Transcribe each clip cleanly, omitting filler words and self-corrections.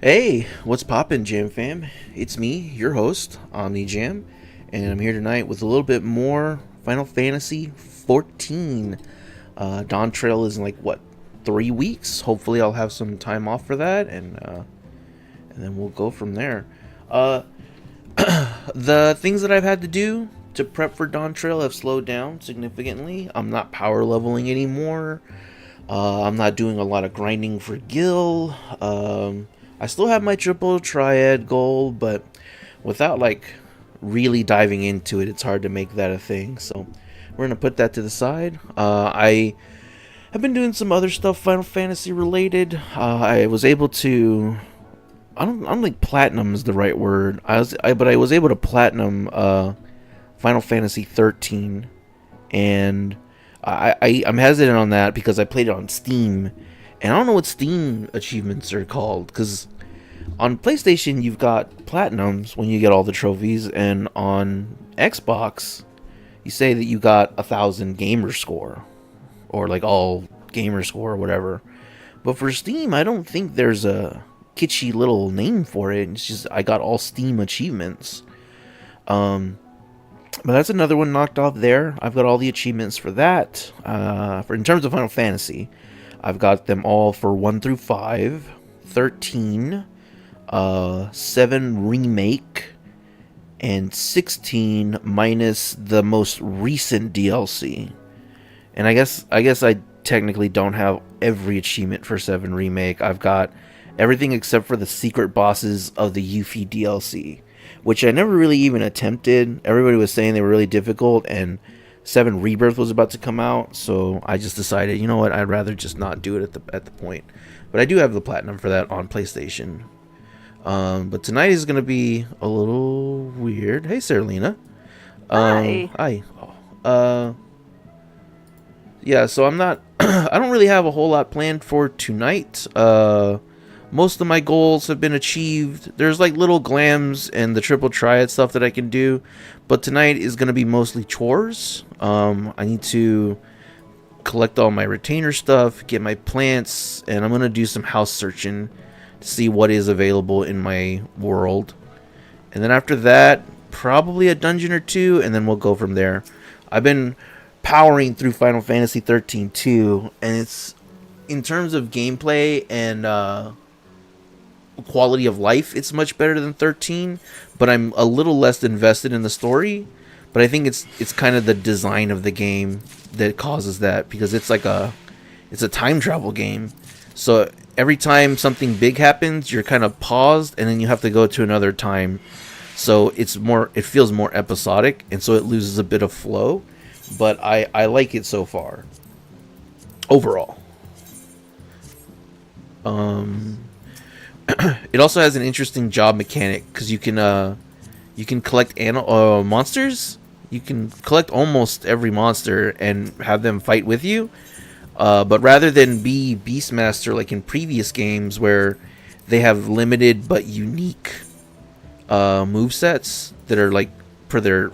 Hey, what's poppin', Jam fam? It's me, your host, Omni Jam, and I'm here tonight with a little bit more Final Fantasy 14. Dawn Trail is in like what, 3 weeks? Hopefully, I'll have some time off for that, and then we'll go from there. Uh, the things that I've had to do to prep for Dawn Trail have slowed down significantly. I'm not power leveling anymore. I'm not doing a lot of grinding for Gil. I still have my triple triad goal, but without like really diving into it, it's hard to make that a thing. So we're gonna put that to the side. I have been doing some other stuff Final Fantasy related. I was able to. I don't think platinum is the right word. But I was able to platinum Final Fantasy 13, and I'm hesitant on that because I played it on Steam, and I don't know what Steam achievements are called, because on PlayStation you've got platinums when you get all the trophies, and on Xbox you say that you got 1,000 gamer score, or like all gamer score or whatever. But for Steam, I don't think there's a kitschy little name for it. It's just I got all Steam achievements. But that's another one knocked off there. I've got all the achievements for that. For in terms of Final Fantasy, I've got them all for 1 through 5, 13, 7 remake, and 16 minus the most recent DLC. And I guess I technically don't have every achievement for 7 remake. I've got everything except for the secret bosses of the Yuffie DLC, which I never really even attempted. Everybody was saying they were really difficult, and 7 Rebirth was about to come out, so I just decided, you know what, I'd rather just not do it at the point. But I do have the platinum for that on PlayStation. But tonight is going to be a little weird. Hey, Saralina. Hi. Hi. Yeah, so I'm not... I don't really have a whole lot planned for tonight. Most of my goals have been achieved. There's like little glams and the triple triad stuff that I can do, but tonight is going to be mostly chores. I need to collect all my retainer stuff, get my plants, and I'm going to do some house searching to see what is available in my world. And then after that, probably a dungeon or two, and then we'll go from there. I've been powering through Final Fantasy 13 too, and it's, in terms of gameplay and quality of life, it's much better than 13, but I'm a little less invested in the story. But I think it's kind of the design of the game that causes that, because it's a time travel game. So every time something big happens, you're kind of paused, and then you have to go to another time. So it feels more episodic, and so it loses a bit of flow. But I like it so far. Overall. It also has an interesting job mechanic, because you can collect monsters. You can collect almost every monster and have them fight with you. But rather than be Beastmaster like in previous games where they have limited but unique movesets that are like for their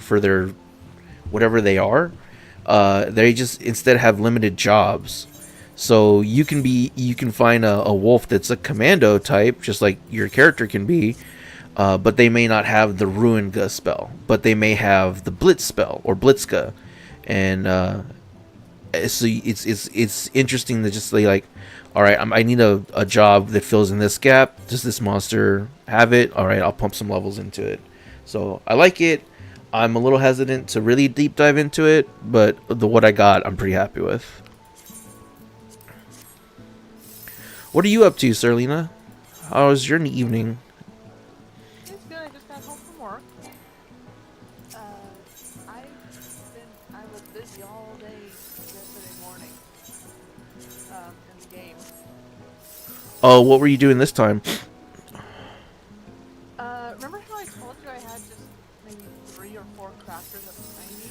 whatever they are, they just instead have limited jobs. So you can find a wolf that's a commando type, just like your character can be, but they may not have the Ruinga spell, but they may have the Blitz spell or Blitzka, and so it's interesting to just say like, all right, I need a job that fills in this gap. Does this monster have it? All right, I'll pump some levels into it. So I like it. I'm a little hesitant to really deep dive into it, but what I got, I'm pretty happy with. What are you up to, Serlina? How was your evening? It's good. I just got home from work. Uh, I was busy all day yesterday morning. In the game. Oh, what were you doing this time? Remember how I told you I had just maybe 3 or 4 crafters up to 90?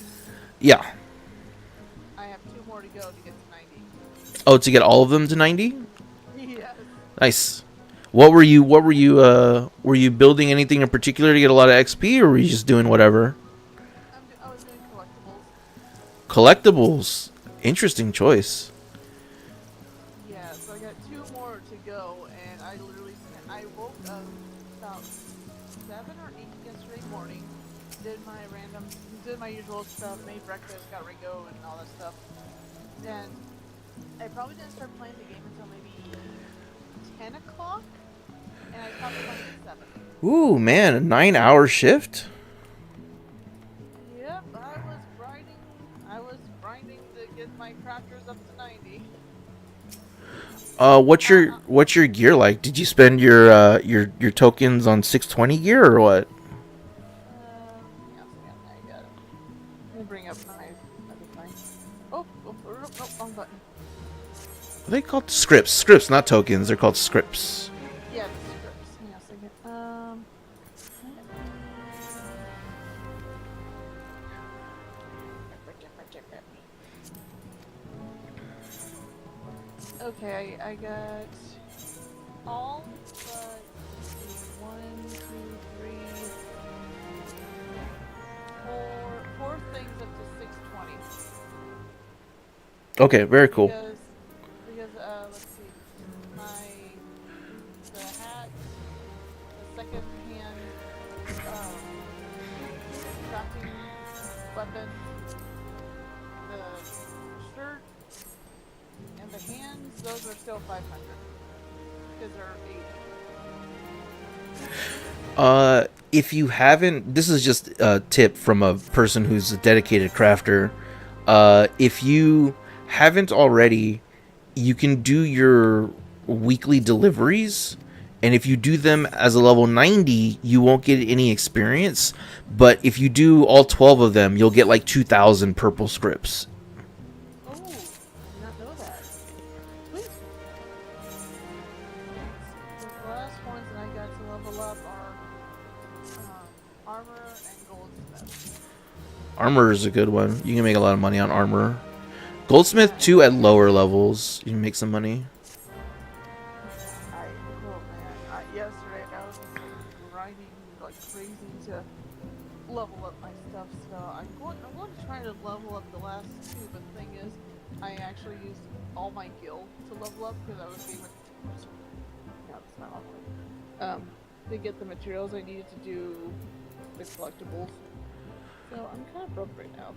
Yeah. I have 2 more to go to get to 90. Oh, to get all of them to 90? Yes. Nice. Were you building anything in particular to get a lot of XP, or were you just doing whatever? I was doing collectibles. Collectibles. Interesting choice. Yeah, so I got 2 more to go, and I woke up yesterday morning. Did my usual stuff. Made breakfast. Got Ringo and all that stuff. And I probably didn't start playing the game until maybe 10 o'clock. And I stopped playing at 7. Ooh, man, a 9-hour shift? Yep, I was grinding to get my crafters up to 90. What's your gear like? Did you spend your tokens on 620 gear or what? Yeah, I got it. Let me bring up my other thing. Oh, wrong button. Are they called scripts? Scripts, not tokens. They're called scripts. Yeah, the scripts. Hang on a second. Okay, I got all but let's see, 1, 2, 3, 4 things up to 620. Okay, very cool. Because let's see, the hat, the second hand crafting weapon, the shirt, and the hands, those are still 500 because they're 80. If you haven't, this is just a tip from a person who's a dedicated crafter. If you haven't already, you can do your weekly deliveries, and if you do them as a level 90, you won't get any experience. But if you do all 12 of them, you'll get like 2,000 purple scripts. Oh, I did not know that. Sweet. The last ones that I got to level up are armor and goldsmith. Armor is a good one. You can make a lot of money on armor. Goldsmith too at lower levels. You can make some money. Yesterday I was grinding like crazy to level up my stuff, so I'm going to try to level up the last 2, but the thing is, I actually used all my guild to level up because I was getting to get the materials I needed to do the collectibles. So I'm kind of broke right now.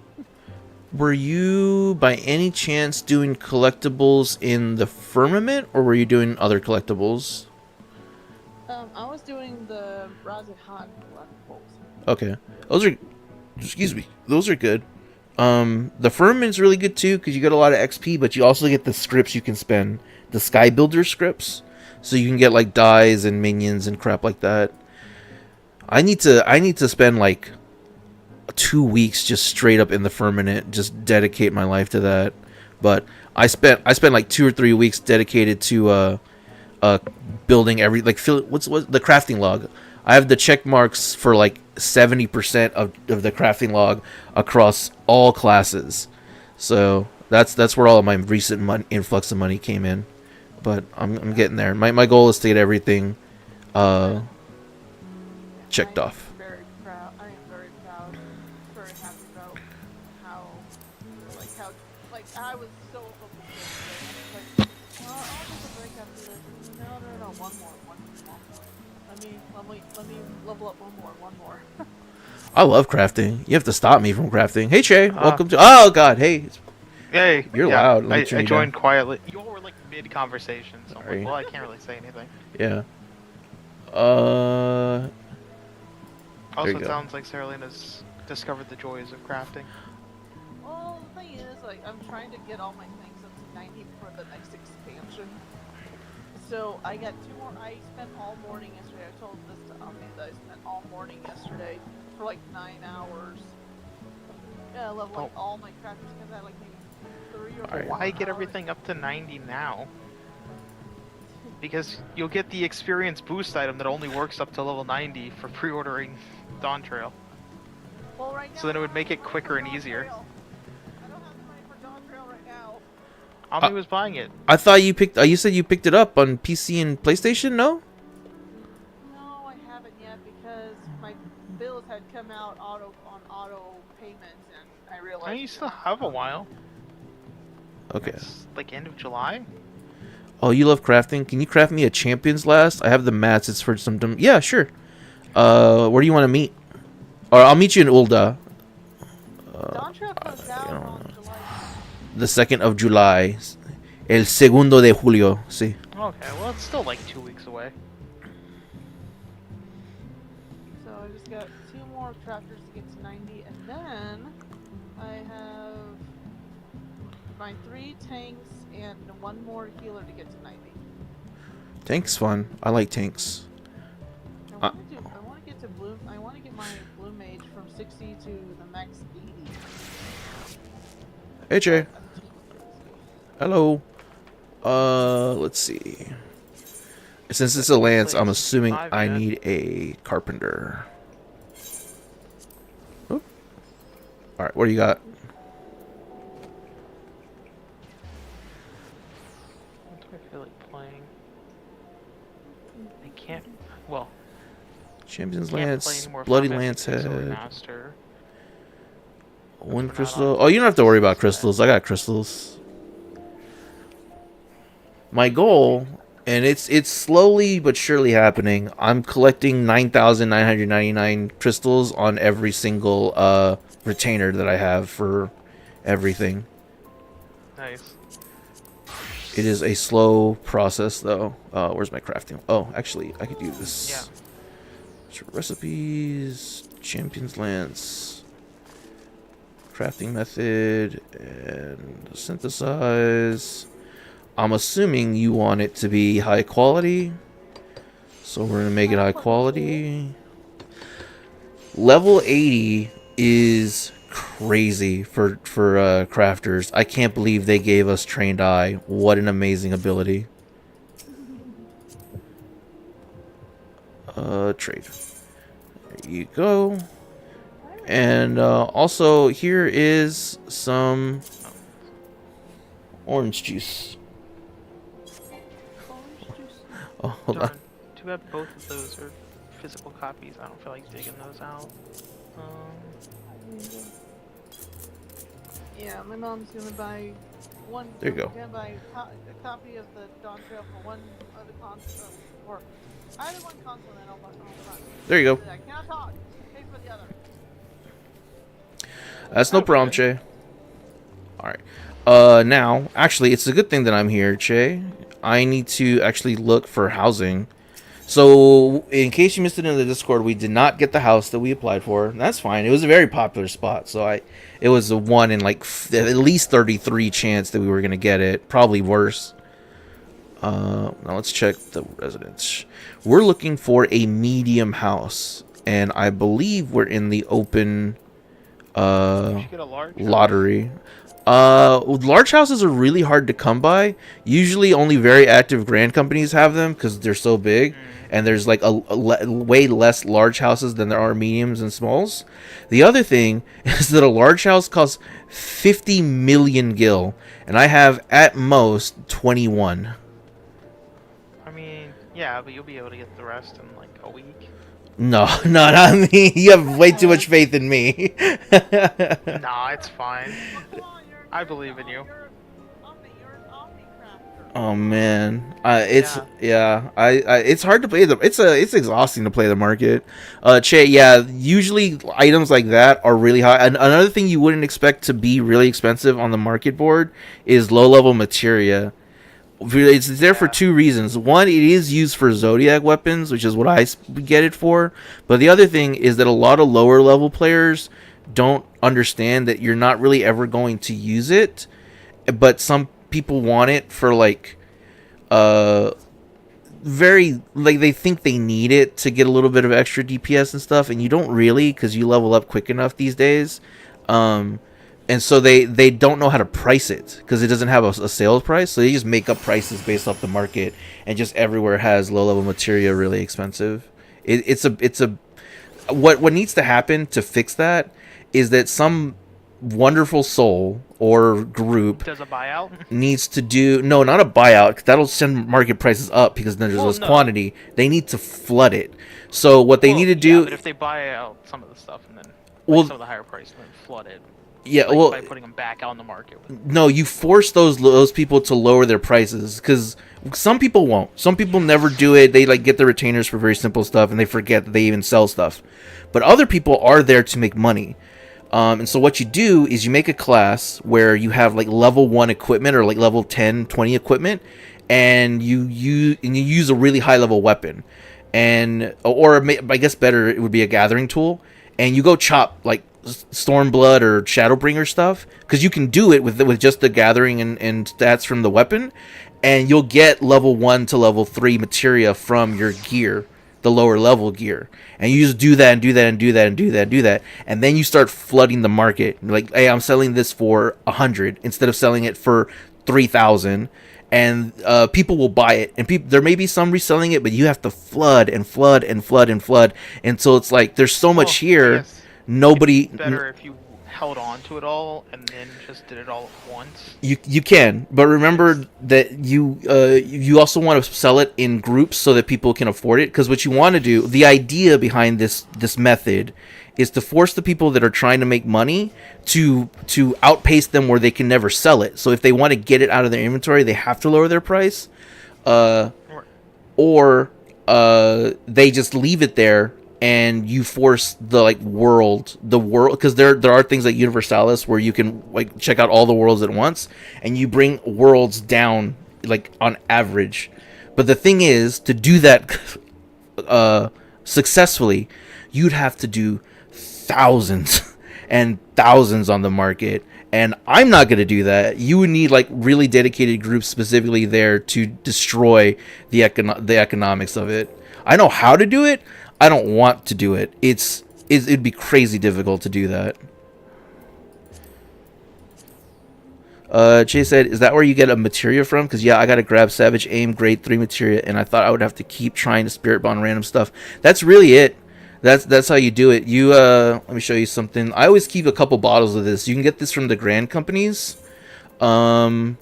Were you, by any chance, doing collectibles in the firmament, or were you doing other collectibles? I was doing the Razihan collectibles. Okay. Those are... Excuse me. Those are good. The firmament's really good, too, because you get a lot of XP, but you also get the scripts you can spend. The Sky Builder scripts. So you can get, like, dyes and minions and crap like that. I need to spend, like, 2 weeks just straight up in the firmament, just dedicate my life to that. But I spent like 2 or 3 weeks dedicated to building every, like, what's the crafting log. I have the check marks for like 70% of the crafting log across all classes. So that's where all of my recent influx of money came in. But I'm getting there. My goal is to get everything checked off. I am very proud, very happy about how I was so focused yesterday. Like, I'll take a break after this. No, one more. Let me level up one more. I love crafting. You have to stop me from crafting. Hey, Che, welcome to... Oh, God, hey. Hey. You're loud. I joined quietly. You all were like mid-conversation, so I'm like, well, I can't really say anything. Yeah. Also, it sounds like Saralina's discovered the joys of crafting. Well, the thing is, like, I'm trying to get all my things up to 90 for the next expansion. So I got 2 more. I spent all morning yesterday. I told this to Omni that I spent all morning yesterday for like 9 hours. Yeah, leveling all my crafters because I had like maybe 3 or 4 Why get everything up to 90 now? Because you'll get the experience boost item that only works up to level 90 for pre-ordering Dawn Trail. Well, right now, so then it would make it quicker and easier. I don't have the money for Dawn Trail right now. Omni was buying it. I thought you picked... you said you picked it up on PC and PlayStation, no? No, I haven't yet because my bills had come out on auto payments, and I realized... Oh, you still have a while. Okay. It's like end of July? Oh, you love crafting? Can you craft me a Champion's Last? I have the mats. It's for some... Yeah, sure. Where do you want to meet? Or I'll meet you in Ulda. Dawn Trail comes out don't on know. July The 2nd of July. El segundo de julio. Sí. Okay, well it's still like 2 weeks away. So I just got 2 more crafters to get to 90, and then I have my 3 tanks and 1 more healer to get to 90. Tanks fun. I like tanks. I want to get to blue. I want to get my blue mage from 60 to the max 80. Hey Jay. Hello. Let's see. Since it's a lance, I'm assuming I need a carpenter. Oop. All right, what do you got? What do I feel like playing? I can't. Well, Champions can't play Lance, any more Bloody Final Lance Fantasy Head, Master. One We're not crystal. on Oh, you don't have to worry about crystals crystals. I got crystals. My goal, and it's slowly but surely happening. I'm collecting 9,999 crystals on every single retainer that I have for everything. Nice. It is a slow process, though. Where's my crafting? Oh, actually, I could do this. Yeah. Recipes, Champions Lance, crafting method, and synthesize. I'm assuming you want it to be high quality, so we're gonna make it high quality. Level 80 is crazy for crafters. I can't believe they gave us Trained Eye. What an amazing ability. Trade. There you go. And also here is some orange juice. Oh, hold on. Darn. Too bad both of those are physical copies. I don't feel like digging those out. Yeah, my mom's gonna buy one. There you go. Gonna buy a copy of the Dawn Trail for one of the console, or either one console, and I'll buy one. There you go. I cannot talk. Pay for the other. That's no problem, Che. Alright. Now, actually, it's a good thing that I'm here, Che. I need to actually look for housing. So, in case you missed it in the Discord, we did not get the house that we applied for. That's fine. It was a very popular spot, so it was a 1 in like at least 33 chance that we were gonna get it. Probably worse. Now let's check the residence. We're looking for a medium house, and I believe we're in the open You should get a large lottery. Large houses are really hard to come by. Usually only very active grand companies have them because they're so big, and there's like way less large houses than there are mediums and smalls. The other thing is that a large house costs 50 million gil, and I have at most 21. I mean, yeah, but you'll be able to get the rest in like a week. No, no, not me. You have way too much faith in me. Nah, it's fine. Come on, I believe in you. You're an Omni crafter. Oh man, it's hard to play the. It's exhausting to play the market. Che, yeah, usually items like that are really high. And another thing you wouldn't expect to be really expensive on the market board is low level materia. It's there for 2 reasons. One, it is used for Zodiac weapons, which is what I get it for. But the other thing is that a lot of lower level players don't understand that you're not really ever going to use it. But some people want it for like, very like they think they need it to get a little bit of extra DPS and stuff, and you don't really because you level up quick enough these days. And so they don't know how to price it because it doesn't have a sales price. So they just make up prices based off the market, and just everywhere has low level materia really expensive. It's a what needs to happen to fix that is that some wonderful soul or group Does a buyout? needs to do not a buyout. 'Cause that'll send market prices up because then there's less quantity. They need to flood it. So what they need to do, but if they buy out some of the stuff and then Well, some of the higher price and then flood it. Yeah, like, well, by putting them back out on the market. no, you force those people to lower their prices because some people won't. Some people never do it. They like get the retainers for very simple stuff and they forget that they even sell stuff. But other people are there to make money. And so what you do is you make a class where you have like level 1 equipment or like level 10, 20 equipment, and you use a really high level weapon, and I guess better it would be a gathering tool, and you go chop like Stormblood or Shadowbringer stuff because you can do it with just the gathering and stats from the weapon, and you'll get level 1 to level 3 materia from your gear, the lower level gear, and you just do that and do that and do that and do that and do that, and then you start flooding the market. Like, hey, I'm selling this for 100 instead of selling it for 3,000, and people will buy it, and there may be some reselling it, but you have to flood and flood and flood and flood, and so it's like there's so much here. Yes. Nobody. It's better if you held on to it all and then just did it all at once. You can, but remember that you also want to sell it in groups so that people can afford it. Because what you want to do, the idea behind this method, is to force the people that are trying to make money to outpace them where they can never sell it. So if they want to get it out of their inventory, they have to lower their price, or they just leave it there. And you force the world, because there are things like Universalis where you can like check out all the worlds at once, and you bring worlds down like on average. But the thing is, to do that successfully, you'd have to do thousands and thousands on the market, and I'm not going to do that. You would need like really dedicated groups specifically there to destroy the economics of it. I know how to do it. I don't want to do it. It'd be crazy difficult to do that. Chase said, is that where you get a materia from? Because yeah, I gotta grab Savage Aim grade 3 materia, and I thought I would have to keep trying to spirit bond random stuff. That's really it. That's how you do it. You let me show you something. I always keep a couple bottles of this. You can get this from the Grand companies. I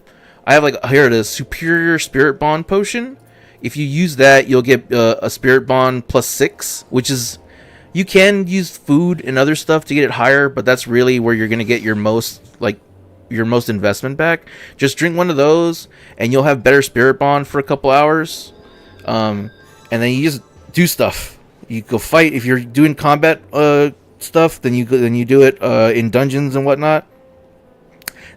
have like, here it is, Superior Spirit Bond Potion. If you use that, you'll get a Spirit Bond +6, which is, you can use food and other stuff to get it higher, but that's really where you're gonna get your most investment back. Just drink one of those, and you'll have better Spirit Bond for a couple hours, and then you just do stuff. You go fight. If you're doing combat stuff, then you do it in dungeons and whatnot.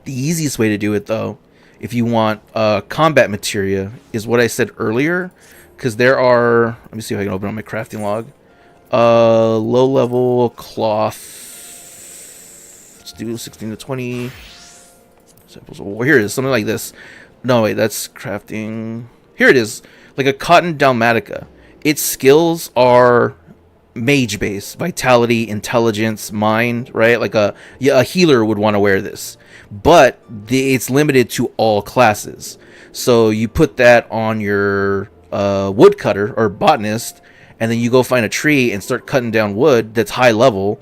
The easiest way to do it, though, if you want combat materia, is what I said earlier, because there are, let me see if I can open up my crafting log. Low level cloth, let's do 16 to 20 samples. Oh, here it is, something like this. No, wait, that's crafting. Here it is, like a cotton dalmatica. Its skills are mage base, vitality, intelligence, mind, right? Like a healer would want to wear this, but it's limited to all classes. So you put that on your woodcutter or botanist, and then you go find a tree and start cutting down wood that's high level,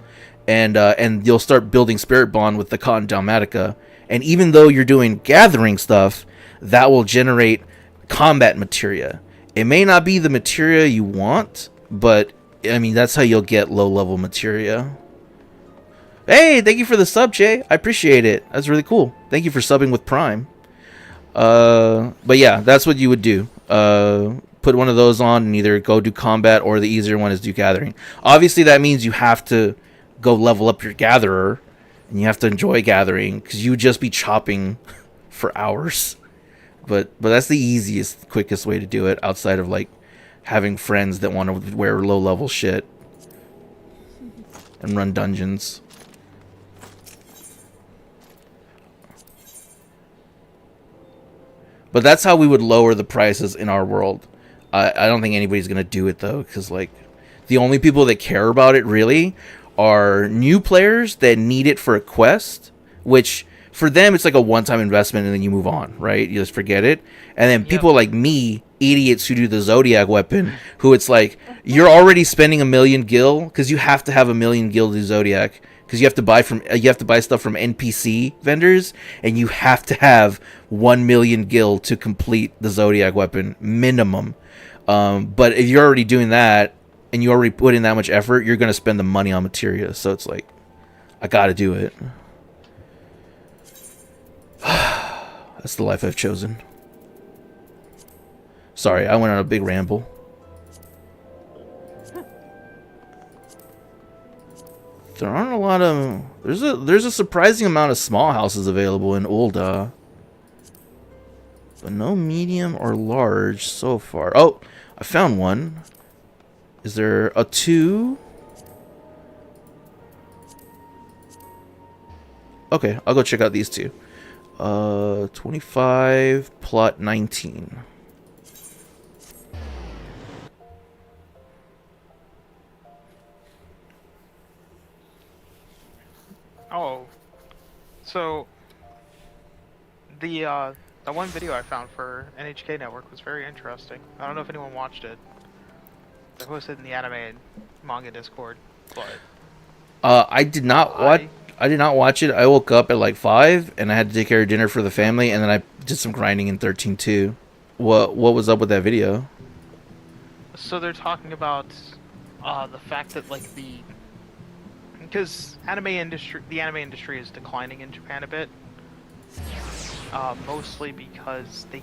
and you'll start building spirit bond with the cotton dalmatica. And even though you're doing gathering stuff, that will generate combat materia. It may not be the materia you want, but I mean, that's how you'll get low-level materia. Hey, thank you for the sub, Jay. I appreciate it. That's really cool. Thank you for subbing with Prime. But yeah, that's what you would do. Put one of those on and either go do combat, or the easier one is do gathering. Obviously, that means you have to go level up your gatherer, and you have to enjoy gathering, because you would just be chopping for hours. But that's the easiest, quickest way to do it, outside of like having friends that want to wear low level shit and run dungeons. But that's how we would lower the prices in our world. I don't think anybody's gonna do it though, because like the only people that care about it really are new players that need it for a quest, which for them it's like a one-time investment and then you move on, right? You just forget it. And then people like me, idiots who do the Zodiac weapon, who it's like, you're already spending 1 million gil, because you have to have 1 million gil to do Zodiac, because you have to buy stuff from NPC vendors, and you have to have 1 million gil to complete the Zodiac weapon minimum. But if you're already doing that and you already put in that much effort, you're going to spend the money on materia. So it's like, I got to do it. That's the life I've chosen. Sorry, I went on a big ramble. There aren't a lot of... There's a surprising amount of small houses available in Ul'dah. But no medium or large so far. Oh, I found one. Is there a 2? Okay, I'll go check out these 2. 25, plot 19. Oh, so the one video I found for NHK Network was very interesting. I don't know if anyone watched it. I posted in the anime and manga Discord, but I did not watch. I did not watch it. I woke up at like 5, and I had to take care of dinner for the family, and then I did some grinding in 13.2. What was up with that video? So they're talking about the fact that like because the anime industry is declining in Japan a bit, mostly because they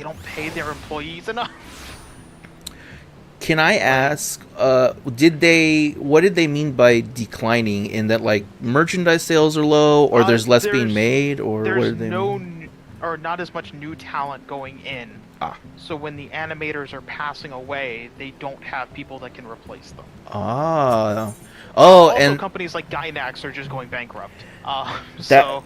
don't pay their employees enough. Can I ask, what did they mean by declining? In that, like, merchandise sales are low, or there's less being made, or what there's do they mean? or not as much new talent going in. Ah. So when the animators are passing away, they don't have people that can replace them. Ah. Oh, Also, and companies like Gainax are just going bankrupt.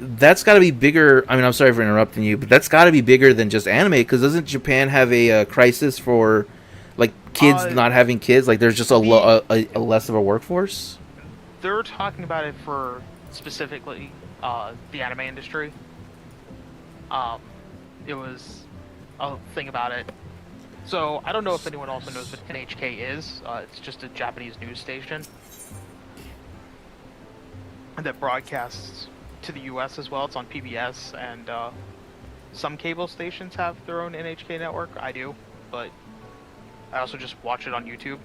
that's got to be bigger. I mean, I'm sorry for interrupting you, but that's got to be bigger than just anime. Because doesn't Japan have a crisis for, like, kids not having kids? Like, there's just a less of a workforce. They're talking about it for specifically the anime industry. It was a thing about it. So I don't know if anyone also knows what NHK is. It's just a Japanese news station that broadcasts to the U.S. as well. It's on PBS, and some cable stations have their own NHK network. I do, but I also just watch it on YouTube.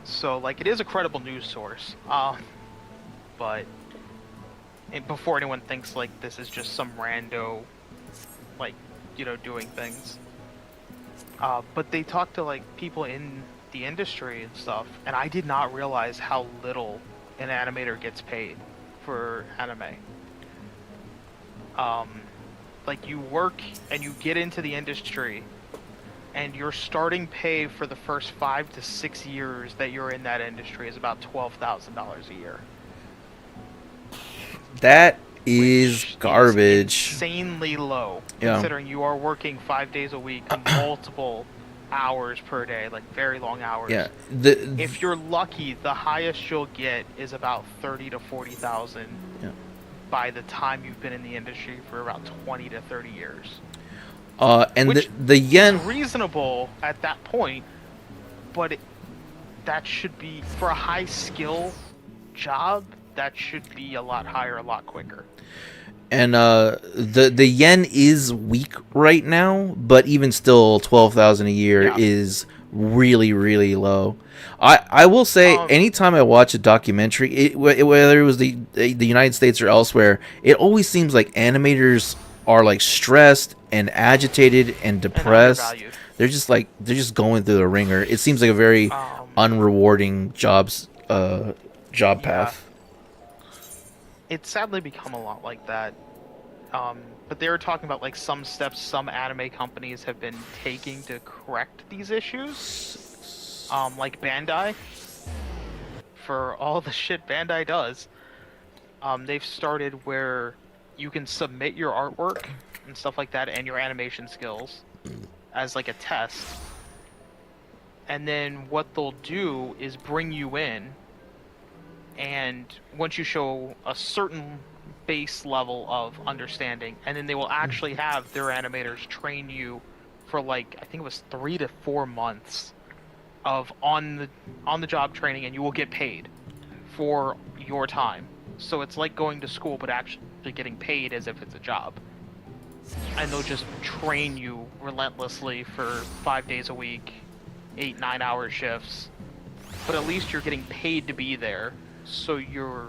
So, like, it is a credible news source. But before anyone thinks, like, this is just some rando, like, doing things. But they talk to, like, people in the industry and stuff, and I did not realize how little an animator gets paid for anime. Like, you work and you get into the industry, and your starting pay for the first 5 to 6 years that you're in that industry is about $12,000 a year. That is garbage. Insanely low, considering you are working 5 days a week, multiple hours per day, like very long hours. Yeah. If you're lucky, the highest you'll get is about 30 to 40,000. Yeah. By the time you've been in the industry for about 20 to 30 years. And Which the yen is reasonable at that point, but that should be for a high skill job. That should be a lot higher, a lot quicker. And the yen is weak right now, but even still, 12,000 a year is really, really low. I will say, anytime I watch a documentary, whether it was the United States or elsewhere, it always seems like animators are like stressed and agitated and depressed. They're just going through the ringer. It seems like a very unrewarding job path. It's sadly become a lot like that. But they were talking about like some steps some anime companies have been taking to correct these issues. Like Bandai. For all the shit Bandai does, they've started where you can submit your artwork and stuff like that and your animation skills as like a test. And then what they'll do is bring you in, and once you show a certain base level of understanding, and then they will actually have their animators train you for like, I think it was 3 to 4 months of on the job training, and you will get paid for your time. So it's like going to school, but actually getting paid as if it's a job. And they'll just train you relentlessly for 5 days a week, 8-9 hour shifts. But at least you're getting paid to be there, so you're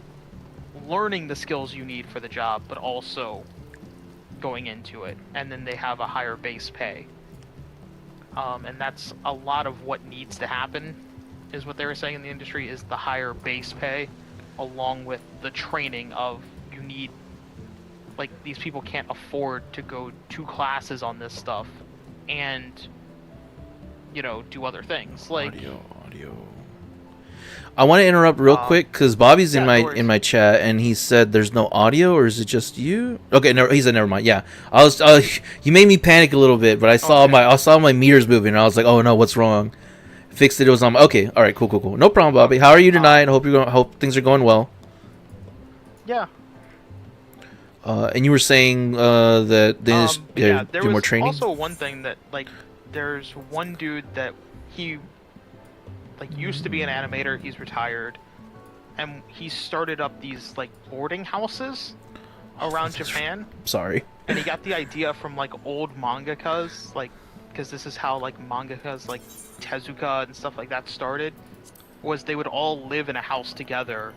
learning the skills you need for the job, but also going into it, and then they have a higher base pay. And that's a lot of what needs to happen, is what they were saying in the industry, is the higher base pay, along with the training of, you need, like, these people can't afford to go 2 classes on this stuff, and, you know, do other things. Like, Audio. I want to interrupt real quick because Bobby's in yeah, my chat and he said there's no audio, or is it just you? Okay, no, he said never mind. Yeah, I was you made me panic a little bit, but I saw my meters moving and I was like, oh no, what's wrong? Fixed it. It was on. Okay, all right, cool. No problem, Bobby. How are you tonight? Hope things are going well. Yeah. And you were saying that they there do was more training. Also one thing that, like, there's one dude that he, like, used to be an animator. He's retired, and he started up these, like, boarding houses around Japan. Sorry. And he got the idea from, like, old mangakas, like, because this is how, like, mangakas like Tezuka and stuff like that started, was they would all live in a house together,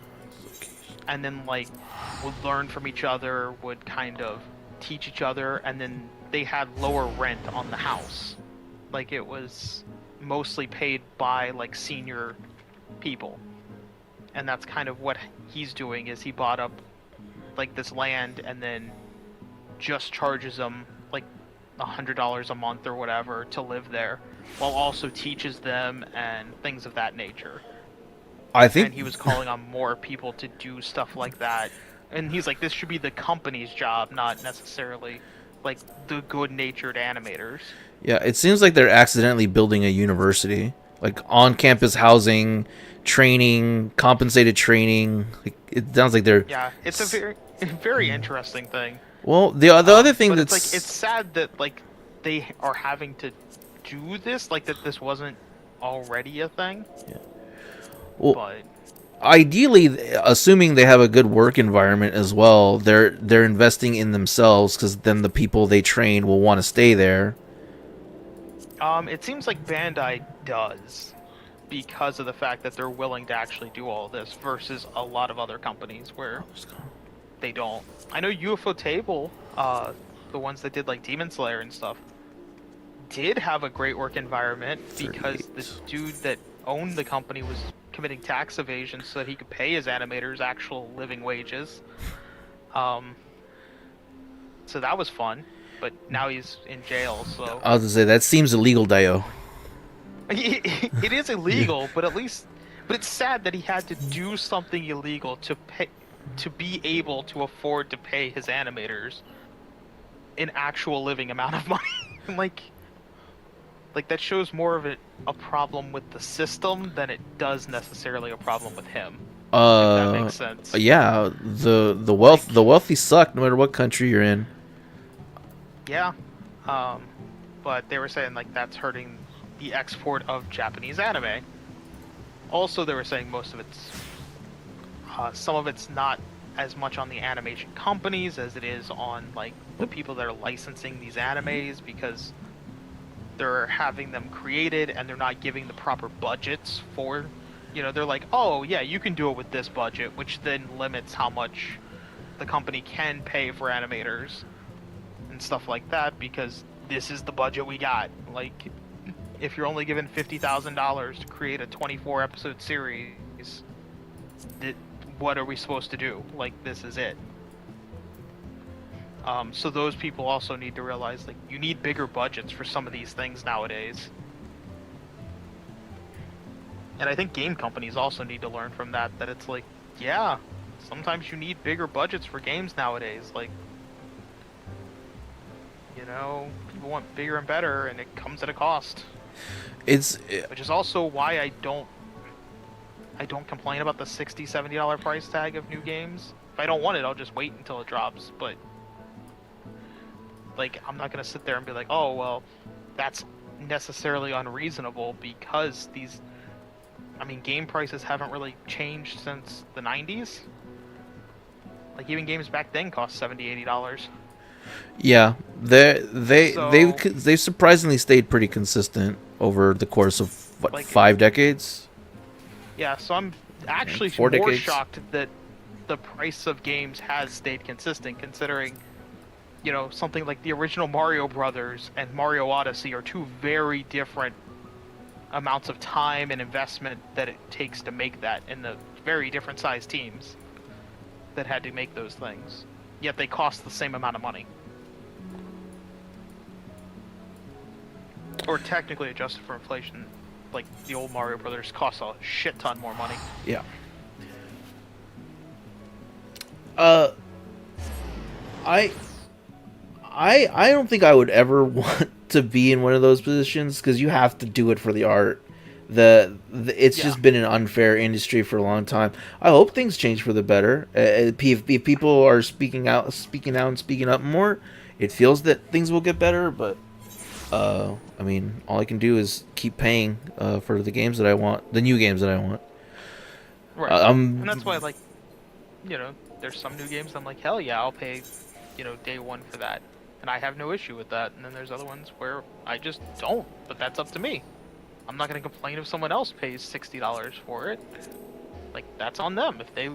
and then, like, would learn from each other, would kind of teach each other, and then they had lower rent on the house. Like, it was mostly paid by, like, senior people. And that's kind of what he's doing, is he bought up, like, this land and then just charges them, like, $100 a month or whatever to live there, while also teaches them and things of that nature. And he was calling on more people to do stuff like that. And he's like, this should be the company's job, not necessarily, like, the good-natured animators. Yeah, it seems like they're accidentally building a university, like on-campus housing, training, compensated training. Like, it sounds like they're. Yeah, it's a very interesting thing. Well, the other thing but that's it's sad that, like, they are having to do this, like, that this wasn't already a thing. Yeah. Well, but ideally, assuming they have a good work environment as well, they're investing in themselves, because then the people they train will want to stay there. It seems like Bandai does, because of the fact that they're willing to actually do all this, versus a lot of other companies where they don't. I know UFO Table, the ones that did, like, Demon Slayer and stuff, did have a great work environment, because the dude that owned the company was committing tax evasion so that he could pay his animators actual living wages. So that was fun, but now he's in jail, so... I was gonna say, that seems illegal, Dio. It is illegal, but at least... But it's sad that he had to do something illegal to be able to afford to pay his animators an actual living amount of money. Like, that shows more of a problem with the system than it does necessarily a problem with him. If that makes sense. Yeah, the wealthy suck no matter what country you're in. Yeah, but they were saying, like, that's hurting the export of Japanese anime. Also, they were saying most of it's, some of it's not as much on the animation companies as it is on, like, the people that are licensing these animes, because they're having them created and they're not giving the proper budgets for, you know, they're like, oh yeah, you can do it with this budget, which then limits how much the company can pay for animators and stuff like that, because this is the budget we got. Like, if you're only given $50,000 to create a 24 episode series, what are we supposed to do? Like, this is it. So those people also need to realize, like, you need bigger budgets for some of these things nowadays. And I think game companies also need to learn from that it's like, yeah, sometimes you need bigger budgets for games nowadays. Like, you know, people want bigger and better, and it comes at a cost. Which is also why I don't complain about the $60, $70 price tag of new games. If I don't want it, I'll just wait until it drops, but... Like, I'm not gonna sit there and be like, oh, well, that's necessarily unreasonable, because these... I mean, game prices haven't really changed since the 90s. Like, even games back then cost $70, $80. Yeah, they've surprisingly stayed pretty consistent over the course of, what, like, 5 decades? Yeah, so I'm actually more decades. Shocked that the price of games has stayed consistent, considering, you know, something like the original Mario Brothers and Mario Odyssey are two very different amounts of time and investment that it takes to make that, in the very different sized teams that had to make those things. Yet they cost the same amount of money. Or technically adjusted for inflation, like the old Mario Brothers cost a shit ton more money. Yeah. I don't think I would ever want to be in one of those positions, because you have to do it for the art. It's just been an unfair industry for a long time. I hope things change for the better. If people are speaking out, and speaking up more, it feels that things will get better. But I mean, all I can do is keep paying for the games that I want, the new games that I want. Right. And that's why, like, you know, there's some new games I'm like, hell yeah, I'll pay, you know, day one for that, and I have no issue with that. And then there's other ones where I just don't, but that's up to me. I'm not gonna complain if someone else pays $60 for it. Like, that's on them. If they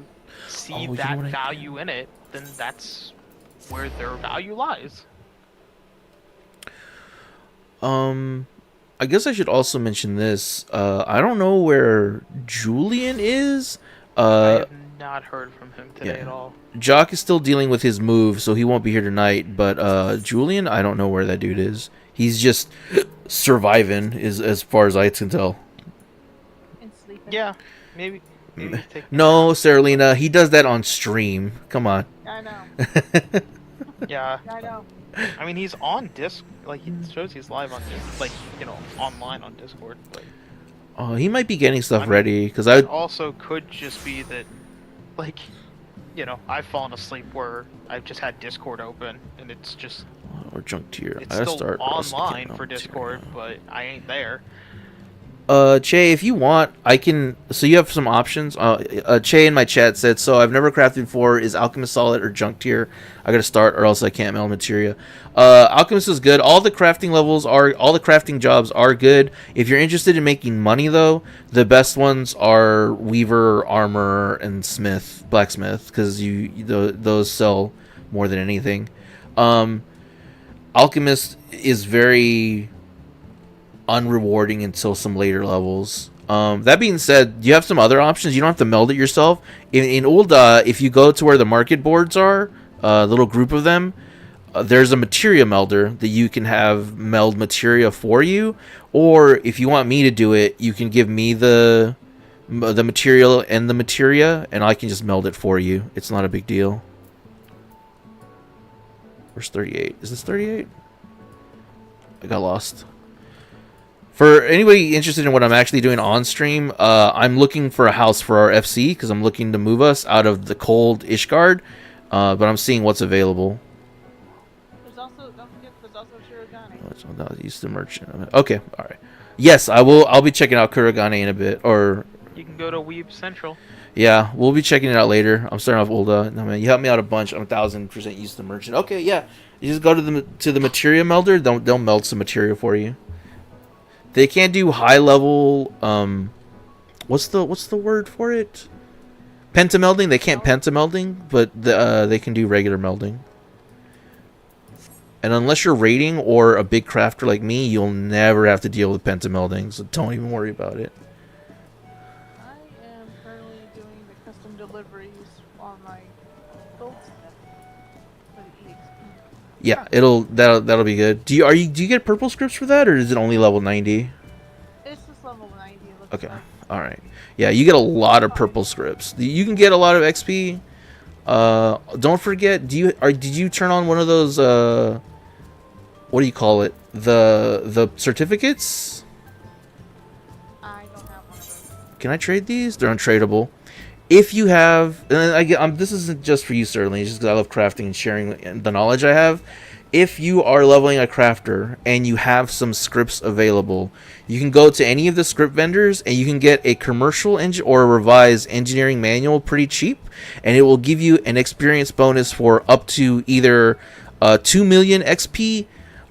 see that value in it, then that's where their value lies. I guess I should also mention this. I don't know where Julian is. I have not heard from him today at all. Jock is still dealing with his move, so he won't be here tonight. But Julian, I don't know where that dude is. He's just surviving, as far as I can tell. And sleeping. Yeah, maybe no, Saralina, he does that on stream. Come on. I know. Yeah. I know. I mean, he's on Disc. Like, he shows he's live on Disc, like, you know, online on Discord. But he might be getting stuff ready, because I also could just be that, like, you know, I've fallen asleep where I've just had Discord open, and it's just or junk tier. It's still online for Discord, but I ain't there. Che, if you want, I can. So you have some options. Che in my chat said, so I've never crafted before. Is Alchemist solid or junk tier? I gotta start, or else I can't meld materia. Alchemist is good. All the crafting jobs are good. If you're interested in making money, though, the best ones are Weaver, Armor, and Smith, Blacksmith, because those sell more than anything. Alchemist is very unrewarding until some later levels. That being said, you have some other options. You don't have to meld it yourself. In Ul'dah, if you go to where the market boards are, a little group of them, there's a materia melder that you can have meld materia for you. Or if you want me to do it, you can give me the material and the materia, and I can just meld it for you. It's not a big deal. Where's 38? Is this 38? I got lost. For anybody interested in what I'm actually doing on stream, I'm looking for a house for our FC, because I'm looking to move us out of the cold Ishgard, but I'm seeing what's available. There's also, don't forget, there's also Shirogane. Oh, no, use the merchant. Okay, all right. Yes, I will. I'll be checking out Kurogane in a bit, or you can go to Weeb Central. Yeah, we'll be checking it out later. I'm starting off Ul'dah. No, man, you helped me out a bunch. I'm 1,000% used to the merchant. Okay, yeah. You just go to the materia melder. They'll meld some materia for you. They can't do high level. What's the word for it? Pentamelding. They can't pentamelding, but they can do regular melding. And unless you're raiding or a big crafter like me, you'll never have to deal with pentamelding. So don't even worry about it. I am currently doing the custom deliveries on my goldsmith for the EXP. Yeah, that'll be good. Do you get purple scripts for that, or is it only level 90? It's just level 90. Okay, all right. Yeah, you get a lot of purple scripts. You can get a lot of XP. Don't forget. Did you turn on one of those? What do you call it? The certificates? I don't have one of those. Can I trade these? They're untradeable. If you have, and this isn't just for you, certainly, it's just because I love crafting and sharing the knowledge I have. If you are leveling a crafter and you have some scripts available, you can go to any of the script vendors and you can get a commercial or a revised engineering manual pretty cheap, and it will give you an experience bonus for up to either 2 million XP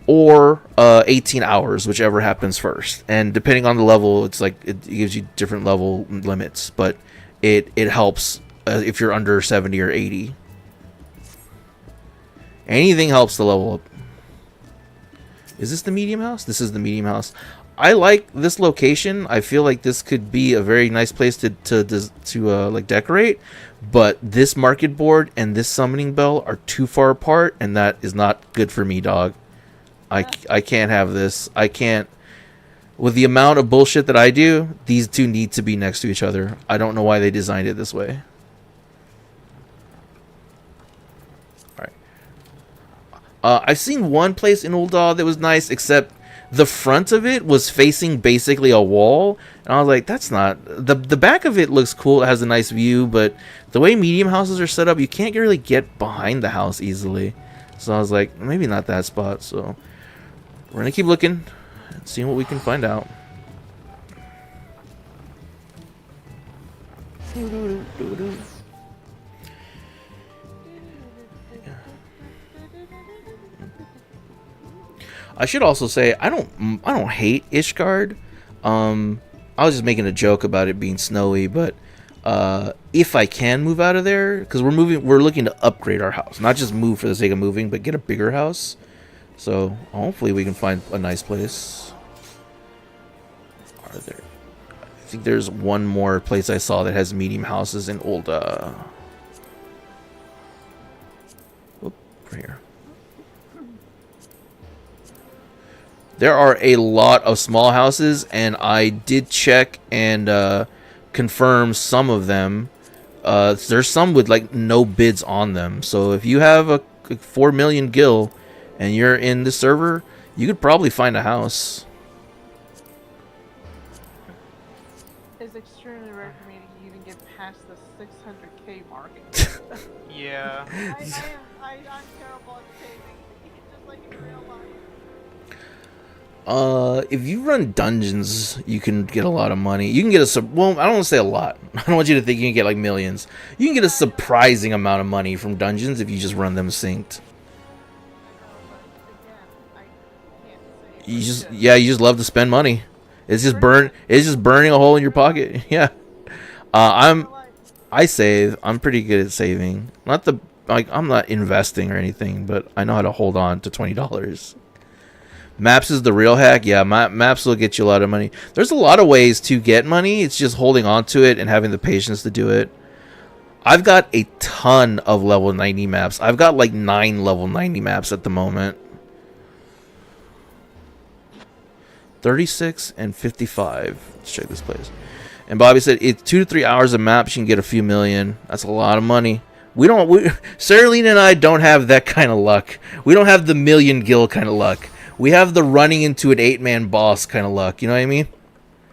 or 18 hours, whichever happens first. And depending on the level, it's like it gives you different level limits, but it helps if you're under 70 or 80. Anything helps to level up. Is this the medium house? This is the medium house. I like this location. I feel like this could be a very nice place to like decorate, but this market board and this summoning bell are too far apart, and that is not good for me, dog. I can't have this. I can't. With the amount of bullshit that I do, these two need to be next to each other. I don't know why they designed it this way. Alright. I've seen one place in Ul'dah that was nice, except the front of it was facing basically a wall. And I was like, that's not... The back of it looks cool. It has a nice view, but the way medium houses are set up, you can't really get behind the house easily. So I was like, maybe not that spot. So we're going to keep looking. Seeing what we can find out. I should also say I don't hate Ishgard. I was just making a joke about it being snowy, but if I can move out of there, because we're looking to upgrade our house, not just move for the sake of moving, but get a bigger house. So hopefully we can find a nice place. Are there? I think there's one more place I saw that has medium houses in Ul'dah. Oop, right here. There are a lot of small houses, and I did check and confirm some of them. There's some with like no bids on them. So if you have a 4 million gil and you're in the server, you could probably find a house. It's extremely rare for me to even get past the 600k mark. Yeah. I'm terrible at saving, just like in real life. If you run dungeons, you can get a lot of money. You can get well, I don't want to say a lot. I don't want you to think you can get like millions. You can get a surprising amount of money from dungeons if you just run them synced. You just love to spend money. It's just burning a hole in your pocket. Yeah. I save. I'm pretty good at saving. I'm not investing or anything, but I know how to hold on to $20. Maps is the real hack. Yeah, maps will get you a lot of money. There's a lot of ways to get money. It's just holding on to it and having the patience to do it. I've got a ton of level 90 maps. I've got like 9 level 90 maps at the moment. 36 and 55. Let's check this place. And Bobby said it's 2 to 3 hours of maps. You can get a few million. That's a lot of money. Saralina and I don't have that kind of luck. We don't have the million gil kind of luck. We have the running into an 8-man boss kind of luck. You know what I mean?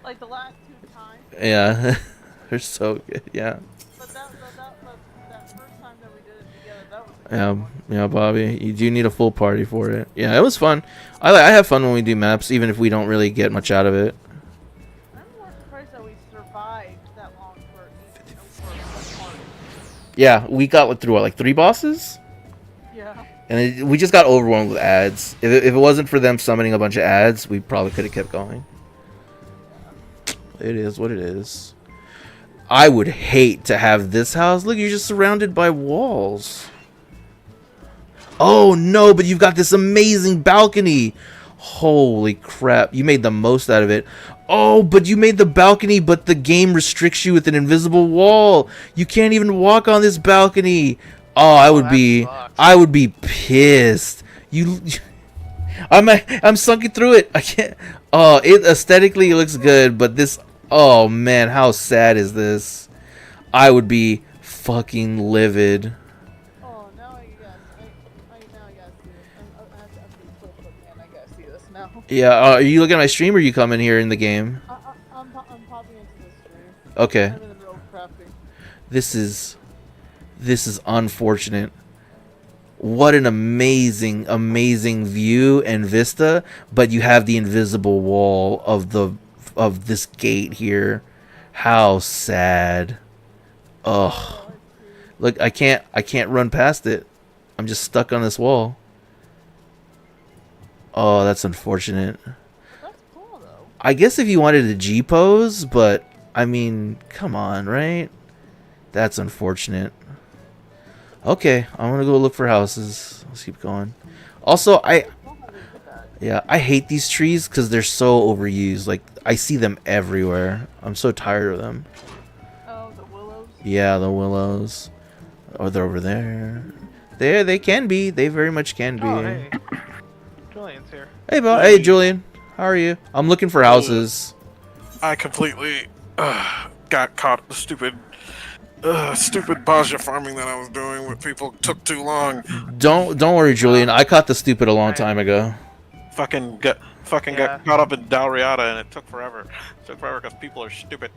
Like the last 2 times. Yeah. They're so good. Yeah. But that first time that we did it together, that was Yeah, Bobby, you do need a full party for it. Yeah, it was fun. I have fun when we do maps, even if we don't really get much out of it. I'm more surprised that we survived that long for a party. Yeah, we got through like 3 bosses, Yeah. and we just got overwhelmed with ads. If it wasn't for them summoning a bunch of ads, we probably could have kept going. It is what it is. I would hate to have this house. Look, you're just surrounded by walls. Oh no, but you've got this amazing balcony. Holy crap, you made the most out of it. Oh, but you made the balcony, but the game restricts you with an invisible wall. You can't even walk on this balcony. Oh, I would be pissed. I'm sunken through it. I can't. Oh, it aesthetically looks good, but this. Oh man, how sad is this? I would be fucking livid. Oh, now I gotta see this. I gotta see this now. Yeah, are you looking at my stream or are you coming here in the game? I'm popping into this stream. Okay. I'm in the middle of crafting. This is unfortunate. What an amazing view and vista, but you have the invisible wall of this gate here. How sad. Ugh. Look, I can't run past it. I'm just stuck on this wall. Oh, that's unfortunate. That's cool though. I guess if you wanted a G pose, but I mean, come on, right? That's unfortunate. Okay, I'm gonna go look for houses. Let's keep going. Also, I hate these trees because they're so overused. Like, I see them everywhere. I'm so tired of them. Oh, the willows? Yeah, the willows. Oh, they're over there. There, they can be. They very much can be. Oh, hey. Julian's here. Hey, Bo. Hey, Julian. How are you? I'm looking for houses. I completely got caught the stupid Baja farming that I was doing with people took too long. Don't worry, Julian. I caught the stupid a long time ago. Got caught up in Dalriada and it took forever. It took forever because people are stupid.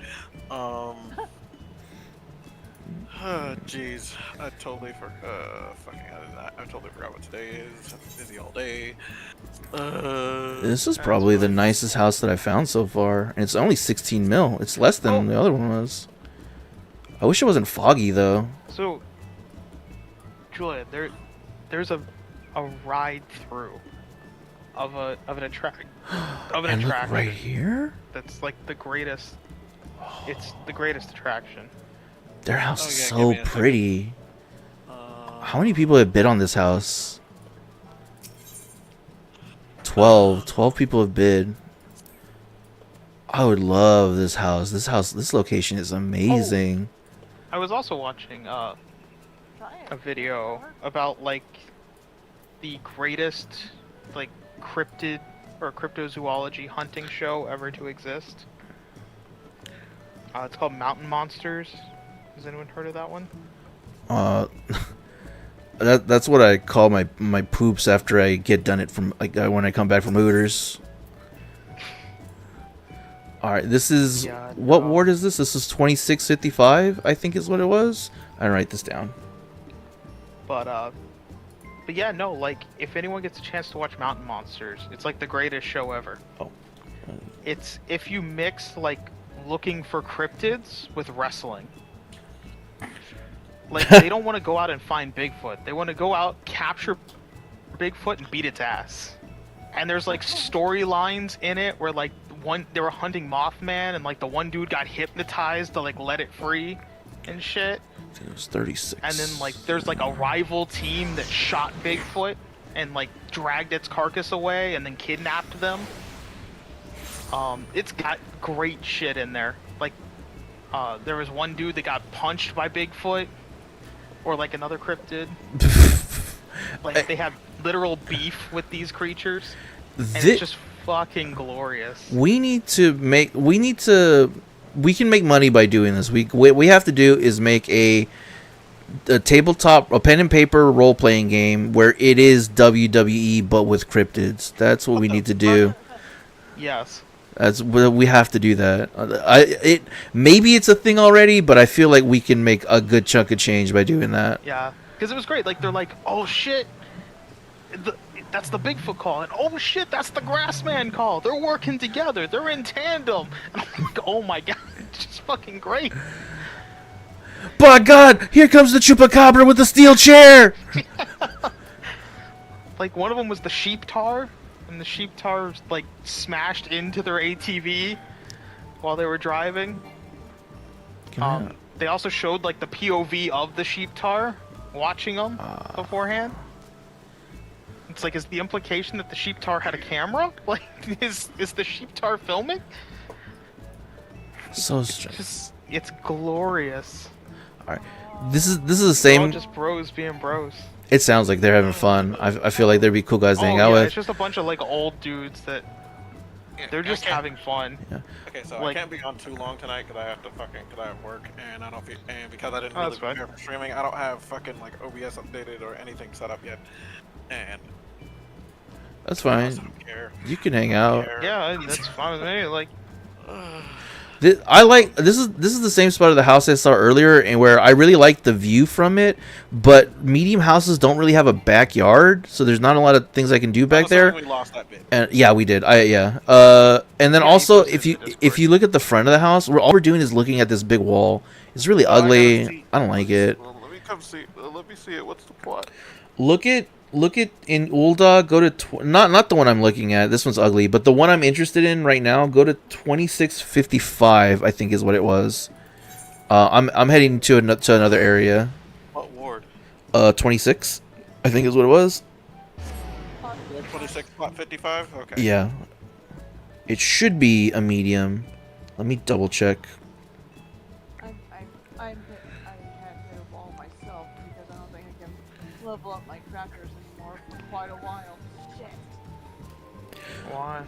Jeez, I totally forgot what today is. I'm busy all day. This is probably the nicest house that I found so far, and it's only 16 mil. It's less than the other one was. I wish it wasn't foggy though. So, Julia, there's a ride through of an attraction And look right here. that's like the greatest. It's the greatest attraction. Their house is Oh, yeah, give me so a second. pretty. How many people have bid on this house? 12 people have bid. I would love this house. This location is amazing. I was also watching a video about like the greatest like cryptid or cryptozoology hunting show ever to exist. It's called Mountain Monsters. Has anyone heard of that one? That's what I call my poops after I get done it from like when I come back from Hooters. All right, this is what ward is this? This is 2655, I think is what it was. I write this down. But yeah, no, like if anyone gets a chance to watch Mountain Monsters, it's like the greatest show ever. Oh. It's if you mix like looking for cryptids with wrestling. Like they don't want to go out and find Bigfoot. They want to go out, capture Bigfoot, and beat its ass. And there's like storylines in it where like they were hunting Mothman, and like the one dude got hypnotized to like let it free and shit. It was 36. And then like there's like a rival team that shot Bigfoot and like dragged its carcass away and then kidnapped them. It's got great shit in there. Like there was one dude that got punched by Bigfoot or like another cryptid. Like they have literal beef with these creatures. And it's just fucking glorious. We can make money by doing this. What we have to do is make a tabletop, a pen and paper role playing game where it is WWE but with cryptids. That's what we need to do. Yes. We have to do that. Maybe it's a thing already, but I feel like we can make a good chunk of change by doing that. Yeah, because it was great. Like they're like, oh shit, that's the Bigfoot call, and oh shit, that's the Grassman call. They're working together. They're in tandem. And I'm like, oh my god, it's just fucking great. By God, here comes the Chupacabra with the steel chair. Like one of them was the sheep tar, and the sheep tar like smashed into their ATV while they were driving. They also showed like the POV of the sheep tar watching them beforehand. It's like, is the implication that the sheep tar had a camera? Like, is the sheep tar filming? So strange. It's glorious. All right, this is the same. They're all just bros being bros. It sounds like they're having fun. I feel like there'd be cool guys to hang out with. It's just a bunch of like old dudes that they're just having fun. Yeah. Okay, so Like- I can't be on too long tonight because I have work, and I don't feel, and because I didn't really That's fine. prepare for streaming, I don't have fucking like OBS updated or anything set up yet, and That's I also fine. don't care. You can hang out. Yeah, that's fine with me. Like, This is the same spot of the house I saw earlier, and where I really like the view from it. But medium houses don't really have a backyard, so there's not a lot of things I can do back there. We lost that bit. And yeah, we did. And then Yeah, also, you if you posted the if you look at the front of the house, all we're doing is looking at this big wall. It's really ugly. I don't like it. Well, let me come see. Let me see it. What's the plot? Look at in Ulda. Go to not the one I'm looking at. This one's ugly, but the one I'm interested in right now. Go to 2655. I think is what it was. I'm heading to another area. What ward? 26, I think is what it was. Plot 26, plot 55? Okay. Yeah. It should be a medium. Let me double check. I had hit a wall myself because I don't think I can level up my crafters anymore for quite a while. Shit. Why?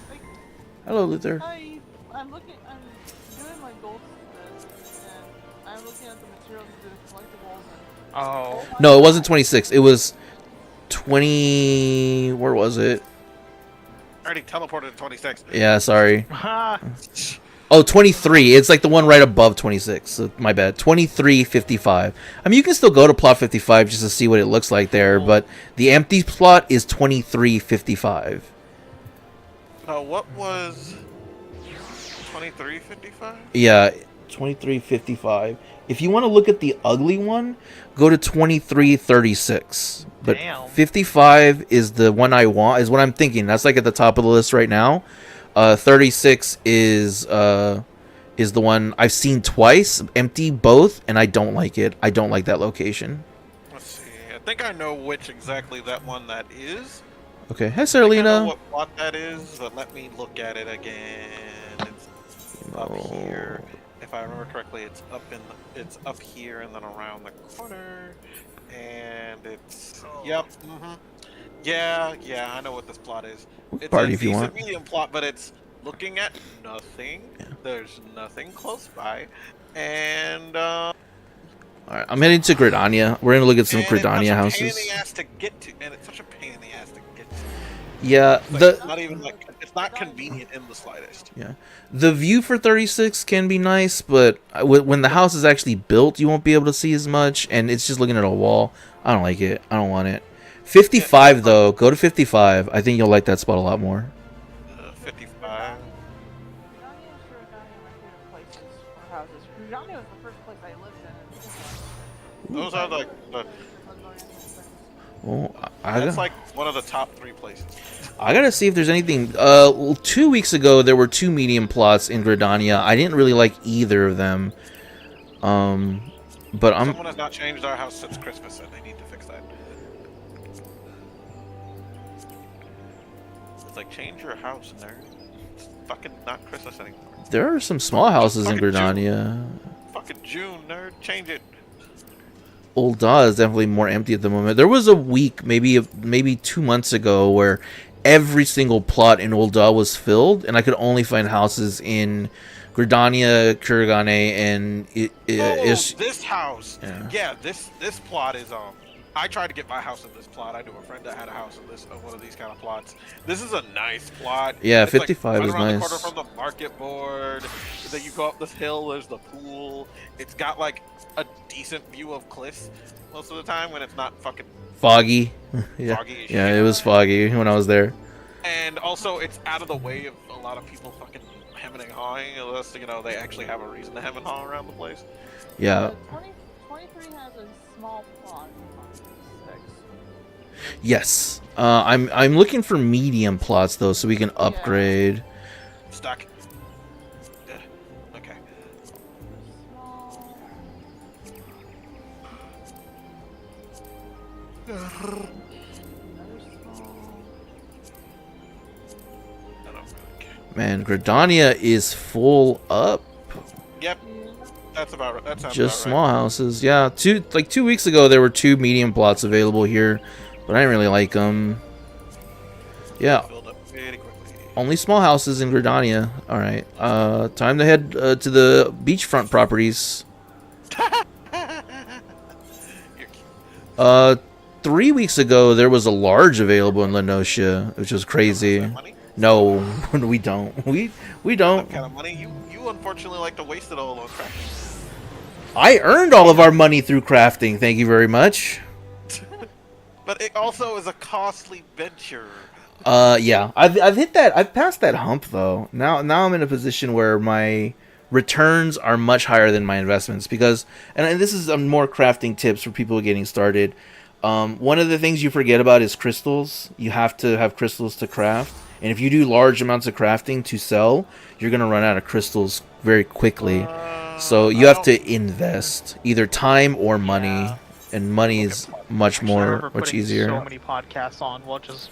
Like, Hello, Luther. I'm doing my gold smith, and I'm looking at the materials to do the collectibles, and Oh. No, it wasn't 26. It was 20. Where was it? I already teleported to 26. Yeah, sorry. Ha! Oh, 23. It's like the one right above 26. So my bad. 2355. I mean, you can still go to plot 55 just to see what it looks like there, but the empty plot is 2355. No, what was 2355? Yeah, 2355. If you want to look at the ugly one, go to 2336. But Damn. 55 is the one I want, is what I'm thinking. That's like at the top of the list right now. 36 is the one I've seen twice, empty both, and I don't like it. I don't like that location. Let's see. I think I know which exactly that one that is. Okay, hi I think I know Saralina. what plot that is, but let me look at it again. It's up here. If I remember correctly, it's up here and then around the corner, and it's yep. Yeah, I know what this plot is. It's Party a if you decent want. medium plot, but it's looking at nothing. Yeah. There's nothing close by, and All right, I'm heading to Gridania. We're gonna look at some Gridania it's such a pain in houses. the ass to get to, and it's such a pain in the ass to get to. Yeah, It's like, the it's not even like it's not convenient in the slightest. yeah, the view for 36 can be nice, but when the house is actually built, you won't be able to see as much, and it's just looking at a wall. I don't like it. I don't want it. 55 though, go to 55. I think you'll like that spot a lot more. 55. Rudania and Shurigani are my favorite places for houses. Rudania was the first place I lived in. Those are like the, Well, that's like one of the top 3 places. I gotta see if there's anything. 2 weeks ago there were 2 medium plots in Gridania. I didn't really like either of them. But Someone has not changed our house since Christmas, and they need to fix that. It's like, change your house, nerd. It's fucking not Christmas anymore. there are some small houses in Fucking June. Gridania. Fucking June, nerd. Change it. Old Da is definitely more empty at the moment. There was a week, maybe 2 months ago, where every single plot in Old Da was filled, and I could only find houses in Gridania, Kurigane, and This house. Yeah. This plot is I tried to get my house in this plot. I knew a friend that had a house in this one of these kind of plots. This is a nice plot. Yeah, It's 55 like is right around nice. the corner from the market board. Then you go up this hill. There's the pool. It's got like a decent view of cliffs most of the time when it's not fucking foggy. Yeah, foggy as yeah, shit. it was foggy when I was there. And also, it's out of the way of a lot of people fucking hemming and hawing, unless, they actually have a reason to hem and haw around the place. Yeah. 23 has a small plot. 6. Yes. I'm looking for medium plots though, so we can upgrade. Stuck. Yeah. Okay. Small. Another small. I don't really care. Man, Gridania is full up. Yep, that's about right. That sounds Just about small houses. Yeah, 2 weeks ago there were 2 medium plots available here, but I didn't really like them. Yeah, right. Filled up pretty quickly. only small houses in Gridania. All right, time to head to the beachfront properties. You're cute. 3 weeks ago there was a large available in Lenosha, which was crazy. That money? No, we don't. We don't. That kind of money? You unfortunately like to waste it all on crafting. I earned all of our money through crafting. Thank you very much. But it also is a costly venture. Yeah, I've hit that. I've passed that hump though. Now I'm in a position where my returns are much higher than my investments because, and this is more crafting tips for people getting started. One of the things you forget about is crystals. You have to have crystals to craft, And if you do large amounts of crafting to sell, you're gonna run out of crystals very quickly. So you have to invest either time or money, Yeah. and money is much I more remember much putting easier. so many podcasts on while just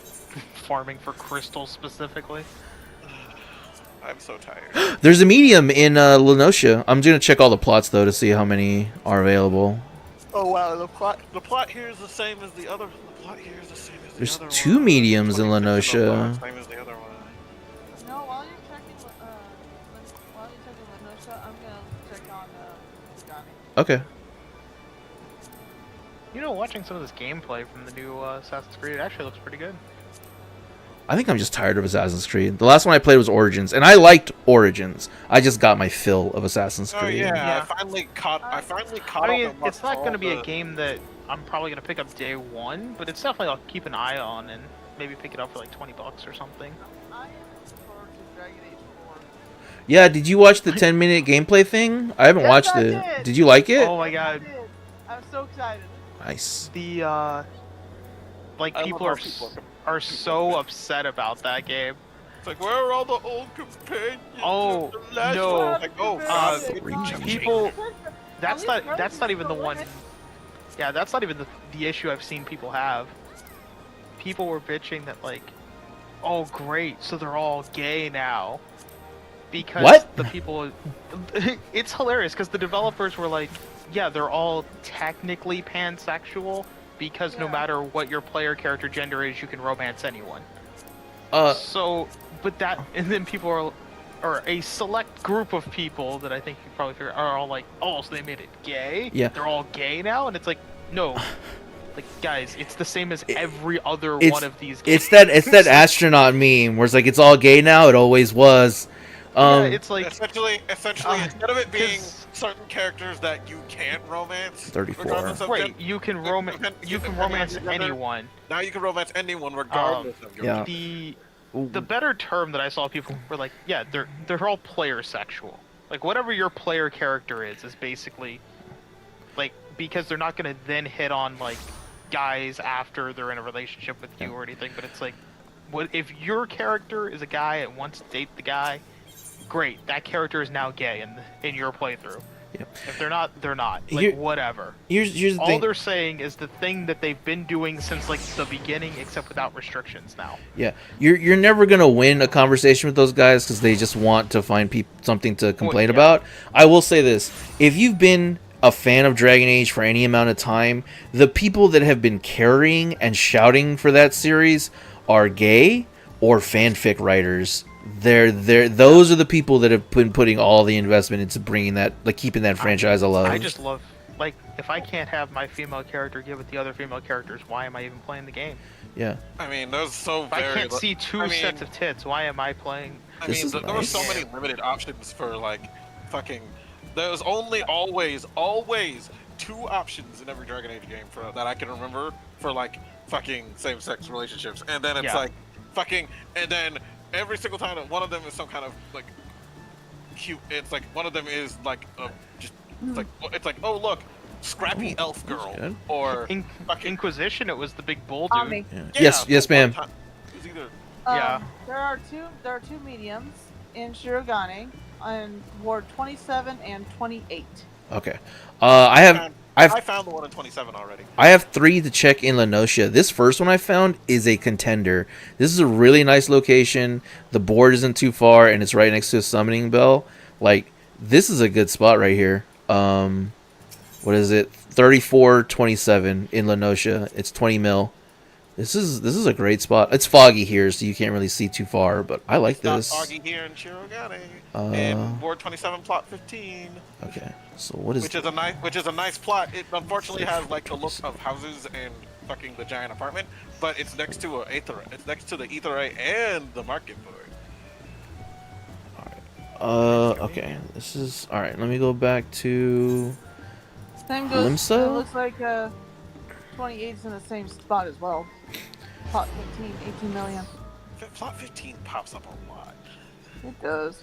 farming for crystals specifically. I'm so tired. There's a medium in Lenosha. I'm gonna check all the plots though to see how many are available. Oh wow, the plot here is the same as the other. The plot here is the same as the There's other 2 one. mediums in 26 of the plot, Lenosha. same as the other one. No, while you're checking Lenosha, I'm gonna check on Shirogane. Okay. You know, watching some of this gameplay from the new Assassin's Creed, it actually looks pretty good. I think I'm just tired of Assassin's Creed. The last one I played was Origins, and I liked Origins. I just got my fill of Assassin's Oh Creed. yeah, Yeah. I finally caught I up. mean, and it's not watched going to be all a game that I'm probably going to pick up day one, but it's definitely I'll keep an eye on and maybe pick it up for like $20 or something. I am looking forward to Dragon Age 4. Yeah, did you watch the 10-minute gaplay thing? I haven't Yes, watched I it. did. Did you like it? Oh my I god, did. I'm so excited. Nice. the like I love people how are people are so upset about that game. It's like, where are all the old companions? Oh, of the last no. one? Like, oh, God, It's it's people- At That's not even the still one. in it. Yeah, that's not even the issue I've seen people have. People were bitching that like, oh great, so they're all gay now. Because What? the people, it's hilarious because the developers were like, yeah, they're all technically pansexual because no Yeah. matter what your player character gender is, you can romance anyone. Uh, So, but that, and then people are, or a select group of people that I think you probably figure are all like, oh, so they made it gay? Yeah. They're all gay now? And it's like, no. Like, guys, it's the same as every other it's- one of these games. it's that astronaut meme where it's like it's all gay now. It always was. Yeah, it's like, essentially, instead of it being 'cause- certain characters that you can't romance, 34. regardless of right, gender, you can depending on romance your gender. anyone. now you can romance anyone regardless of your yeah. gender. The better term that I saw people were like, yeah, they're all player sexual. Like whatever your player character is basically like because they're not gonna then hit on like guys after they're in a relationship with you or anything, but it's like what if your character is a guy and wants to date the guy, great, that character is now gay in your playthrough. Yeah. If they're not, they're not. Like Here- whatever. Here's the All thing. they're saying is the thing that they've been doing since like the beginning, except without restrictions now. Yeah, you're never gonna win a conversation with those guys because they just want to find something to complain yeah. about. I will say this: if you've been a fan of Dragon Age for any amount of time, the people that have been carrying and shouting for that series are gay or fanfic writers. Those are the people that have been putting all the investment into bringing that, like keeping that franchise alive. I just love, like, if I can't have my female character get with the other female characters, why am I even playing the game? Yeah. I mean, there's so If I very. can't see two I mean- sets of tits, why am I playing? I This mean, is there were so nice. many limited options for like fucking. There's only always 2 options in every Dragon Age game for that I can remember for like fucking same-sex relationships, and then it's Yeah. like fucking, and then every single time that one of them is some kind of like cute. It's like one of them is like just it's like oh look, scrappy elf girl good. or In fucking Inquisition, it was the big bull dude. Ami. Yeah. yeah, Yes, ma'am. It's either Yeah. There are two mediums in Shirogane on Ward 27 and 28. Okay. I found the one in 27 already. have 3 to check in Lenosha. This first one I found is a contender. This is a really nice location. The board isn't too far, and it's right next to a summoning bell. Like, this is a good spot right here. What is it? 3427 in Lenosha. It's 20 mil. This is a great spot. It's foggy here, so you can't really see too far, but I like Not this. foggy here in Shirogane. In Ward 27, plot 15. Okay. So what is Which is a nice plot. It unfortunately has like a look of houses and fucking the giant apartment, but it's next to it's next to the Eorzea and the market board. okay. This is all right. Let me go back to Same goes. Limsa? It looks like 28 is in the same spot as well. Plot 15, 18 million. Plot 15 pops up a lot. It does.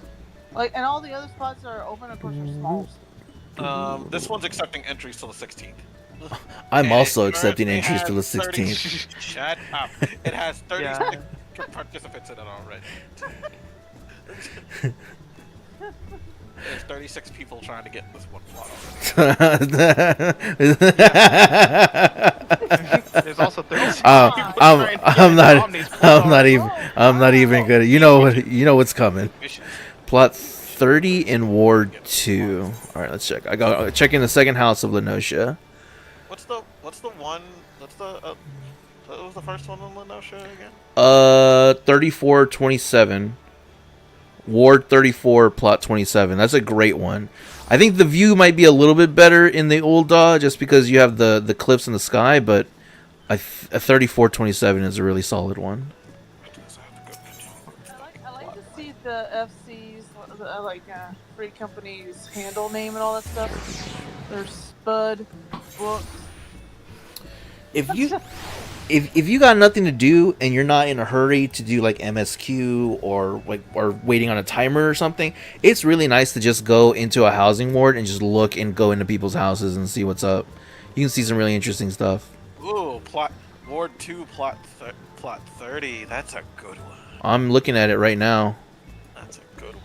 Like, and all the other spots that are open, of course, are small. This one's accepting entries till the 16th. I'm And also it accepting currently entries to the has 30 16th. Shut up. It has 36. Yeah. participants in it already. There's 36 people trying to get in this one plot already. There's also 36 I'm, people trying to get I'm into not Omni's plot I'm not already. even I'm not even gonna. You know what's coming. Missions. Plot 30 in Ward 2. All right, let's check. I got checking the second house of Lenosha. What's the one? What was the first one on Lenosha again? 3427. Ward 34, plot 27. That's a great one. I think the view might be a little bit better in the old just because you have the cliffs in the sky, but a 3427 is a really solid one. I like to see the FC's, free companies handle name and all that stuff. There's Spud, books. If you got nothing to do and you're not in a hurry to do like MSQ or waiting on a timer or something, it's really nice to just go into a housing ward and just look and go into people's houses and see what's up. You can see some really interesting stuff. Ooh, Ward 2, plot 30. That's a good one. I'm looking at it right now. That's a good one.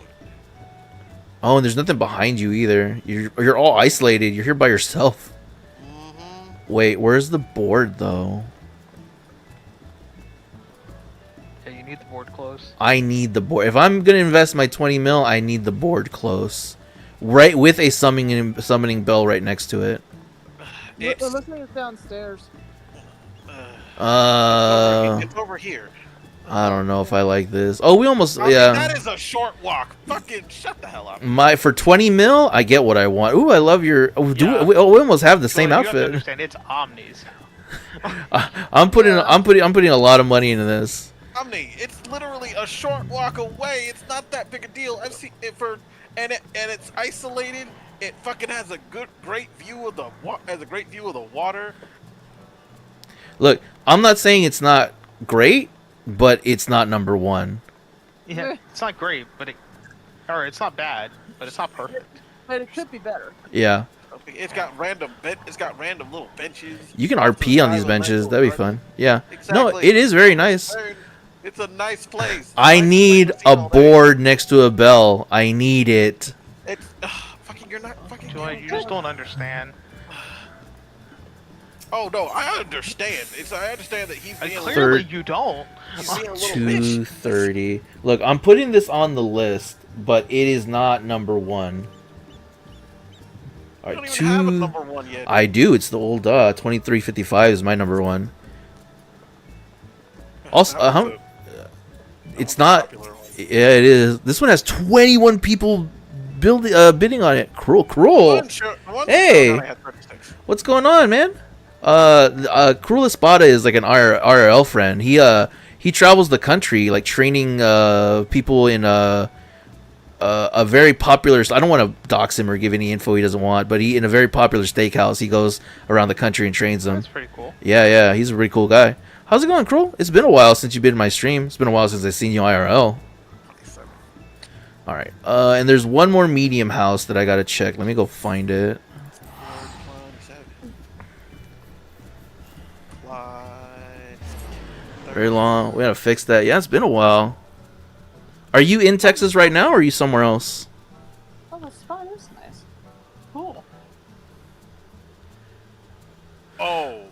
Oh, and there's nothing behind you either. You're all isolated. You're here by yourself. Wait, where's the board though? Yeah, you need the board close. I need the board. If I'm gonna invest my 20 mil, I need the board close, right with a summoning bell right next to it. It looks like it's downstairs. It's over here. I don't know if I like this. Oh, we almost I mean, yeah. that is a short walk. Fucking shut the hell up. For 20 mil, I get what I want. Ooh, I love your. Oh, Yeah. we almost have the same You have to outfit. understand, it's Omni's. I'm putting a lot of money into this. Omni, it's literally a short walk away. It's not that big a deal. I've seen it and it's isolated. It fucking has a great view of the water. Look, I'm not saying it's not great, but it's not number one. Yeah, it's not great, but it's not bad, but it's not perfect. But it could be better. Yeah. It's got random little benches. You can RP on these benches. That'd be fun. Yeah. No, Exactly. it is very nice. It's a nice place. I Nice need place to see a all that. board next to a bell. I need it. It's fucking. You're not fucking. Joy, you just don't understand. Oh no, I understand. I understand that he's being a little, Clearly, you don't. he's being a little bitch. 230. Look, I'm putting this on the list, but it is not number one. All You right, don't even have a number one yet. I do. It's the old 2355 is my number one. Also, That was it's a not. popular one. Yeah, it is. This one has 21 people bidding on it. Cruel. Hey! I had 36. What's going on, man? Cruel Espada is like an RRL friend. He travels the country, like training people in a very popular. I don't want to dox him or give any info he doesn't want, but in a very popular steakhouse, he goes around the country and trains them. That's pretty cool. Yeah, he's a pretty cool guy. How's it going, Cruel? It's been a while since you've been in my stream. It's been a while since I've seen you IRL. All right, and there's one more medium house that I gotta check. Let me go find it. Very long. We gotta fix that. Yeah, it's been a while. Are you in Texas right now, or are you somewhere else? Oh, the spot is nice. Cool. Oh,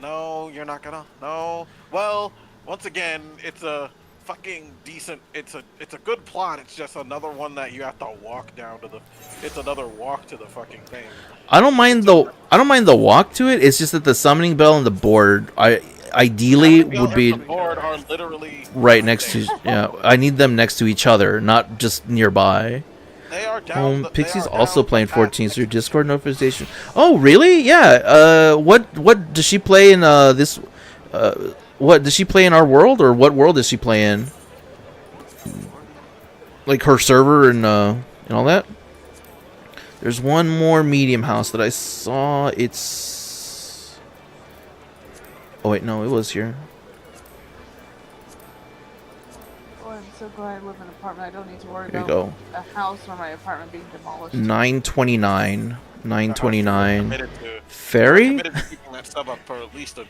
no, you're not gonna. No. Well, once again, it's a fucking decent. It's a good plot. It's just another one that you have to walk down to the. It's another walk to the fucking thing. I don't mind the walk to it. It's just that the summoning bell and the board, ideally would be The board are literally right next to. Yeah, I need them next to each other, not just nearby. They are down. Pixie's also playing 14 through Discord notification. Oh, really? Yeah. What does she play in this? What does she play in our world, or what world does she play in? Like her server and all that. There's one more medium house that I saw. It's. Oh wait, no, it was here. Oh, I'm so glad I live in an apartment. I don't need to worry There you about go. a house or my apartment being demolished. 929. 929. Committed to- Ferry? committed to keeping that sub up for at least a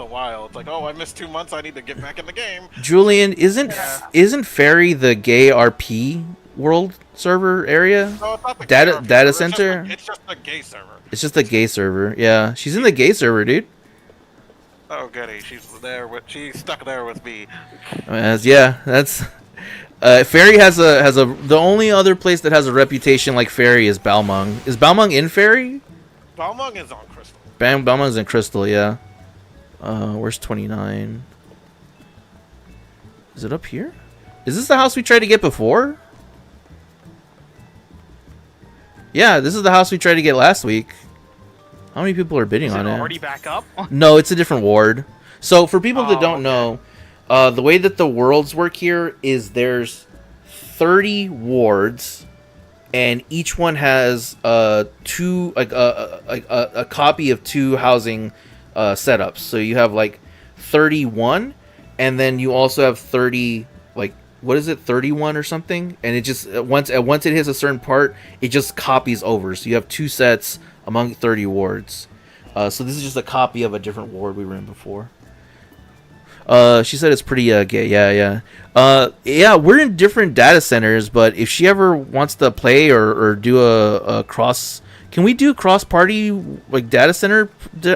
while. It's like, oh, I missed 2 months. I need to get back in the game. Julian, Yeah. isn't Fairy the gay RP world server area? No, it's not the Data- gay data server, center? It's just a gay server. It's just a gay server. Yeah, she's in the gay server, dude. Oh, goody. She's stuck there with me. That's Fairy has a the only other place that has a reputation like Fairy is Balmung. Is Balmung in Fairy? Balmung is on Crystal. Balmung's in Crystal, yeah. Where's 29? Is it up here? Is this the house we tried to get before? Yeah, this is the house we tried to get last week. How many people are bidding Is it on it? already back up? No, it's a different ward. So for people that don't okay. know, the way that the worlds work here is there's 30 wards, and each one has a copy of 2 housing setups. So you have like 31, and then you also have 30, like, what is it, 31 or something? And it just once it hits a certain part, it just copies over. So you have 2 sets among 30 wards. So this is just a copy of a different ward we were in before. She said it's pretty gay. Yeah. Yeah, we're in different data centers, but if she ever wants to play or do a cross, can we do cross party like data center? She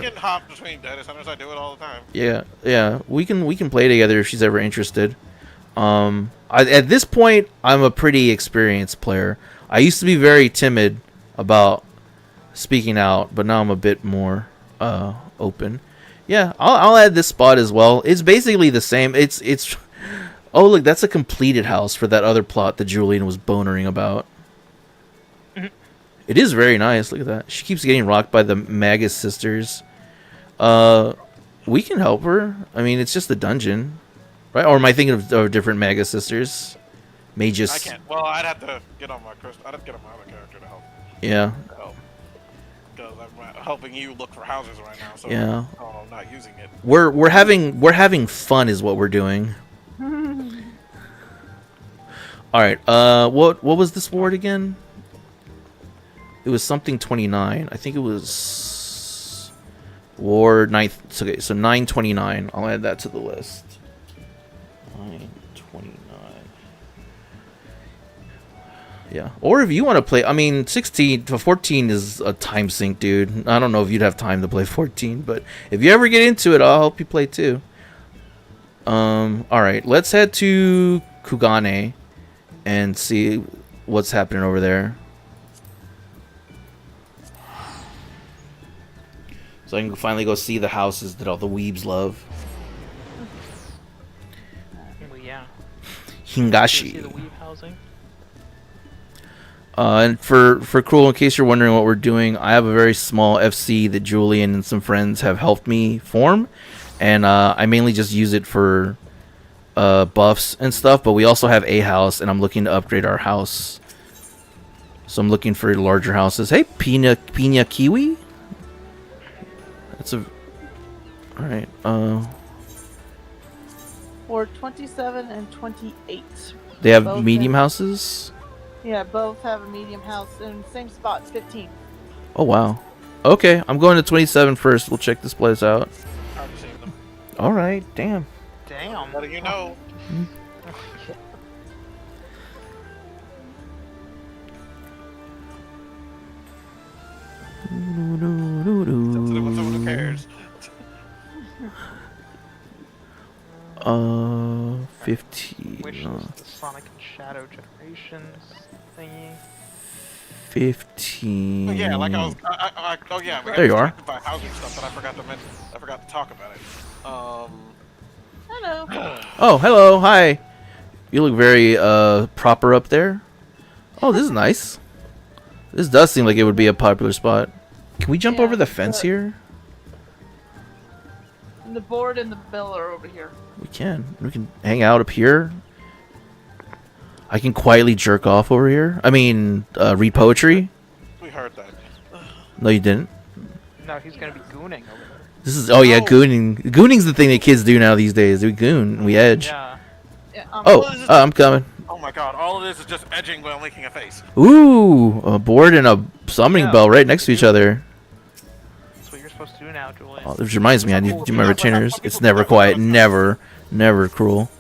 can hop between data centers. I do it all the time. Yeah. We can play together if she's ever interested. At this point, I'm a pretty experienced player. I used to be very timid about speaking out, but now I'm a bit more open. Yeah, I'll add this spot as well. It's basically the same. It's oh, look, that's a completed house for that other plot that Julian was bonering about. It is very nice. Look at that. She keeps getting rocked by the Magus sisters. We can help her. I mean, it's just a dungeon, right? Or am I thinking of different Magus sisters? Magus. I can't. Well, I'd have to get on my Crystal. I'd have to get on my other character to help. Yeah. Because I'm helping you look for houses right now. So Yeah. I'm not using it. We're having fun is what we're doing. All right. What was this ward again? It was something 29. I think it was ward 9th. Okay, so 929. I'll add that to the list. 929. Yeah. Or if you want to play, I mean, 16 to 14 is a time sink, dude. I don't know if you'd have time to play 14, but if you ever get into it, I'll help you play too. All right, let's head to Kugane and see what's happening over there. So I can finally go see the houses that all the weebs love. Well, yeah. See the Hingashi. weave housing? And for Cruel, in case you're wondering what we're doing, I have a very small FC that Julian and some friends have helped me form, and I mainly just use it for buffs and stuff. But we also have a house, and I'm looking to upgrade our house. So I'm looking for larger houses. Hey, Pina Kiwi. That's a all right. Or 27 and 28. They have Both medium have- houses. Yeah, both have a medium house in the same spot, 15. Oh wow. Okay, I'm going to 27 first. We'll check this place out. I've seen them. All right. Damn. Damn. Letting you know. Sensitive with someone who cares. 15. Which is the Sonic and Shadow Generations thingy. 15. Oh, yeah, like I was. Oh yeah. We got There you are. distracted by housing stuff, but I forgot to mention. I forgot to talk about it. Hello. Oh, hello. Hi. You look very proper up there. Oh, this is nice. This does seem like it would be a popular spot. Can we jump Yeah, over the fence here? And the board and the bill are over here. We can. We can hang out up here. I can quietly jerk off over here. I mean, read poetry. We heard that. No, you didn't. No, he's gonna be gooning over there. This is yeah, No. gooning. Gooning's the thing that kids do now these days. We goon. We edge. Yeah. Yeah, Oh, I'm coming. Oh my god! All of this is just edging while making a face. Ooh, a board and a summoning Yeah. bell right next to each other. now, Julian. Oh, this reminds me, I need to do my retainers. It's never quiet. Never cruel.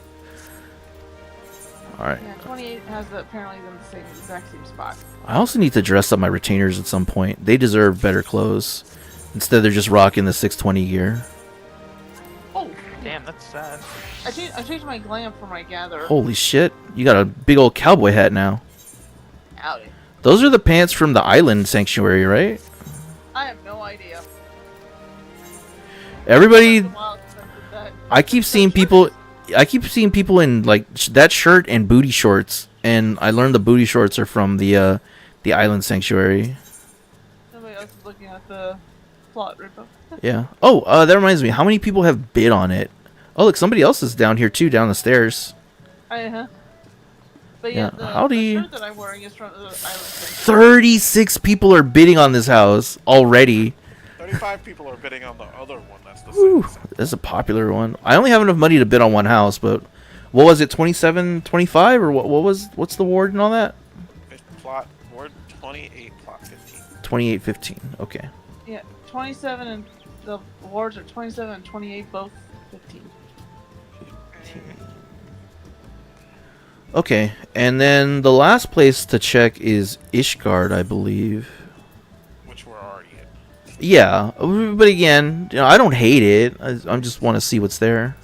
Alright. Yeah, 28 has apparently the same exact same spot. I also need to dress up my retainers at some point. They deserve better clothes. Instead, they're just rocking the 620 gear. Oh, Damn, that's sad. I changed my glam for my gather. Holy shit. You got a big old cowboy hat now. Howdy. Those are the pants from the island sanctuary, right? I have no idea. Everybody, It's been a while since I did that. I keep seeing people in like that shirt and booty shorts, and I learned the booty shorts are from the island sanctuary. Somebody else is looking at the plot rip-up. Yeah. Oh, that reminds me. How many people have bid on it? Oh, look, somebody else is down here too, down the stairs. But Yeah, yeah, how do the you- shirt that I'm wearing is from the island thing. 36 people are bidding on this house already. 35 people are bidding on the other one. That's the Woo, same. that's a popular one. I only have enough money to bid on one house, but what was it, 27, 25, or what's the ward and all that? Plot ward 28, plot 15. 28, 15. Okay. Yeah, 27 and the wards are 27 and 28, both 15. Okay, and then the last place to check is Ishgard, I believe. Which we're already in. Yeah, but again, you know, I don't hate it. I just want to see what's there.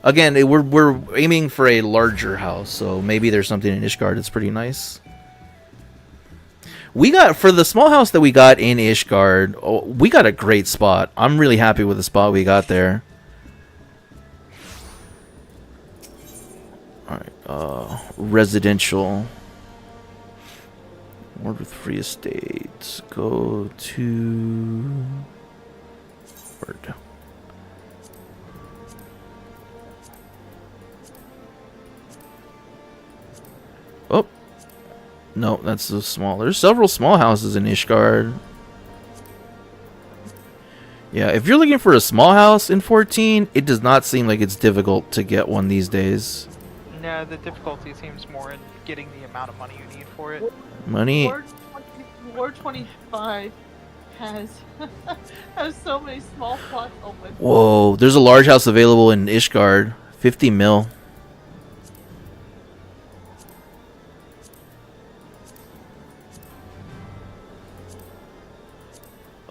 Again, we're aiming for a larger house, so maybe there's something in Ishgard that's pretty nice. We got, for the small house that we got in Ishgard, oh, we got a great spot. I'm really happy with the spot we got there. Alright, residential. Ward with free estates. Go to... Word. Oh. No, that's so small. There's several small houses in Ishgard. Yeah, if you're looking for a small house in 14, it does not seem like it's difficult to get one these days. No, the difficulty seems more in getting the amount of money you need for it. Money. Ward 25 has has so many small plots open. Whoa, there's a large house available in Ishgard. 50 mil.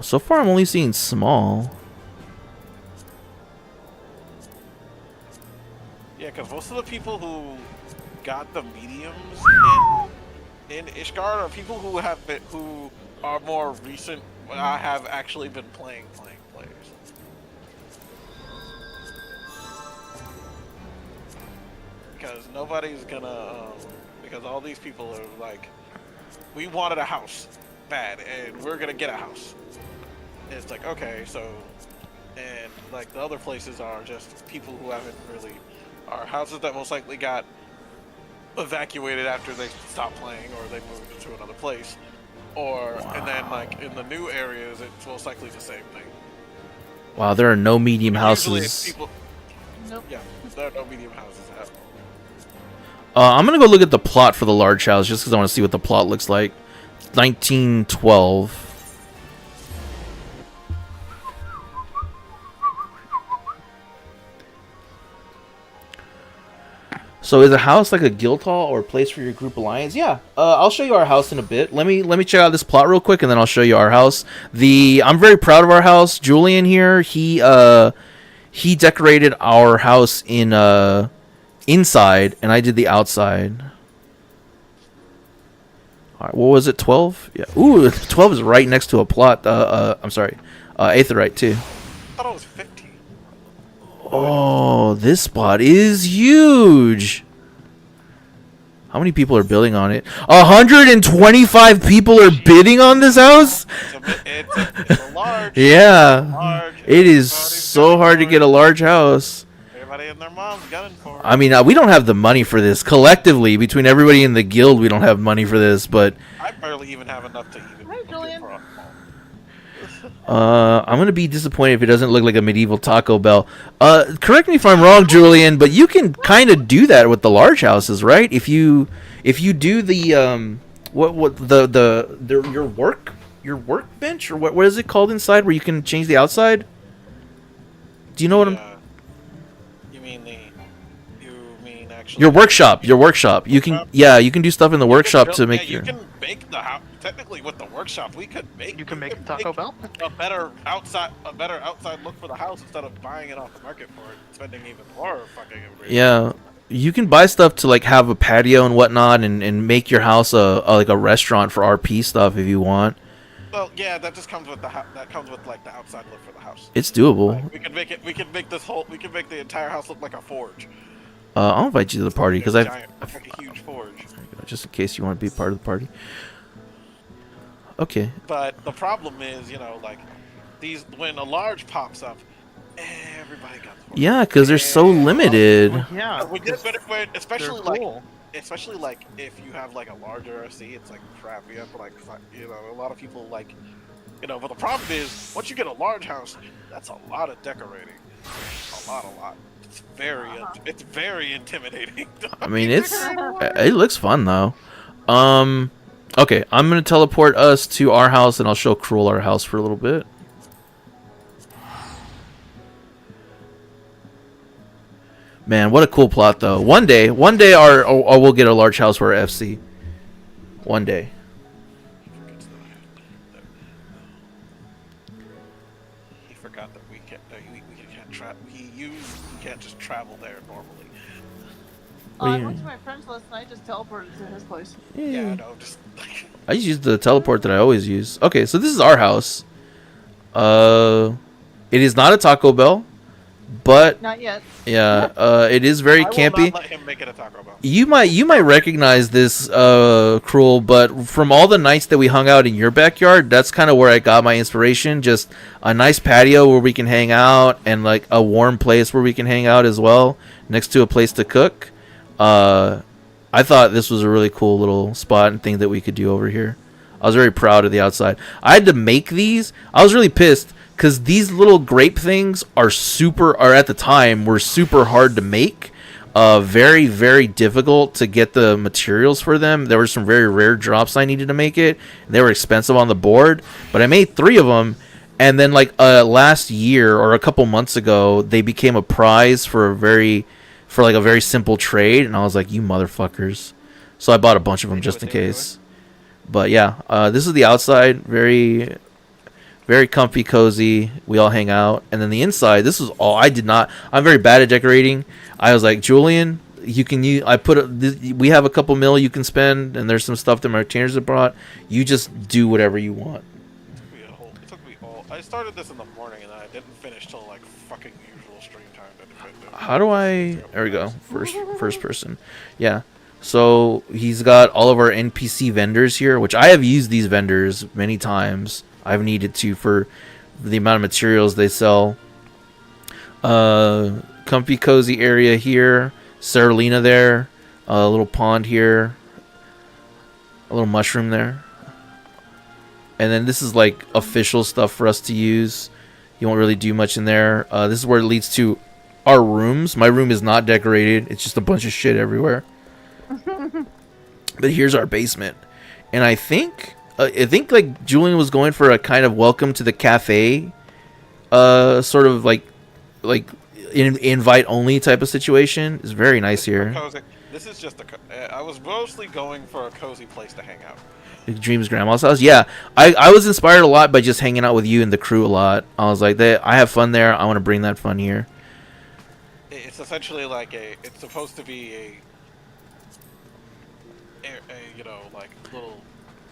So far, I'm only seeing small. Yeah, because most of the people who got the mediums in Ishgard are people who have been, who are more recent. Have actually been playing players. Because nobody's gonna, because all these people are like, we wanted a house bad, and we're gonna get a house. And it's like, okay, so, and like the other places are just people who haven't really, are houses that most likely got evacuated after they stopped playing or they moved to another place. Or, and then like in the new areas, it's most likely the same thing. Wow, there are no medium Usually it's houses. people, Nope. yeah, there are no medium houses at I'm gonna go look at the plot for the large house just because I want to see what the plot looks like. 1912. So is a house like a guild hall or a place for your group alliance? Yeah, I'll show you our house in a bit. Let me check out this plot real quick, and then I'll show you our house. I'm very proud of our house. Julian here, he decorated our house in inside, and I did the outside. All right, what was it? 12? Yeah. Ooh, 12 is right next to a plot. I'm sorry, Aetheryte too. I thought it was 50. Oh, this spot is huge. How many people are building on it? 125 people are bidding on this house? It's a large. Yeah. Large. It is Everybody's so gunning hard to for get it. a large house. Everybody and their mom's gunning for it. I mean, we don't have the money for this. Collectively, between everybody in the guild, we don't have money for this, but I barely even have enough to even. Hi, Julian. for a home. I'm going to be disappointed if it doesn't look like a medieval Taco Bell. Correct me if I'm wrong, Julian, but you can kind of do that with the large houses, right? If you do the your work your workbench, or what is it called inside where you can change the outside? Do you know what I'm? You mean actually Your workshop. Your workshop. You can you can do stuff in the workshop to make you your. can make the house. Technically, with the workshop, we could make. You can make a Taco Bell. A better outside look for the house instead of buying it off the market for it, spending even more fucking. Yeah, you can buy stuff to like have a patio and whatnot, and make your house like a restaurant for RP stuff if you want. Well, yeah, that just comes with that comes with like the outside look for the house. It's doable. Like, we can make it. We can make the entire house look like a forge. I'll invite you to the party because I've like a huge forge. Just in case you want to be part of the party. Okay. But the problem is, like when a large pops up, everybody got. Yeah, because they're so limited. Well, yeah, but especially cool. especially like if you have like a larger RC, it's like crap. You have to like a lot of people like but the problem is once you get a large house, that's a lot of decorating, a lot. It's very intimidating. I mean, it looks fun though. Okay, I'm gonna teleport us to our house, and I'll show Cruel our house for a little bit. Man, what a cool plot though. One day, we'll get a large house for our FC. One day. He forgot that we can't just travel there normally. I went to my friend's last night, just teleported to his place. Yeah, no, just like. I just use the teleport that I always use. Okay, so this is our house. It is not a Taco Bell, but Not yet. yeah, it is very I campy. will not let him make it a Taco Bell. You might recognize this, Cruel, but from all the nights that we hung out in your backyard, that's kind of where I got my inspiration. Just a nice patio where we can hang out, and like a warm place where we can hang out as well, next to a place to cook. I thought this was a really cool little spot and thing that we could do over here. I was very proud of the outside. I had to make these. I was really pissed because these little grape things are at the time were super hard to make. Very, very difficult to get the materials for them. There were some very rare drops I needed to make it. They were expensive on the board, but I made 3 of them. And then like last year or a couple months ago, they became a prize for a very simple trade, and I was like, you motherfuckers. So I bought a bunch of them just in case. But yeah, this is the outside, very, very comfy, cozy. We all hang out. And then the inside, this is all I'm very bad at decorating. I was like, Julian, we have a couple mil you can spend, and there's some stuff that my retainers have brought. You just do whatever you want. It took me all. I started this in the morning, and I didn't finish till like fucking usual stream time. How do I? There we go. First person. Yeah. So he's got all of our NPC vendors here, which I have used these vendors many times. I've needed to for the amount of materials they sell. Comfy, cozy area here. Seralina there. A little pond here. A little mushroom there. And then this is like official stuff for us to use. You won't really do much in there. This is where it leads to our rooms. My room is not decorated. It's just a bunch of shit everywhere. But here's our basement. And I think like Julian was going for a kind of welcome to the cafe sort of like invite only type of situation. It's very nice here. This is just I was mostly going for a cozy place to hang out. Dream's grandma's house. Yeah, I was inspired a lot by just hanging out with you and the crew a lot. I was like, I have fun there. I want to bring that fun here. It's essentially like it's supposed to be a like little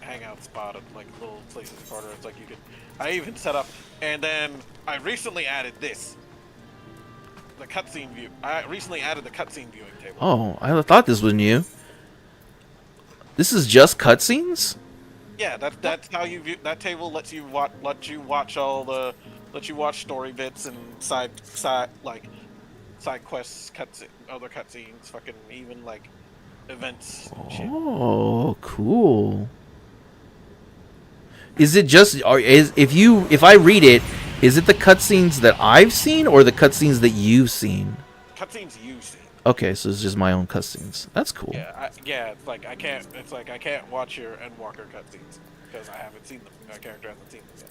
hangout spot and like little places to corner. It's like I even set up, and then I recently added this. The cutscene view. I recently added the cutscene viewing table. Oh, I thought this was new. This is just cutscenes? Yeah, that's how you view. That table lets you watch story bits and side quests, other cutscenes, fucking even like events. And shit. Oh, cool. Is it just if I read it, is it the cutscenes that I've seen or the cutscenes that you've seen? Cutscenes you've seen. Okay, so it's just my own cutscenes. That's cool. Yeah, it's like I can't watch your Endwalker cutscenes. because I haven't seen them. My character hasn't seen them yet.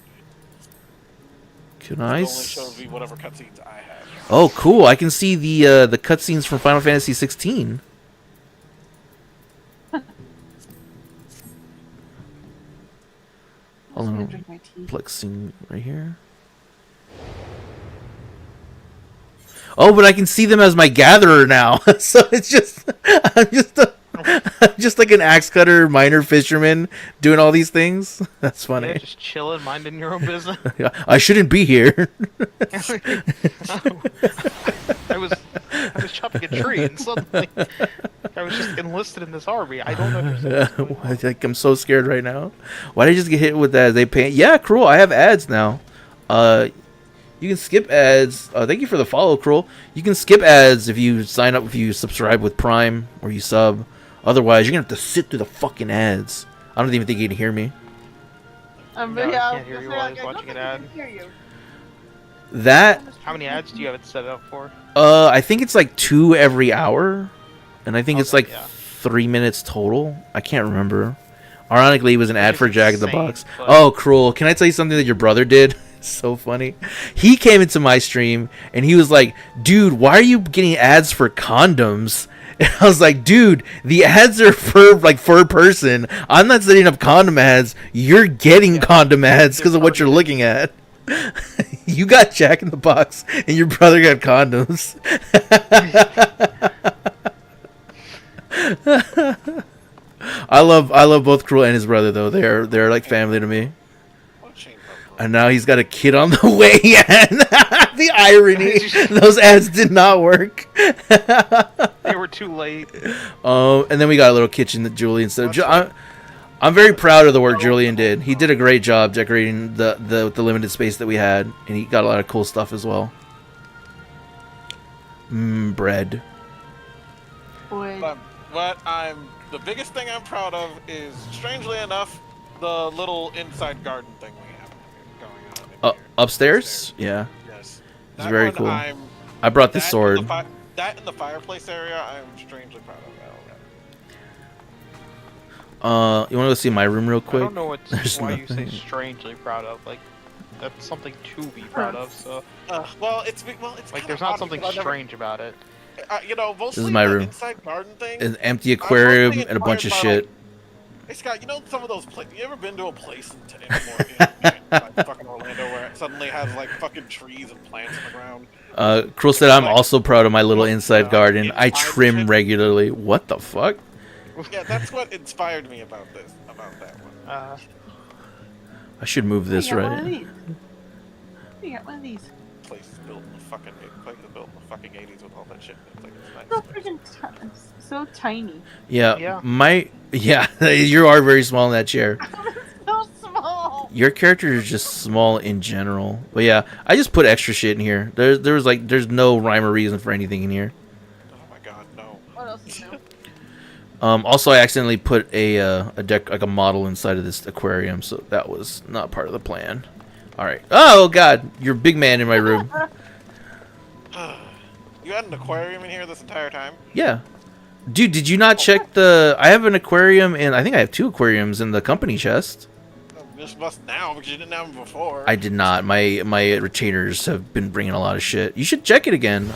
Can It I? only shows me whatever cutscenes I have. Oh, cool! I can see the cutscenes from Final Fantasy 16. I'm just Hold gonna on. drink my tea. Plexing right here. Oh, but I can see them as my gatherer now. So it's just I'm just like an axe cutter, minor fisherman, doing all these things. That's funny. Yeah, just chilling, minding your own business. Yeah, I shouldn't be here. I was chopping a tree and suddenly I was just enlisted in this army. I don't understand. what's going on. Like, I'm so scared right now. Why did I just get hit with that? They pay. Yeah, Cruel. I have ads now. You can skip ads. Thank you for the follow, Cruel. You can skip ads if you sign up, if you subscribe with Prime or you sub. Otherwise, you're gonna have to sit through the fucking ads. I don't even think you can hear me. No, I Yeah, can't hear you while he's watching an ad. Hear you. That How many ads do you have it set up for? I think it's like 2 every hour, and I think it's Okay, like yeah. 3 minutes total. I can't remember. Ironically, it was an ad is for Jack in the insane, Box. but- Oh, Cruel. Can I tell you something that your brother did? So funny. He came into my stream and he was like, "Dude, why are you getting ads for condoms?" And I was like, "Dude, the ads are for a person. I'm not setting up condom ads. You're getting condom ads because of what you're looking at." You got Jack in the Box and your brother got condoms. I love both Cruel and his brother though. They're like family to me. What a shame, bro. And now he's got a kid on the way. And the irony, those ads did not work. They were too late. And then we got a little kitchen that Julian said. I'm very proud of the work Julian did. He did a great job decorating the limited space that we had, and he got a lot of cool stuff as well. Bread. Boy. The biggest thing I'm proud of is, strangely enough, the little inside garden thing we have going on in here. Upstairs? Yeah. Yes. It's That very one, cool. I brought this that sword. and that in the fireplace area, I'm strangely proud of. You want to go see my room real I quick? don't know There's why you say nothing. strangely proud of. Like, that's something to be proud of. So, It's like, kinda there's not odd something because I've never- strange about it. Mostly This is my the room. inside garden thing. An empty aquarium mostly and a bunch of inspired by, shit. Hey Scott, some of those places. You ever been to a place in like, fucking Orlando where it suddenly has like fucking trees and plants on the ground? Cruel said I'm Like, also proud of my little inside garden. I inside trim shit. regularly. What the fuck? Yeah, that's what inspired me about that one. I should move this One of right. these. You got one of these. Place is built in the fucking 80s with all that shit. It's like it's So nice. freaking so tiny. Yeah. You are very small in that chair. So small. Your character is just small in general. But yeah, I just put extra shit in here. There's no rhyme or reason for anything in here. Oh my god, no. What else is new? Also, I accidentally put a deck, like a model, inside of this aquarium, so that was not part of the plan. All right. Oh god, you're a big man in my room. You had an aquarium in here this entire time? Yeah. Dude, did you not check I have an aquarium, and I think I have 2 aquariums in the company chest. Just must now because you didn't have them before. I did not. My retainers have been bringing a lot of shit. You should check it again.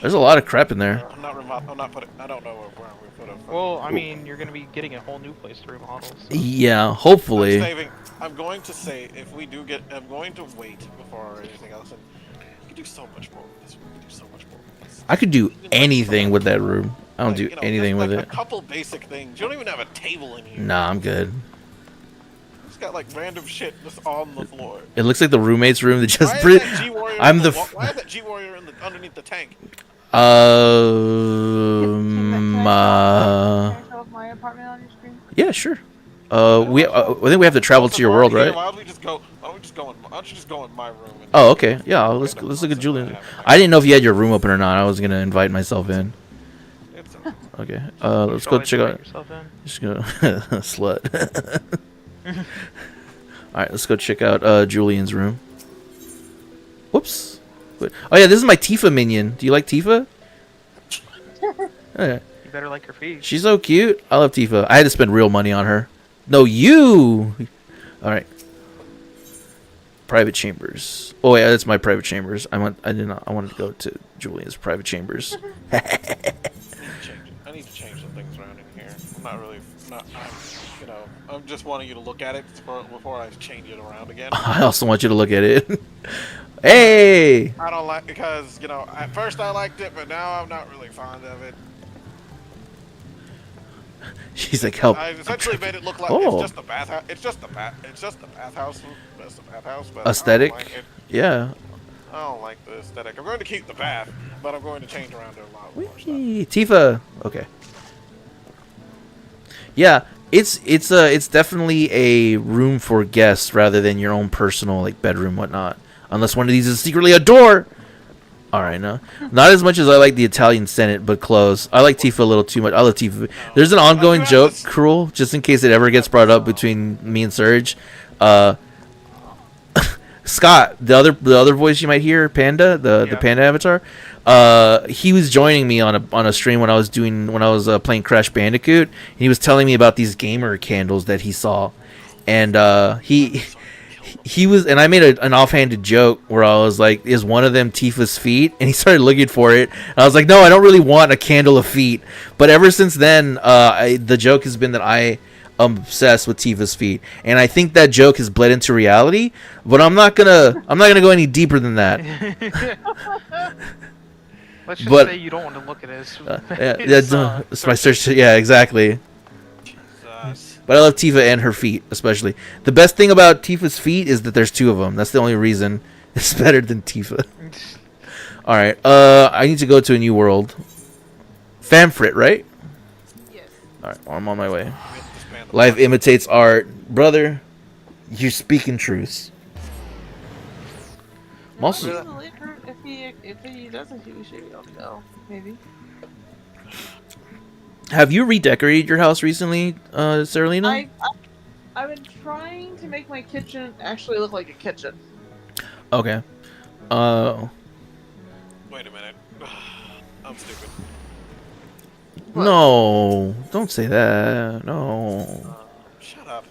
There's a lot of crap in there. I'm not putting. I don't know where we put them. Well, I mean, you're gonna be getting a whole new place to remodel. So. Yeah, hopefully. I'm going to say if we do get, I'm going to wait before anything else. And we could do so much more with this. We could do so much more with this. I could do anything with that room. I don't do anything just with like it. A couple basic things. You don't even have a table in here. Nah, I'm good. It's got like random shit just on the floor. It looks like the roommate's room that just. Why is that G-Warrior I'm the. why is that G-Warrior underneath the tank? Can I show off my apartment on your screen? Yeah, sure. I think we have to travel to your world, right? Why don't you just go in my room? And Oh, okay. Yeah, let's look at Julian. I didn't know if you had your room open or not. I was gonna invite myself in. It's Okay. Let's go check out. Yourself in. Just go slut. All right, let's go check out Julian's room. Whoops. Wait. Oh yeah, this is my Tifa minion. Do you like Tifa? Yeah. You better like your feet. She's so cute. I love Tifa. I had to spend real money on her. No, you. All right. Private chambers. Oh yeah, that's my private chambers. I wanted to go to Julian's private chambers. I need to change some things around in here. I'm just wanting you to look at it before I change it around again. I also want you to look at it. Hey! I don't like because at first I liked it, but now I'm not really fond of it. She's like, help. I essentially made it look like Oh. it's just the bathhouse. It's just the bathhouse. That's the bathhouse. But Aesthetic? I don't like it. Yeah. I don't like the aesthetic. I'm going to keep the bath, but I'm going to change around a lot more stuff. Whee! Tifa. Okay. Yeah, it's definitely a room for guests rather than your own personal like bedroom whatnot. Unless one of these is secretly a door. All right, no, not as much as I like the Italian Senate, but close. I like Tifa a little too much. I love Tifa. There's an ongoing joke, cruel, just in case it ever gets brought up between me and Serge. Scott, the other voice you might hear, Panda, the Panda avatar. He was joining me on a stream when I was playing Crash Bandicoot. And he was telling me about these gamer candles that he saw, and he was, and I made an offhanded joke where I was like, "Is one of them Tifa's feet?" And he started looking for it. And I was like, "No, I don't really want a candle of feet." But ever since then, the joke has been that I'm obsessed with Tifa's feet, and I think that joke has bled into reality. But I'm not gonna go any deeper than that. Let's just say you don't want to look at it. It's my search. Yeah, exactly. But I love Tifa and her feet, especially. The best thing about Tifa's feet is that there's two of them. That's the only reason it's better than Tifa. All right. I need to go to a new world. Famfrit, right? Yes. All right. I'm on my way. Life imitates art, brother. You're speaking truths. I'm also. If he doesn't, we should go. Maybe. Have you redecorated your house recently, Saralina? I've been trying to make my kitchen actually look like a kitchen. Okay. Wait a minute. I'm stupid. What? No, don't say that. No. Shut up.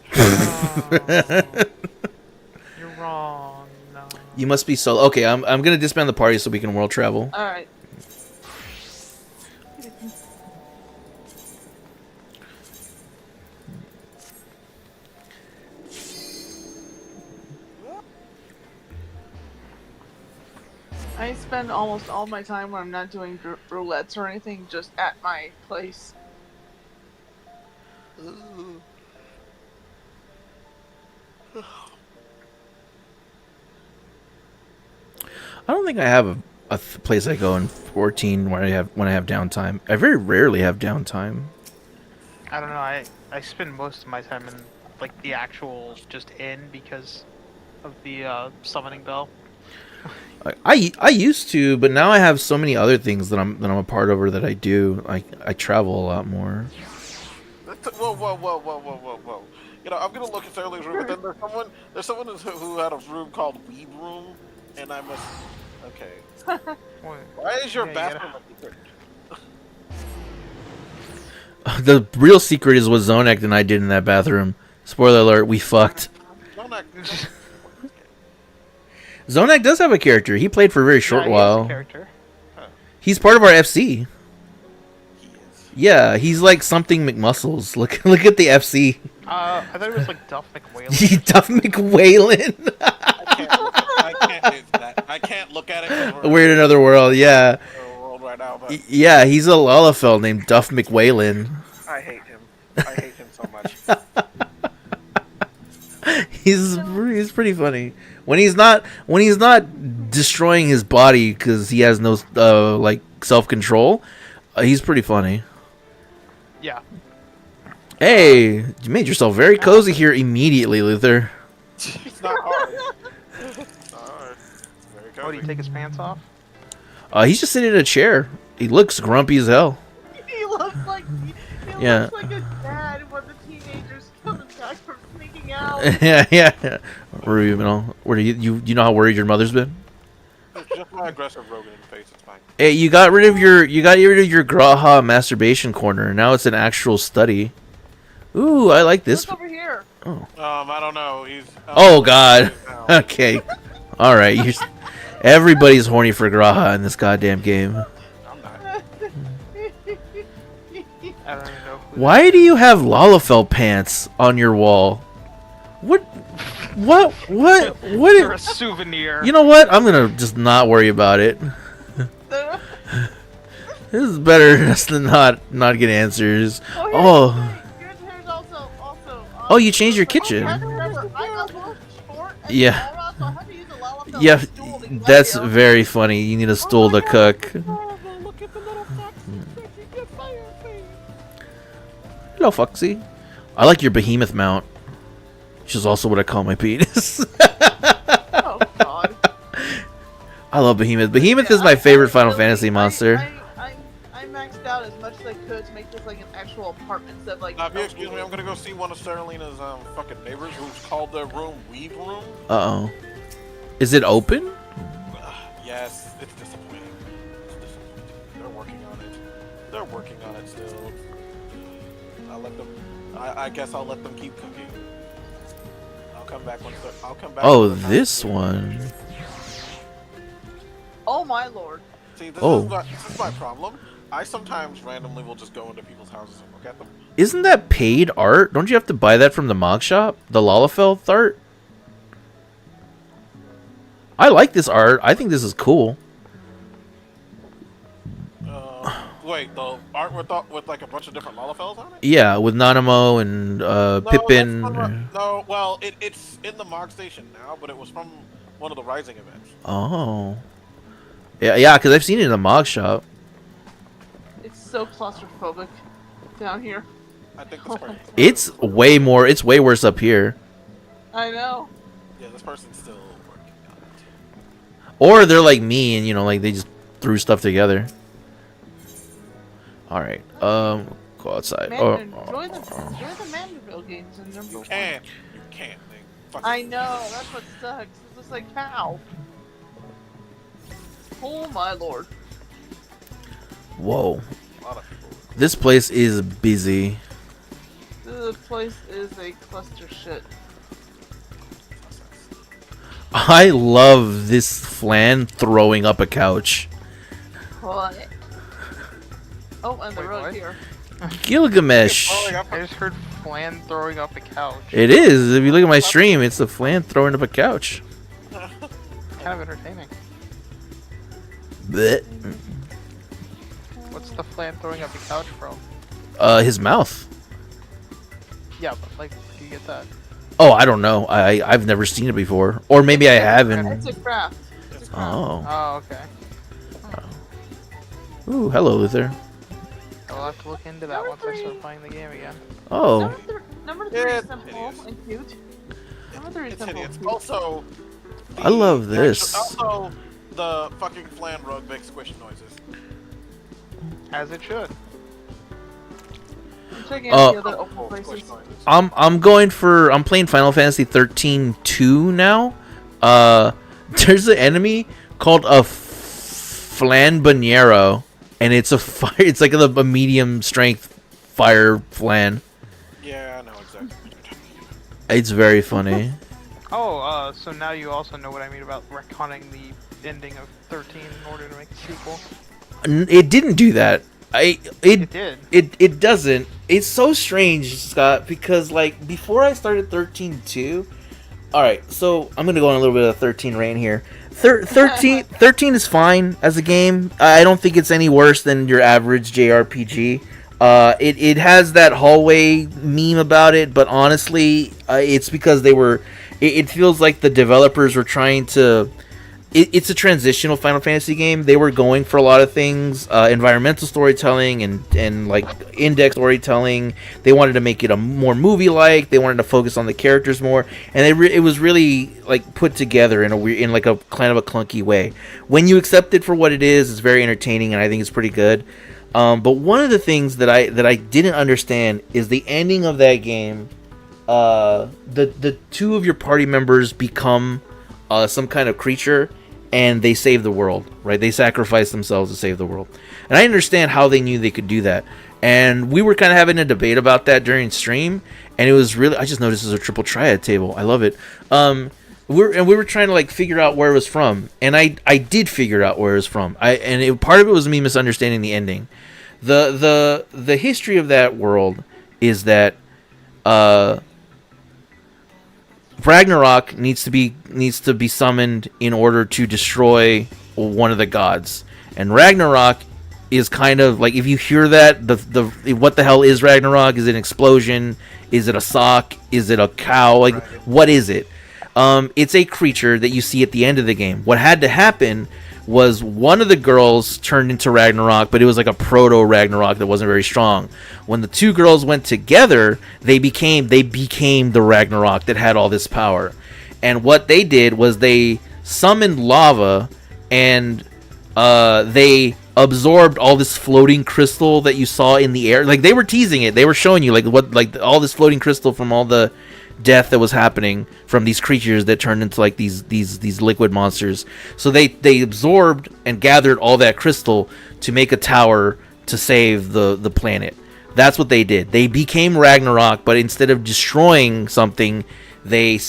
You're wrong. No. You must be solo. Okay, I'm gonna disband the party so we can world travel. All right. I spend almost all my time when I'm not doing roulettes or anything just at my place. I don't think I have a place I go in 14 when I have downtime. I very rarely have downtime. I don't know. I spend most of my time in like the actual just inn because of the summoning bell. I used to, but now I have so many other things that I'm a part of or that I do. I travel a lot more. Whoa. I'm gonna look at Sterling's room, but then there's someone who had a room called Weed Room, and I must. Okay. Why is your bathroom a secret? The real secret is what Zonak and I did in that bathroom. Spoiler alert: we fucked. Zonak does have a character. He played for a very short while. Character. He's part of our FC. He is. Yeah, he's like something McMuscles. Look at the FC. I thought it was like Duff McWhalen. Duff McWhalen. I can't look at it. We're in another world. Yeah. World right now, but Yeah, he's a Lalafell named Duff McWhalen. I hate him. I hate him so much. He's pretty funny when he's not destroying his body because he has no like self-control. He's pretty funny. Yeah. Hey, you made yourself very cozy here immediately, Luther. It's not hard. It's not hard. Very Oh, did he take his pants off? He's just sitting in a chair. He looks grumpy as hell. He looks like Yeah. looks like a dad when the teenagers coming back from sneaking out. yeah. Where do you know how worried your mother's been? Just my aggressive Rogan in the face. It's fine. Hey, you got rid of your Graha masturbation corner. Now it's an actual study. Ooh, I like this. Look over here. Oh. I don't know. He's. Oh God. Now. Okay. All right. Everybody's horny for Graha in this goddamn game. I'm not. I don't even know. Why do you have Lalafell pants on your wall? What? They're a souvenir. You know what? I'm gonna just not worry about it. This is better just to not get answers. Here's also, Oh, you changed your kitchen. Remember, I got moved short and Yeah. Laura, so I had to use a Lalafell Yeah, stool to get that's here. very funny. You need a stool to cook. Look at the little Hello, Foxy. I like your behemoth mount, which is also what I call my penis. Oh God. I love behemoth. Behemoth is my favorite Final Fantasy monster. I maxed out as much as I could to make this like an actual apartment instead of like. If you excuse me, I'm gonna go see one of Sterlina's fucking neighbors who's called their room Weave Room. Uh oh. Is it open? Yes, it's disappointing. It's disappointing. They're working on it. They're working on it still. I'll let them. I guess I'll let them keep cooking. I'll come back when. I'll come back. Oh, when the this time- one. Oh my lord. See, this Oh. is my problem. I sometimes randomly will just go into people's houses and look at them. Isn't that paid art? Don't you have to buy that from the Mog Shop? The Lalafell art? I like this art. I think this is cool. Wait, the art with like a bunch of different Lalafells on it? Yeah, with Nanamo and Pippin. No, well, it's in the Mog Station now, but it was from one of the Rising events. Oh. Yeah, because I've seen it in the Mog Shop. It's so claustrophobic down here. I think this person. It's way worse up here. I know. Yeah, this person's still working on it. Or they're like me and, like, they just threw stuff together. Alright, go outside. Enjoy the Mandeville games in number one. You can't. I know, that's what sucks. It's just like, how? Oh my lord. Whoa. A lot of people. This place is busy. This place is a cluster shit. I love this Flan throwing up a couch. What? Oh, and the Wait, road what? here. Gilgamesh. I just heard Flan throwing up a couch. It is. If you look at my stream, it's the Flan throwing up a couch. Kind of entertaining. Blech. What's the Flan throwing up a couch from? His mouth. Yeah, but like, where do you get that? Oh, I don't know. I've never seen it before, or maybe I It's haven't. a craft. It's a craft. Oh. Oh, okay. Ooh, hello, Luther. I'll have to look into that once I start playing the game again. Oh. Number three Yeah, is simple it is. and cute. Number three is It's simple hideous. and cute. Also, I love this. Also, the fucking Flan rug makes squish noises. As it should. I'm checking out the other Oh, open squish places. noises. I'm playing Final Fantasy 13-2 now. There's an enemy called a Flanbanero, and it's a fire. It's like a medium strength fire flan. Yeah, I know exactly what you're talking about. It's very funny. Oh, so now you also know what I mean about retconning the ending of 13 in order to make a sequel. It didn't do that. It did. It doesn't. It's so strange, Scott, because like before I started 13-2. All right, so I'm gonna go on a little bit of 13 rain here. 13 is fine as a game. I don't think it's any worse than your average JRPG. It has that hallway meme about it, but honestly, it's because they were. It feels like the developers were trying to. It's a transitional Final Fantasy game. They were going for a lot of things, environmental storytelling and like index storytelling. They wanted to make it a more movie-like. They wanted to focus on the characters more, and it was really like put together in a weird, in like a kind of a clunky way. When you accept it for what it is, it's very entertaining, and I think it's pretty good. But one of the things that I didn't understand is the ending of that game. The two of your party members become some kind of creature. and they save the world, right? They sacrifice themselves to save the world. And I understand how they knew they could do that. And we were kind of having a debate about that during stream, and it was really, I just noticed there's a triple triad table. I love it. We were trying to like figure out where it was from, and I did figure out where it was from. Part of it was me misunderstanding the ending. The history of that world is that Ragnarok needs to be summoned in order to destroy one of the gods, and Ragnarok is kind of like, if you hear that, the what the hell is Ragnarok? Is it an explosion? Is it a sock? Is it a cow? Like, what is it? It's a creature that you see at the end of the game. What had to happen was one of the girls turned into Ragnarok, but it was like a proto Ragnarok that wasn't very strong. When the two girls went together, they became the Ragnarok that had all this power. And what they did was they summoned lava, and they absorbed all this floating crystal that you saw in the air. Like, they were teasing it. They were showing you like all this floating crystal from all the death that was happening from these creatures that turned into like these liquid monsters. So they absorbed and gathered all that crystal to make a tower to save the planet. That's what they did. They became Ragnarok, but instead of destroying something, they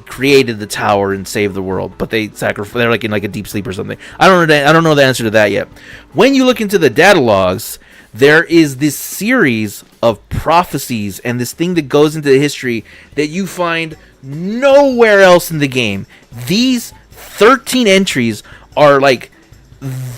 created the tower and saved the world. But they're like in like a deep sleep or something. I don't know the answer to that yet. When you look into the data logs, there is this series of prophecies and this thing that goes into the history that you find nowhere else in the game. These 13 entries are like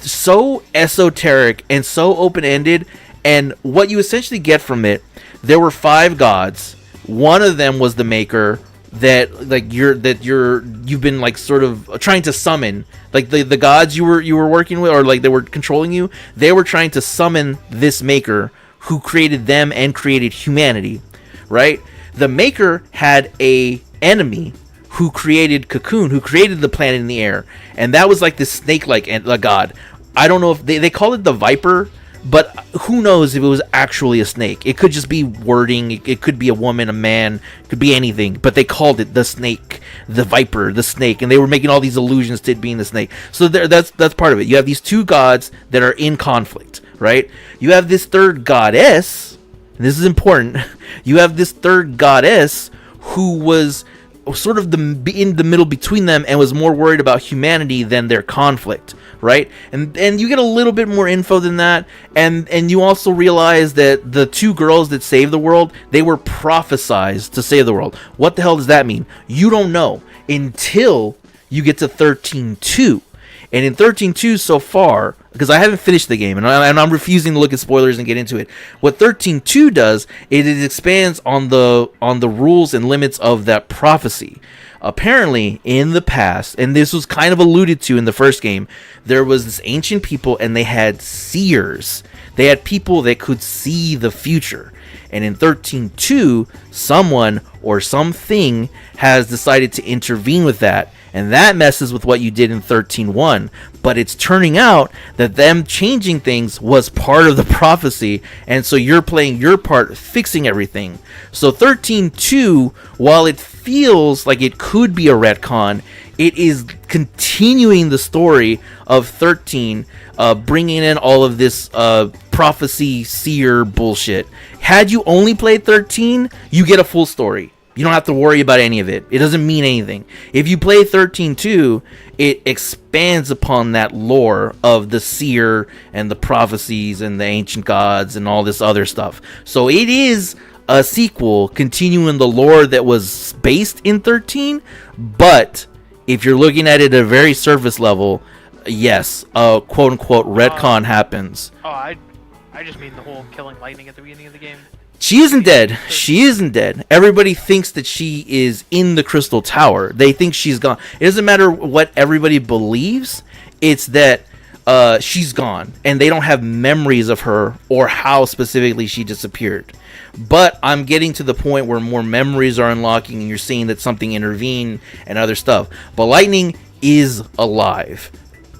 so esoteric and so open-ended, and what you essentially get from it, there were 5 gods. One of them was the maker that like you've been like sort of trying to summon, like the gods you were working with, or like they were controlling you. They were trying to summon this maker who created them and created humanity, right? The maker had a enemy who created Cocoon, who created the planet in the air, and that was like this snake-like god. I don't know if they call it the Viper, but who knows if it was actually a snake. It could just be wording. It could be a woman, a man, it could be anything. But they called it the snake, the Viper, the snake, and they were making all these allusions to it being the snake. So that's part of it. You have these two gods that are in conflict, right? You have this third goddess, and this is important. You have this third goddess who was sort of in the middle between them and was more worried about humanity than their conflict, right? And you get a little bit more info than that, and you also realize that the two girls that saved the world, they were prophesized to save the world. What the hell does that mean? You don't know until you get to 13.2. And in 13.2 so far, because I haven't finished the game, and I'm refusing to look at spoilers and get into it, what 13.2 does is it expands on the rules and limits of that prophecy. Apparently, in the past, and this was kind of alluded to in the first game, there was this ancient people, and they had seers. They had people that could see the future. And in 13.2, someone or something has decided to intervene with that. And that messes with what you did in 13.1. But it's turning out that them changing things was part of the prophecy. And so you're playing your part, fixing everything. So 13.2, while it feels like it could be a retcon, it is continuing the story of 13, bringing in all of this prophecy seer bullshit. Had you only played 13, you get a full story. You don't have to worry about any of it. It doesn't mean anything. If you play 13.2, it expands upon that lore of the seer and the prophecies and the ancient gods and all this other stuff. So it is a sequel continuing the lore that was based in 13, but if you're looking at it at a very surface level, yes, quote-unquote retcon happens. Oh, I just mean the whole killing lightning at the beginning of the game. She isn't dead. She isn't dead. Everybody thinks that she is in the Crystal Tower. They think she's gone. It doesn't matter what everybody believes. It's that she's gone, and they don't have memories of her or how specifically she disappeared. But I'm getting to the point where more memories are unlocking, and you're seeing that something intervened and other stuff. But Lightning is alive.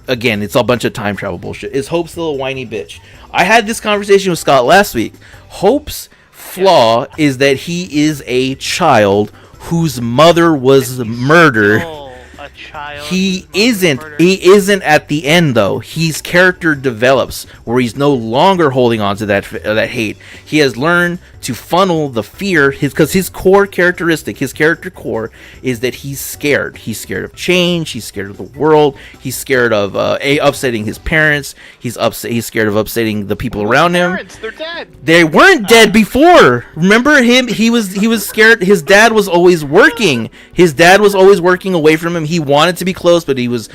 Again, it's a bunch of time travel bullshit. Is Hope still a whiny bitch? I had this conversation with Scott last week. Hope's flaw is that he is a child whose mother was murdered. A a child. He whose mother was isn't. murdered. He isn't at the end though. His character develops where he's no longer holding on to that hate. He has learned to funnel the fear. Because his core characteristic, his character core, is that he's scared. He's scared of change. He's scared of the world. He's scared of upsetting his parents. He's scared of upsetting the people around him. Parents, they're dead. They weren't dead before. Remember him? He was scared. His dad was always working. His dad was always working away from him. He wanted to be close, but he was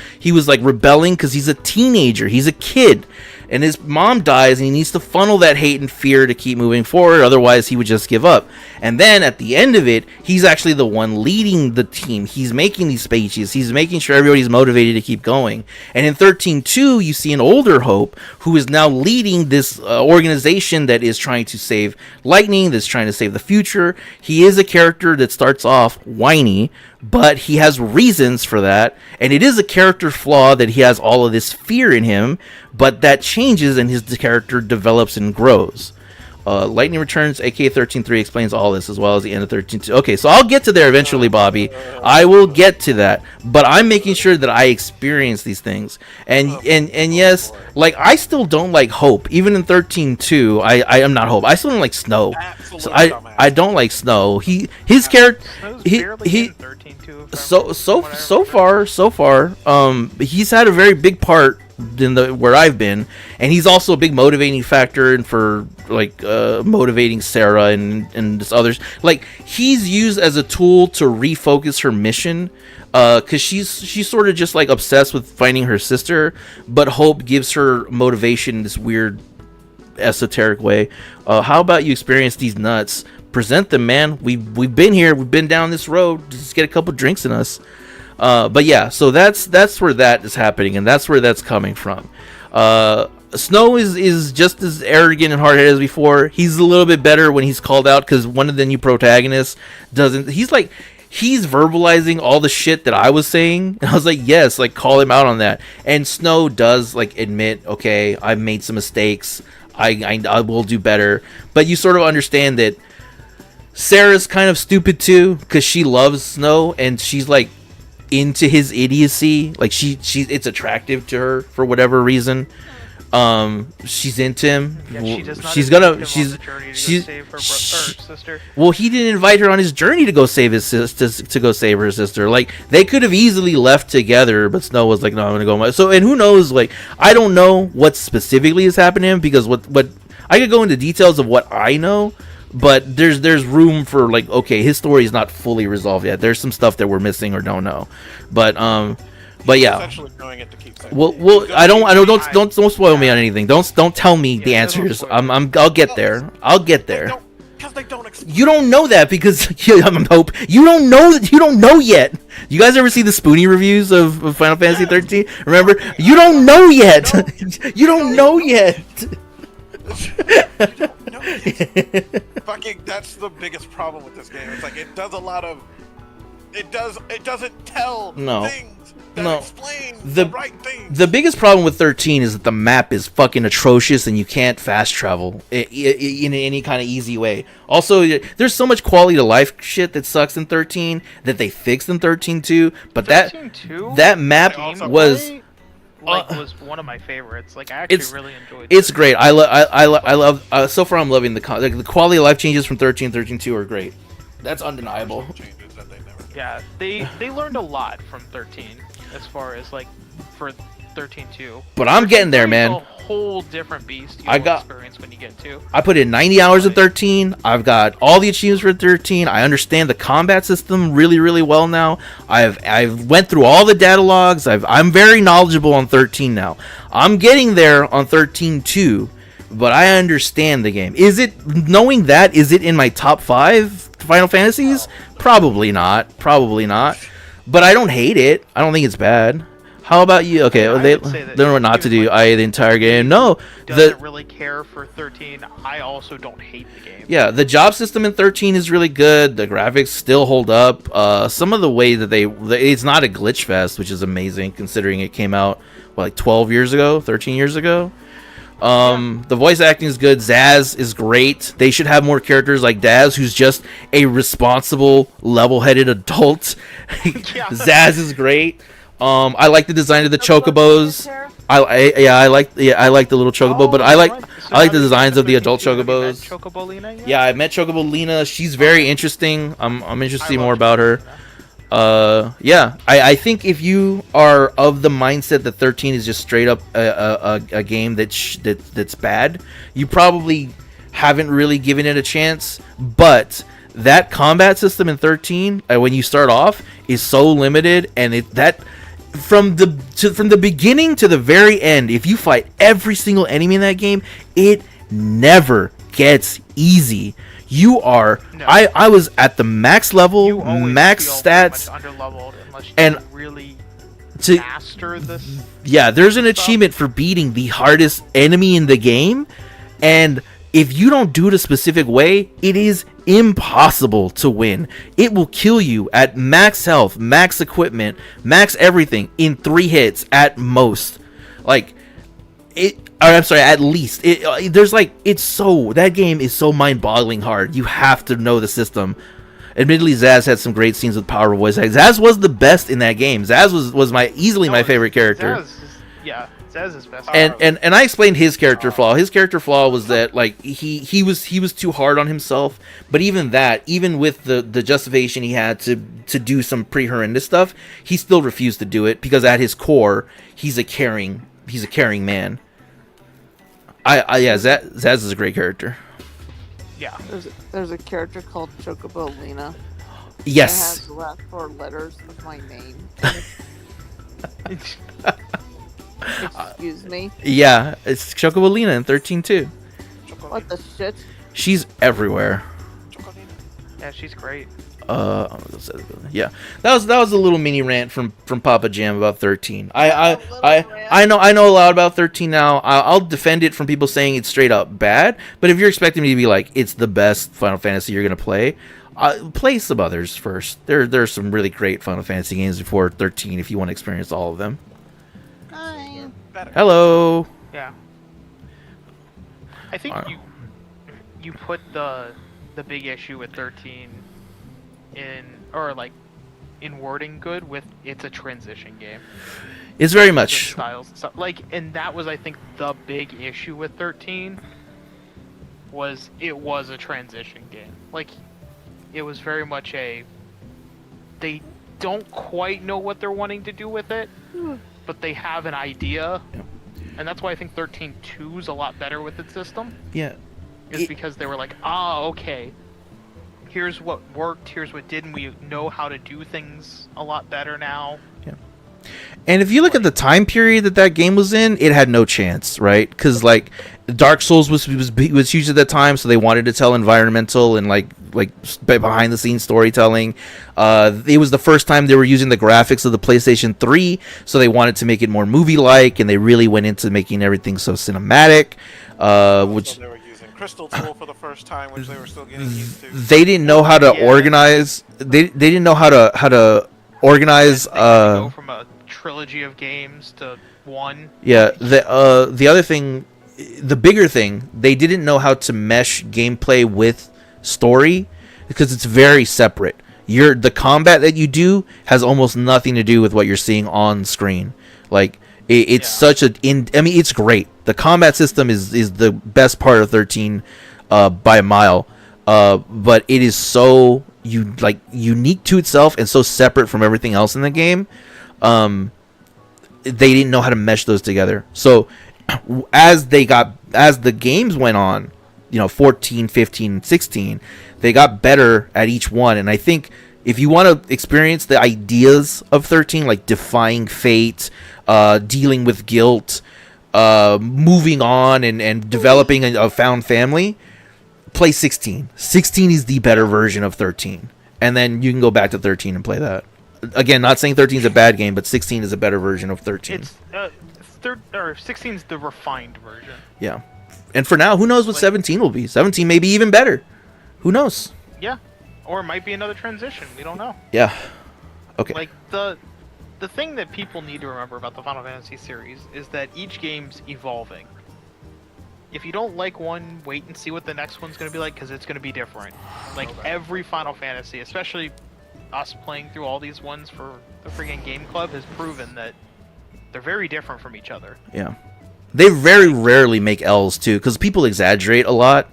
like rebelling because he's a teenager. He's a kid. And his mom dies, and he needs to funnel that hate and fear to keep moving forward. Otherwise, he would just give up. And then at the end of it, he's actually the one leading the team. He's making these speeches. He's making sure everybody's motivated to keep going. And in 13-2, you see an older Hope who is now leading this organization that is trying to save Lightning, that's trying to save the future. He is a character that starts off whiny, but he has reasons for that, and it is a character flaw that he has all of this fear in him, but that changes and his character develops and grows. Lightning Returns, aka 13-3, explains all this as well as the end of 13-2. Okay, so I'll get to there eventually, Bobby. I will get to that, but I'm making sure that I experience these things. And yes, like I still don't like Hope, even in 13-2. I am not Hope. I still don't like Snow. So I don't like Snow. His character he 13-2. So far, he's had a very big part in where I've been, and he's also a big motivating factor and for like motivating Sarah and this others. Like he's used as a tool to refocus her mission, because she's sort of just like obsessed with finding her sister, but Hope gives her motivation in this weird esoteric way. How about you experience these nuts? Present them, man. We've been here. We've been down this road. Just get a couple drinks in us. But yeah, so that's where that is happening, and that's where that's coming from. Snow is just as arrogant and hard-headed as before. He's a little bit better when he's called out, because one of the new protagonists doesn't. He's verbalizing all the shit that I was saying, and I was like, yes, like call him out on that. And Snow does like admit, okay, I've made some mistakes. I will do better. But you sort of understand that Sarah's kind of stupid too, because she loves Snow and she's like into his idiocy. Like it's attractive to her for whatever reason. She's into him. Yeah, she's sister. Well, he didn't invite her on his journey to go save his sister. To go save her sister. Like they could have easily left together, but Snow was like, "No, I'm gonna go." So, and who knows? Like, I don't know what specifically is happening, because what I could go into details of what I know, but there's room for like, okay, his story is not fully resolved yet. There's some stuff that we're missing or don't know, but yeah. Well, I don't spoil me on anything. Don't tell me the answers. I'll get there. Because they don't explain. You don't know that because I'm Hope. You don't know yet. You guys ever see the Spoonie reviews of Final Fantasy 13? Remember, you don't know yet. You don't know yet. Fucking, that's the biggest problem with this game. It's like it doesn't tell things that explain the right things. The biggest problem with 13 is that the map is fucking atrocious and you can't fast travel in any kind of easy way. Also, there's so much quality of life shit that sucks in 13 that they fixed in 13 too. But that map was one of my favorites. Like, I actually really enjoyed it. It's great. I love so far I'm loving the quality of life changes from 13-2 are great. That's undeniable. Yeah, they learned a lot from 13 as far as like for 13-2. But I'm getting there, man. A whole different beast you'll experience when you get to. I put in 90 hours of 13. I've got all the achievements for 13. I understand the combat system really, really well now. I've went through all the data logs. I'm very knowledgeable on 13 now. I'm getting there on 13-2, but I understand the game. Is it in my top 5 Final Fantasies? Probably not. But I don't hate it. I don't think it's bad. How about you? Okay, they don't know what not to do. The entire game. No, doesn't really care for 13. I also don't hate the game. Yeah, the job system in 13 is really good. The graphics still hold up. Some of the way that it's not a glitch fest, which is amazing considering it came out like 13 years ago. The voice acting is good. Zaz is great. They should have more characters like Daz, who's just a responsible, level-headed adult. Zaz is great. I like the design of the chocobos. I like the little chocobo, but I like the designs of the adult chocobos. Chocobo Lena yet? Yeah, I met Chocobo Lena. She's very interesting. I'm interested to see more about her. Yeah, I think if you are of the mindset that 13 is just straight up a game that's bad, you probably haven't really given it a chance. But that combat system in 13, when you start off, is so limited, and from the beginning to the very end, if you fight every single enemy in that game, it never gets easy. You are. No. I was at the max level, max stats, and really to master this. Yeah, there's an achievement for beating the hardest enemy in the game, and if you don't do it a specific way, it is impossible to win. It will kill you at max health, max equipment, max everything in 3 hits at most. Like it. I'm sorry, at least. That game is so mind-boggling hard. You have to know the system. Admittedly, Zaz had some great scenes with powerful voice acting. Zaz was the best in that game. Zaz was easily my favorite character. Zaz is best. And I explained his character flaw. His character flaw was that like he was too hard on himself. But even with the justification he had to do some pretty horrendous stuff, he still refused to do it because at his core, he's a caring man. Zaz is a great character. Yeah. There's a character called Chocobo Lena. Yes. It has the last 4 letters of my name. Excuse me. Yeah, it's Chocobo Lena in 13 too. What the shit? She's everywhere. Yeah, she's great. Yeah, that was a little mini rant from Papa Jam about 13. I know a lot about 13 now. I'll defend it from people saying it's straight up bad, but if you're expecting me to be like it's the best Final Fantasy you're gonna play, play some others first. There's some really great Final Fantasy games before 13 if you want to experience all of them. Hi. Hello. Yeah. I think you put the big issue with 13 in wording good with it's a transition game. It's very much styles and stuff. And that was I think the big issue with 13 was it was a transition game. It was very much they don't quite know what they're wanting to do with it, but they have an idea. Yeah. And that's why I think 13.2 is a lot better with its system. Yeah. Because they were like, okay, here's what worked, here's what didn't. We know how to do things a lot better now. Yeah. And if you look at the time period that game was in, it had no chance, right? Because Dark Souls was huge at that time, so they wanted to tell environmental and like behind the scenes storytelling. It was the first time they were using the graphics of the PlayStation 3, so they wanted to make it more movie like, and they really went into making everything so cinematic. Which they were using Crystal Tool for the first time, which they were still getting used to. They didn't know how to organize. They didn't know how to organize. Go from a trilogy of games to one. Yeah. The other thing, the bigger thing, they didn't know how to mesh gameplay with story because it's very separate. The combat that you do has almost nothing to do with what you're seeing on screen. It's such it's great. The combat system is the best part of 13 by a mile. But it is so unique to itself and so separate from everything else in the game. They didn't know how to mesh those together. So as the games went on, 14, 15, 16, they got better at each one. And I think if you want to experience the ideas of 13, like defying fate, dealing with guilt, moving on and developing a found family, play 16. 16 is the better version of 13. And then you can go back to 13 and play that. Again, not saying 13 is a bad game, but 16 is a better version of 13. It's 16 is the refined version. Yeah. And for now, who knows what 17 will be? 17 may be even better. Who knows? Yeah. Or it might be another transition. We don't know. Yeah. Okay. The thing that people need to remember about the Final Fantasy series is that each game's evolving. if you don't like one, wait and see what the next one's gonna be like, because it's gonna be different. Like every Final Fantasy, especially us playing through all these ones for the friggin' Game Club, has proven that they're very different from each other. Yeah. They very rarely make L's too, because people exaggerate a lot.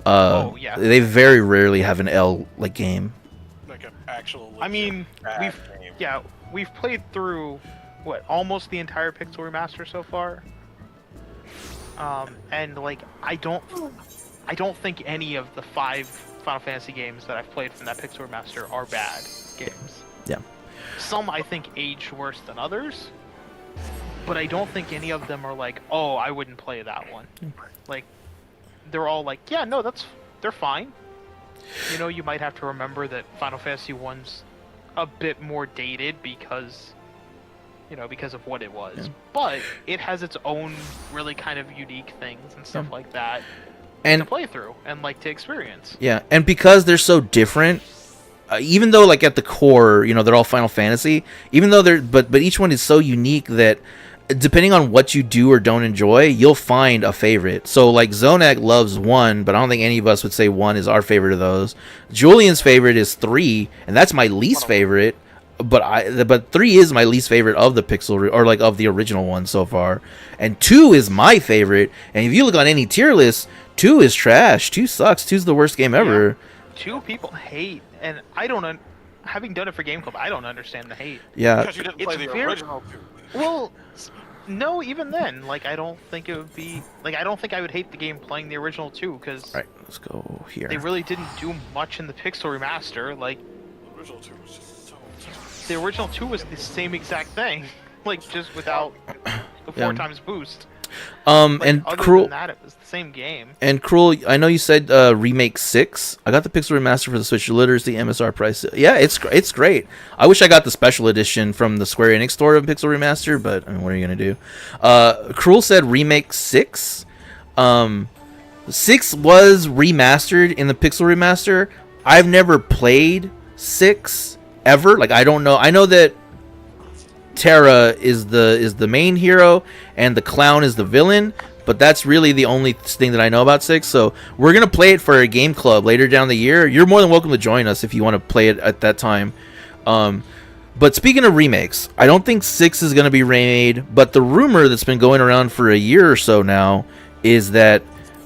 Oh yeah. They very rarely have an L like game. Like an actual. I mean, bad game. we've played through almost the entire Pixel Remaster so far. And like I don't think any of the 5 Final Fantasy games that I've played from that Pixel Remaster are bad games. Yeah. Some I think age worse than others, but I don't think any of them are like, oh, I wouldn't play that one. Like, they're all like, yeah, no, they're fine. You know, you might have to remember that Final Fantasy 1's a bit more dated because of what it was. Yeah. But it has its own really kind of unique things and stuff like that And to play through and like to experience. yeah, and because they're so different, even though like at the core, they're all Final Fantasy, even though but each one is so unique that depending on what you do or don't enjoy, you'll find a favorite. So like Zonak loves 1, but I don't think any of us would say 1 is our favorite of those. Julian's favorite is 3, and that's my least favorite. But 3 is my least favorite of the of the original one so far, and 2 is my favorite. And if you look on any tier list, 2 is trash. 2 sucks. 2's the worst game ever. 2 people hate, and I don't. Having done it for Game Club, I don't understand the hate. Yeah. Because you didn't play the original 2. Well, no, even then, like I don't think it would be like I don't think I would hate the game playing the original 2 because All right, let's go here. they really didn't do much in the Pixel Remaster. Like The original 2 was just so. the original 2 was the same exact thing, like just without the 4 times boost. Like, And other Cruel. than that, it was the same game. And Cruel, I know you said remake 6. I got the Pixel Remaster for the Switch. Literally the MSR price. Yeah, it's great. I wish I got the special edition from the Square Enix store of Pixel Remaster, but I mean, what are you gonna do? Cruel said remake 6. 6 was remastered in the Pixel Remaster. I've never played 6 ever. Like I don't know. I know that Terra is the main hero and the clown is the villain, but that's really the only thing that I know about 6. So we're gonna play it for a game club later down the year. You're more than welcome to join us if you want to play it at that time. But speaking of remakes, I don't think 6 is gonna be remade, but the rumor that's been going around for a year or so now is that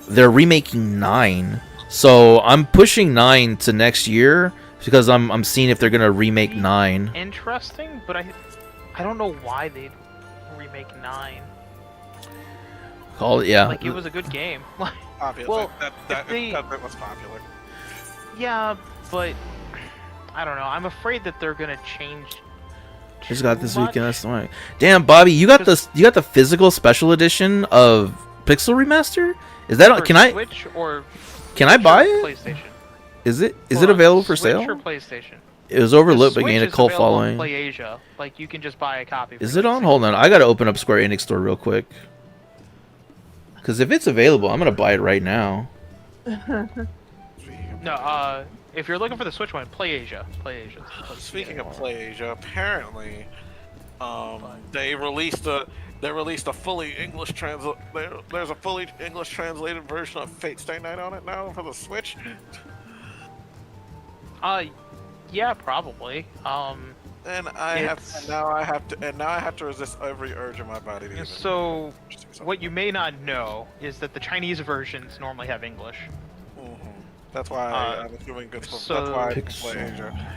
they're remaking 9. So I'm pushing 9 to next year because I'm seeing if they're gonna remake 9. Interesting, but I don't know why they'd remake 9. Call it, yeah. Like it was a good game. Obviously, Well, that if they- was popular. Yeah, but I don't know. I'm afraid that they're gonna change. Just got this too much. weekend. That's annoying. Damn, Bobby, you got the physical special edition of Pixel Remaster? Is that For can I Switch or buy it? PlayStation? Is it Hold on, available for Switch sale? or PlayStation? It was overlooked The but gained a Switch is cult available following. on PlayAsia. Like you can just buy a copy. for Is it like on? $60. Hold on, I gotta open up Square Enix store real quick. Because if it's available, I'm gonna buy it right now. No, if you're looking for the Switch one, PlayAsia. Speaking of PlayAsia, apparently, they released a fully English There's a fully English translated version of Fate Stay Night on it now for the Switch. Yeah, probably. And now I have to resist every urge in my body to even So, purchase something. what you may not know is that the Chinese versions normally have English. Mhm. That's why I'm assuming good stuff. so- That's why I Pixel. play Asia.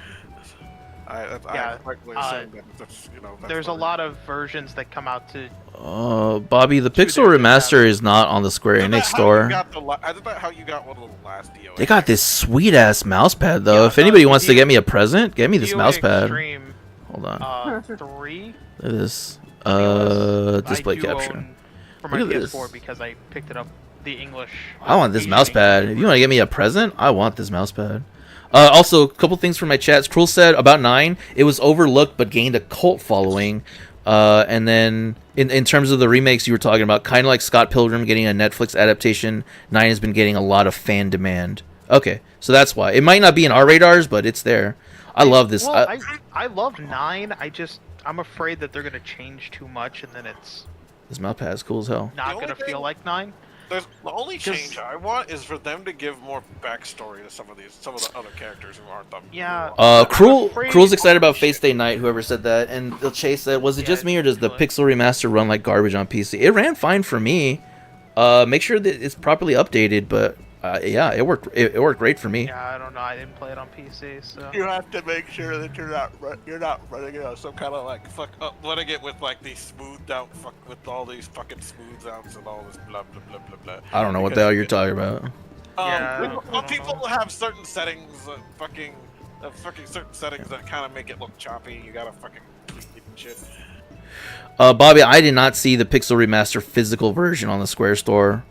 I Yeah, correctly assume that that's There's a what- lot of versions that come out to. Bobby, the Pixel different Remaster is not on the Square Isn't that Enix how store. you got isn't that how you got one of the last DOA? They got this sweet ass mouse pad though. Yeah, if anybody the wants to get me a present, get me this DOA mouse pad. Extreme, Hold on. 3. Look at this. I Display do capture. own for my Look at PS4 this. because I picked it up the English. I want this Asian mouse pad. English If you want to get me a present, I want this mouse pad. Also, a couple things from my chats. Cruel said about 9, it was overlooked but gained a cult following. And then in terms of the remakes you were talking about, kind of like Scott Pilgrim getting a Netflix adaptation, 9 has been getting a lot of fan demand. Okay, so that's why. It might not be in our radars, but it's there. I love this. Well, I love 9. I'm afraid that they're gonna change too much, and then it's This mouse pad is cool as hell. not The only gonna feel thing- like 9. The only change I want is for them to give more backstory to some of the other characters who aren't them. Yeah. Cruel's excited about Face Day Night. Whoever said that, and the Chase said, "Was it Yeah, just me, or does the really. Pixel remaster run like garbage on PC?" It ran fine for me. Make sure that it's properly updated, but yeah, it worked. It worked great for me. Yeah, I don't know. I didn't play it on PC, so. You have to make sure that you're not running it on some kind of like running it with like these smoothed out with all these fucking smooth outs and all this blah blah blah blah blah. I don't know what the hell you're talking about. Yeah, I Well, don't people know. have certain settings, certain settings that kind of make it look choppy. You gotta fucking tweak it and shit. Bobby, I did not see the Pixel remaster physical version on the Square store.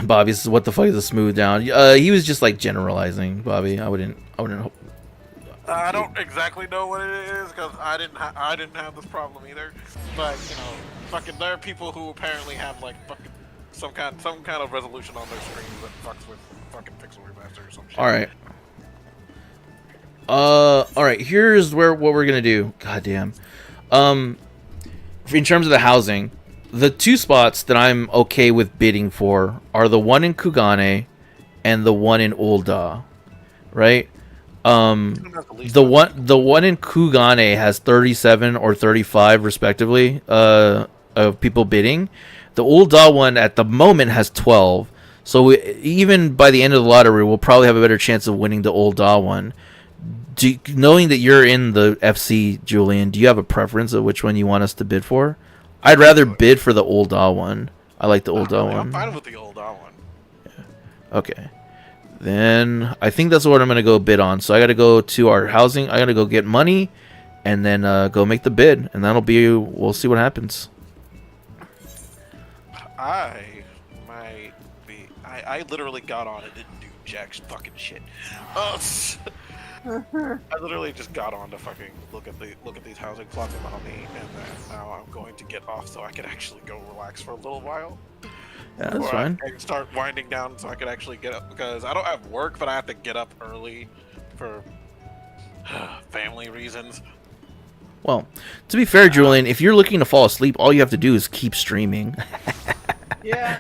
Bobby says, "What the fuck is a smooth down?" He was just like generalizing, Bobby. I wouldn't. I don't exactly know what it is because I didn't have this problem either. But you know, fucking there are people who apparently have like fucking some kind of resolution on their screen that fucks with fucking pixel remaster or some shit. All right. All right. Here's what we're gonna do. Goddamn. In terms of the housing, the two spots that I'm okay with bidding for are the one in Kugane and the one in Ul'dah, right? The one in Kugane has 37 or 35 respectively of people bidding. The Ul'dah one at the moment has 12. So even by the end of the lottery, we'll probably have a better chance of winning the Ul'dah one. Knowing that you're in the FC, Julian, do you have a preference of which one you want us to bid for? I'd rather bid for the Ul'dah one. I like the Ul'dah one. I'm fine with the Ul'dah one. Yeah. Okay. Then I think that's what I'm gonna go bid on. So I gotta go to our housing. I gotta go get money, and then go make the bid, and that'll be. We'll see what happens. I might be. I literally got on and didn't do jack fucking shit. I literally just got on to fucking look at these housing plots around me, and then now I'm going to get off so I can actually go relax for a little while. Yeah, that's fine. I can start winding down so I can actually get up because I don't have work, but I have to get up early for family reasons. Well, to be fair, Julian, if you're looking to fall asleep, all you have to do is keep streaming. Yeah.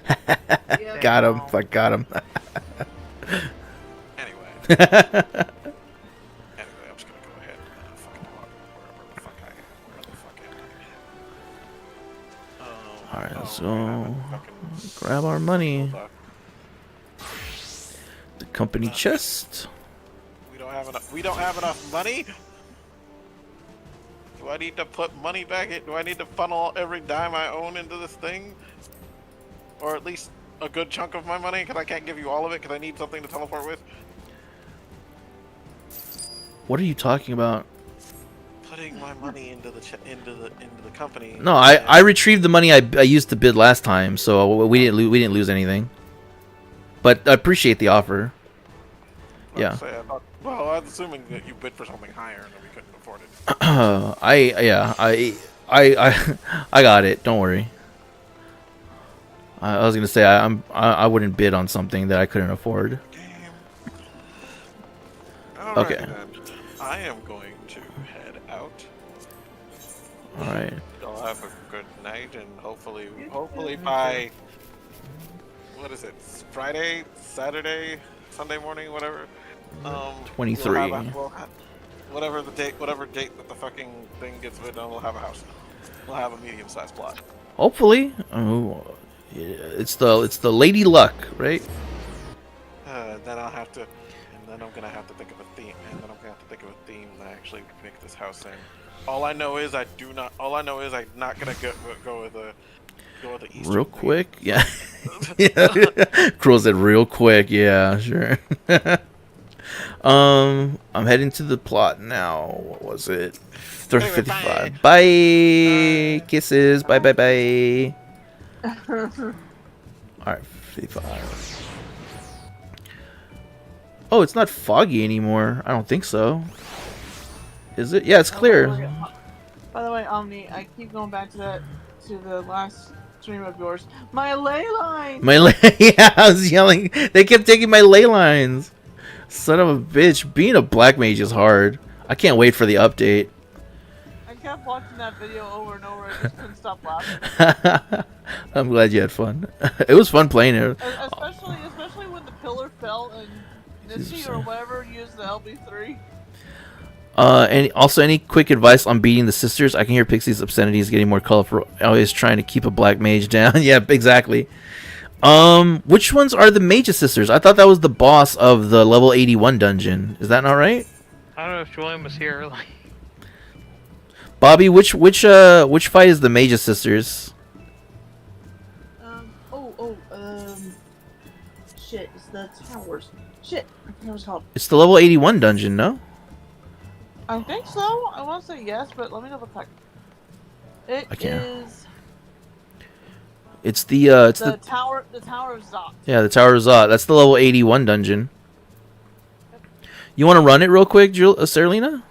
Yeah. Got him. Fuck, got him. Anyway. I'm just gonna go ahead and fucking walk wherever the fuck I am. Where the fuck am I? Alright, so fucking grab our money. hold up. The company chest. We don't have enough money. Do I need to put money back in? Do I need to funnel every dime I own into this thing? Or at least a good chunk of my money? Because I can't give you all of it because I need something to teleport with. What are you talking about? Putting my money into the company. No, I retrieved the money I used to bid last time, so we didn't lose anything. But I appreciate the offer. Yeah. Well, I was assuming that you bid for something higher and that we couldn't afford it. I got it. Don't worry. I was gonna say I wouldn't bid on something that I couldn't afford. Alright, Okay. then. I am going to head out. All right. Y'all have a good night, and hopefully by what is it? Friday, Saturday, Sunday morning, whatever. 23. Whatever date that the fucking thing gets bid on, we'll have a house. We'll have a medium-sized plot. Hopefully. Oh, yeah, it's the Lady Luck, right? Then I'll have to, and then I'm gonna have to think of a theme, that actually make this house in. All I know is I'm not gonna go with the Eastern Real theme. quick, yeah. Yeah. Cruel said real quick, yeah, sure. I'm heading to the plot now. What was it? 55. Bye. Kisses. Bye. Alright, 55. Oh, it's not foggy anymore. I don't think so. Is it? Yeah, it's clear. By the way, Omni, I keep going back to the last stream of yours. My ley line. Yeah, I was yelling. They kept taking my ley lines. Son of a bitch. Being a black mage is hard. I can't wait for the update. I kept watching that video over and over. I just couldn't stop laughing. I'm glad you had fun. It was fun playing it. Especially when the pillar fell and Nissi or whatever used the LB3. And also, any quick advice on beating the sisters? I can hear Pixie's obscenities getting more colorful. Always trying to keep a black mage down. Yeah, exactly. Which ones are the mage's sisters? I thought that was the boss of the level 81 dungeon. Is that not right? I don't know if Julian was here. Like, Bobby, which fight is the mage's sisters? Shit, it's the towers. Shit, I forgot what it's called. It's the level 81 dungeon, no? I think so. I want to say yes, but let me double check. I can't. Is It's the tower. The Tower of Zot. Yeah, the Tower of Zot. That's the level 81 dungeon. You want to run it real quick, Saralina?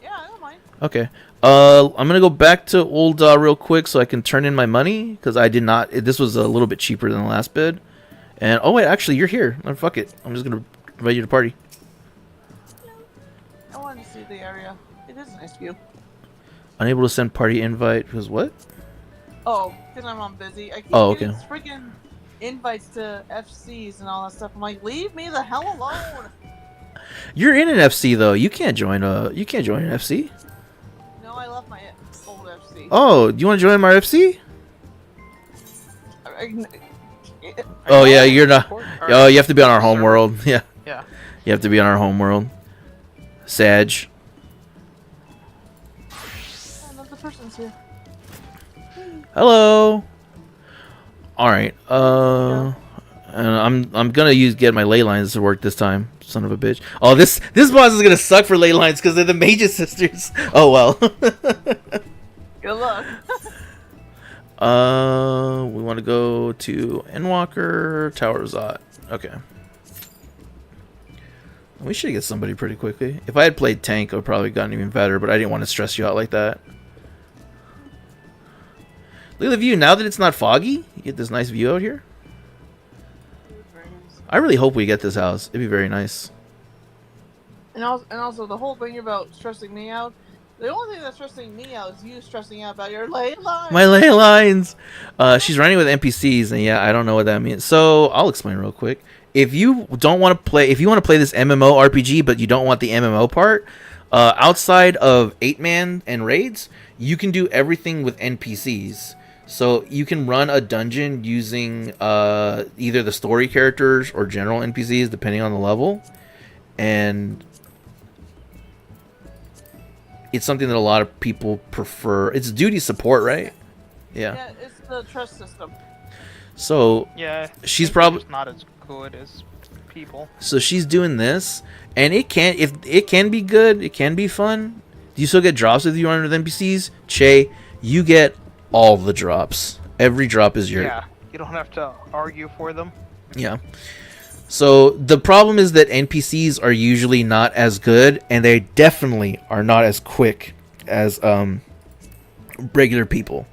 Yeah, I don't mind. Okay. I'm gonna go back to Ul'dah real quick so I can turn in my money because I did not. This was a little bit cheaper than the last bid. And oh wait, actually you're here. Oh, fuck it. I'm just gonna invite you to party. I wanted to see the area. It is a nice view. Unable to send party invite because what? Oh, because I'm on busy. I keep getting freaking invites to FCs and all that stuff. I'm like, leave me the hell alone. You're in an FC though. You can't join an FC. No, I left my old FC. Oh, do you want to join my FC? I Oh yeah, you're not. Oh, you have to be on our home world. Yeah. yeah. You have to be on our home world. Sag. Another person's here. Hello. All right. And I'm gonna get my ley lines to work this time. Son of a bitch. Oh, this boss is gonna suck for ley lines because they're the mage's sisters. Oh well. Good luck. We want to go to Endwalker, Tower of Zot. Okay. We should get somebody pretty quickly. If I had played tank, I would probably gotten even better, but I didn't want to stress you out like that. Look at the view. Now that it's not foggy, you get this nice view out here. I really hope we get this house. It'd be very nice. And also the whole thing about stressing me out. The only thing that's stressing me out is you stressing out about your ley lines. My ley lines. She's running with NPCs, and yeah, I don't know what that means. So I'll explain real quick. If you don't want to play, if you want to play this MMO RPG, but you don't want the MMO part, outside of 8-man and raids, you can do everything with NPCs. So you can run a dungeon using either the story characters or general NPCs, depending on the level, and it's something that a lot of people prefer. It's duty support, right? Yeah. Yeah, it's the trust system. So Yeah. she's probably not as good as people. So she's doing this, and it can be good. It can be fun. Do you still get drops if you run with NPCs? Che, you get all the drops. Every drop is your. Yeah. You don't have to argue for them. Yeah. So the problem is that NPCs are usually not as good, and they definitely are not as quick as regular people.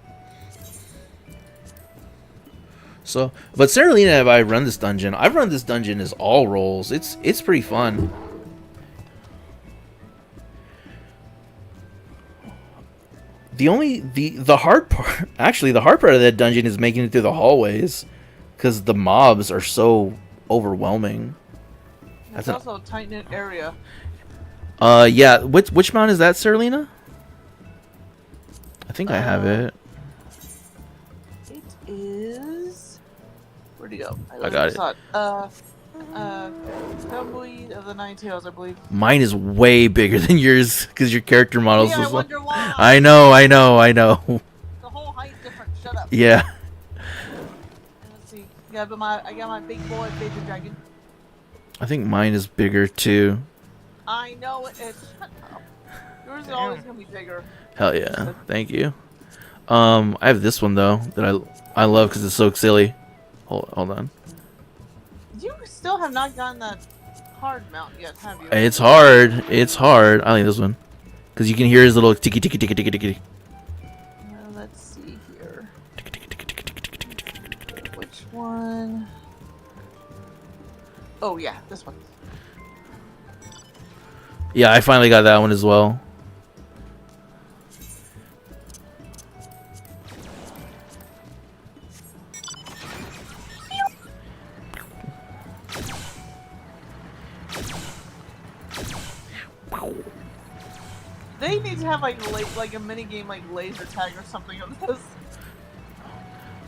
So, but Saralina, have I run this dungeon? I've run this dungeon as all rolls. It's pretty fun. The hard part, actually, the hard part of that dungeon is making it through the hallways, because the mobs are so overwhelming. It's also a tight knit area. Yeah. Which mount is that, Saralina? I think I have it. It is. Where'd he go? I got it. Tumbleweed of the Nine Tails, I believe. Mine is way bigger than yours because your character model's Yeah, I so wonder why. I know. The whole height's different. Shut up. Yeah. Let's see. Yeah, but I got my big boy baby dragon. I think mine is bigger too. I know it is. Shut up. Yours is always gonna be bigger. Hell yeah. Thank you. I have this one though that I love because it's so silly. Hold on. You still have not gotten that hard mount yet, have you? It's hard. It's hard. I like this one because you can hear his little tiki tiki tiki tiki tiki. Let's see here. Which one? Oh yeah, this one. Yeah, I finally got that one as well. They need to have like a mini game like laser tag or something of this.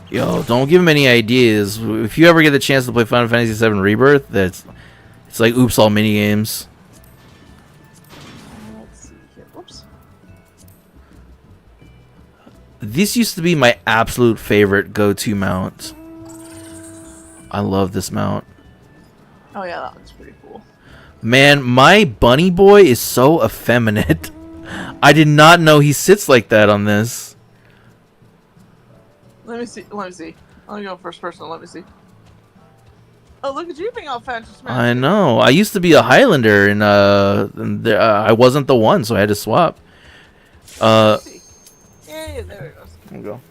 Yo, don't give him any ideas. If you ever get the chance to play Final Fantasy VII Rebirth, it's like oops all mini games. Let's see here. Oops. This used to be my absolute favorite go-to mount. I love this mount. Oh yeah, that looks pretty cool. Man, my bunny boy is so effeminate. I did not know he sits like that on this. Let me see. Let me go first person. Let me see. Oh, look at you being all fancy. I know. I used to be a Highlander, and I wasn't the one, so I had to swap. Yeah, there it goes. There we go.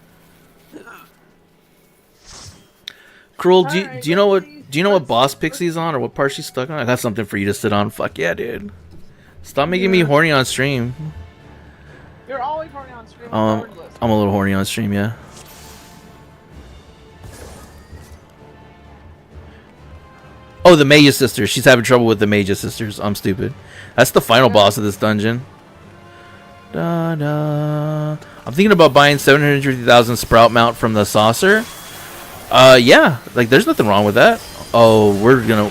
Cruel, do you know what boss Pixie's on, or what part she's stuck on? I got something for you to sit on. Fuck yeah, dude. Stop making me horny on stream. You're always horny on stream. Regardless. I'm a little horny on stream, yeah. Oh, the Mage Sisters. She's having trouble with the Mage Sisters. I'm stupid. That's the final boss of this dungeon. Da, da. I'm thinking about buying 750,000 Sprout mount from the saucer. Yeah. Like, there's nothing wrong with that. Oh,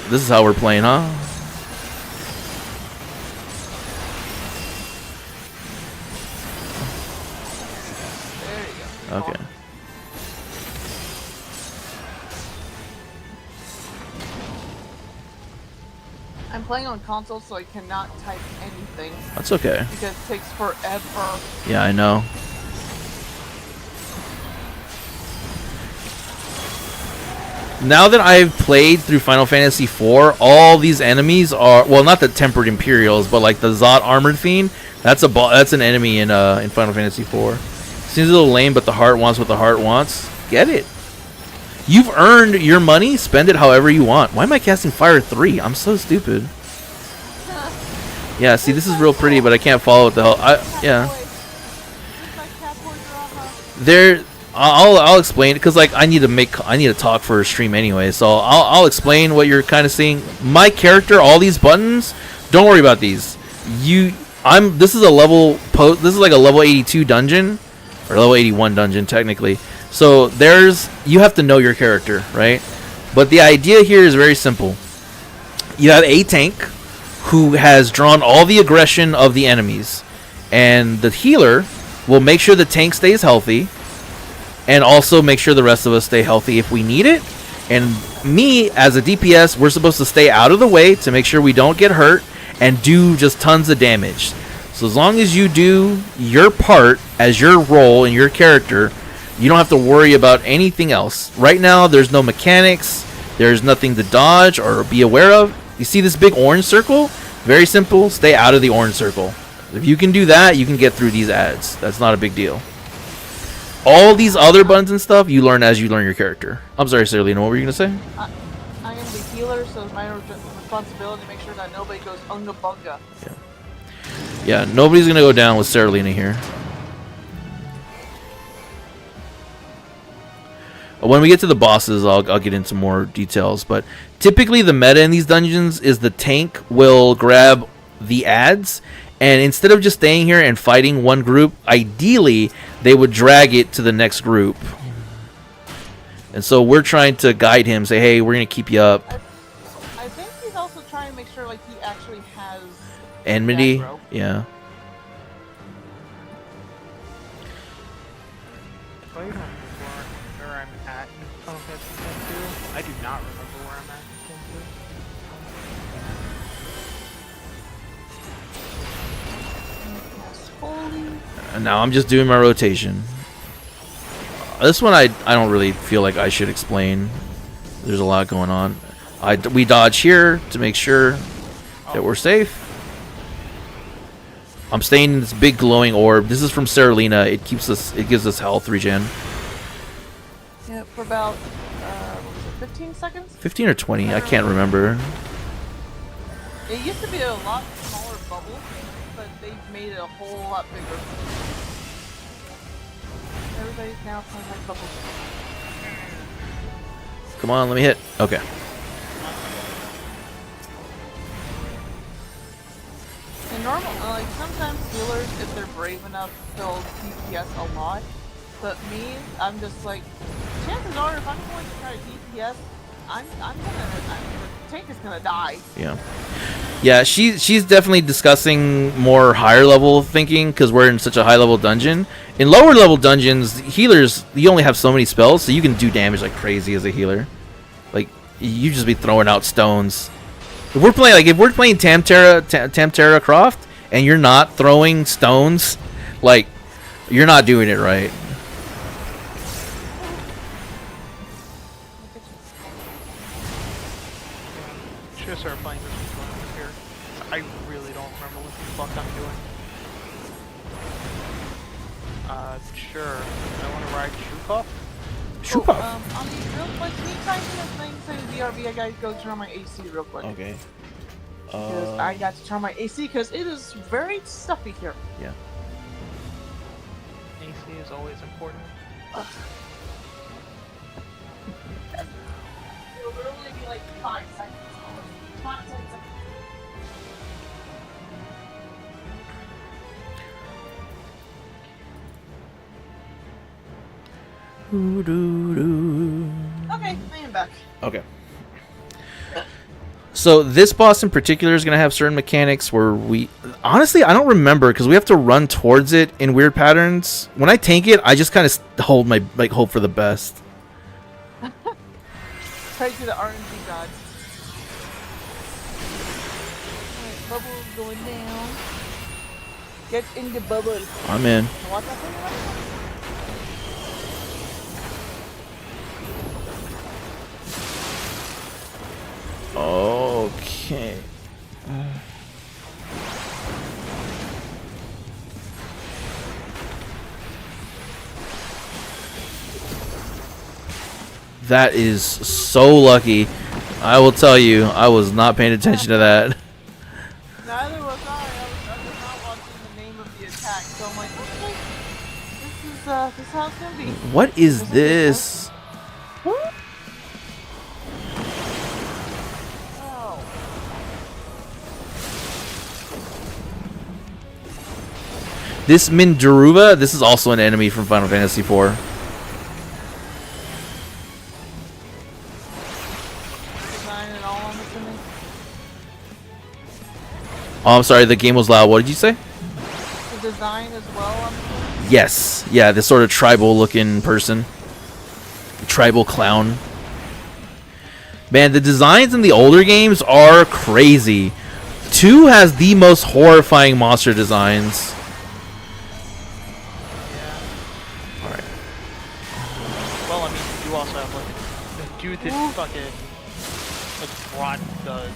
this is how we're playing, huh? There you go. Okay. I'm playing on console, so I cannot type anything. That's okay. Because it takes forever. Yeah, I know. Now that I've played through Final Fantasy IV, all these enemies are, well, not the Tempered Imperials, but like the Zot Armored Fiend. That's an enemy in Final Fantasy IV. Seems a little lame, but the heart wants what the heart wants. Get it. You've earned your money. Spend it however you want. Why am I casting Fire 3? I'm so stupid. Yeah, see, this is real pretty, but I can't follow what the hell. Yeah. I'll explain, because like I need to talk for a stream anyway, so I'll explain what you're kind of seeing. My character, all these buttons, don't worry about these. This is like a level 82 dungeon, or level 81 dungeon technically. So you have to know your character, right? But the idea here is very simple. You have a tank who has drawn all the aggression of the enemies, and the healer will make sure the tank stays healthy, and also make sure the rest of us stay healthy if we need it. And me, as a DPS, we're supposed to stay out of the way to make sure we don't get hurt and do just tons of damage. So as long as you do your part as your role in your character, you don't have to worry about anything else. Right now, there's no mechanics. There's nothing to dodge or be aware of. You see this big orange circle? Very simple. Stay out of the orange circle. If you can do that, you can get through these ads. That's not a big deal. All these other buttons and stuff, you learn as you learn your character. I'm sorry, Saralina, what were you going to say? I am the healer, so it's my responsibility to make sure that nobody goes unga bunga. Yeah, nobody's going to go down with Saralina here. When we get to the bosses, I'll get into more details. But typically the meta in these dungeons is the tank will grab the ads, and instead of just staying here and fighting one group, ideally they would drag it to the next group. And so we're trying to guide him, say, hey, we're going to keep you up. I think he's also trying to make sure like he actually has enmity. aggro. Yeah. Where I'm at in Final Fantasy X-2. I do not remember where I'm at in X-2. And now I'm just doing my rotation. This one I don't really feel like I should explain. There's a lot going on. We dodge here to make sure that we're safe. I'm staying in this big glowing orb. This is from Saralina. It gives us health regen. Yeah, for about what was it, 15 seconds? 15 or 20, I can't remember. It used to be a lot smaller bubble, but they've made it a whole lot bigger. Everybody's now playing like bubbles. Come on, let me hit. Okay. And normal, like sometimes healers, if they're brave enough, they'll DPS a lot. But me, I'm just like, chances are, if I'm going to try to DPS, the tank is gonna die. Yeah. Yeah, she's definitely discussing more higher level thinking because we're in such a high level dungeon. In lower level dungeons, healers, you only have so many spells, so you can do damage like crazy as a healer. Like you just be throwing out stones. If we're playing Tamtara Croft and you're not throwing stones, like you're not doing it right. Should have started playing this before I was here. I really don't remember what the fuck I'm doing. Sure. I want to ride Shukov. Shukov. On these real quick, can you type in a thing saying BRB? I gotta go turn on my AC real quick. Okay. Because I got to turn my AC because it is very stuffy here. Yeah. AC is always important. It'll literally be like 5 seconds. Not 10 seconds. Okay, I am back. Okay. So this boss in particular is going to have certain mechanics where we... Honestly, I don't remember because we have to run towards it in weird patterns. When I tank it, I just kind of hold my... hope for the best. Pray to the RNG gods. Alright, bubble's going down. Get in the bubble. I'm in. Watch out for the Okay. That is so lucky. I will tell you, I was not paying attention to that. Neither was I. I was not watching the name of the attack, so I'm like, okay, this is how it's gonna be. What is this? Oh. This Mindaruva, this is also an enemy from Final Fantasy IV. Design and all, I'm assuming. Oh, I'm sorry, the game was loud. What did you say? The design as well, I'm assuming. Yes. Yeah, this sort of tribal looking person. Tribal clown. Man, the designs in the older games are crazy. 2 has the most horrifying monster designs. Alright. Well, I mean, you also have like the dude that fucking like brought the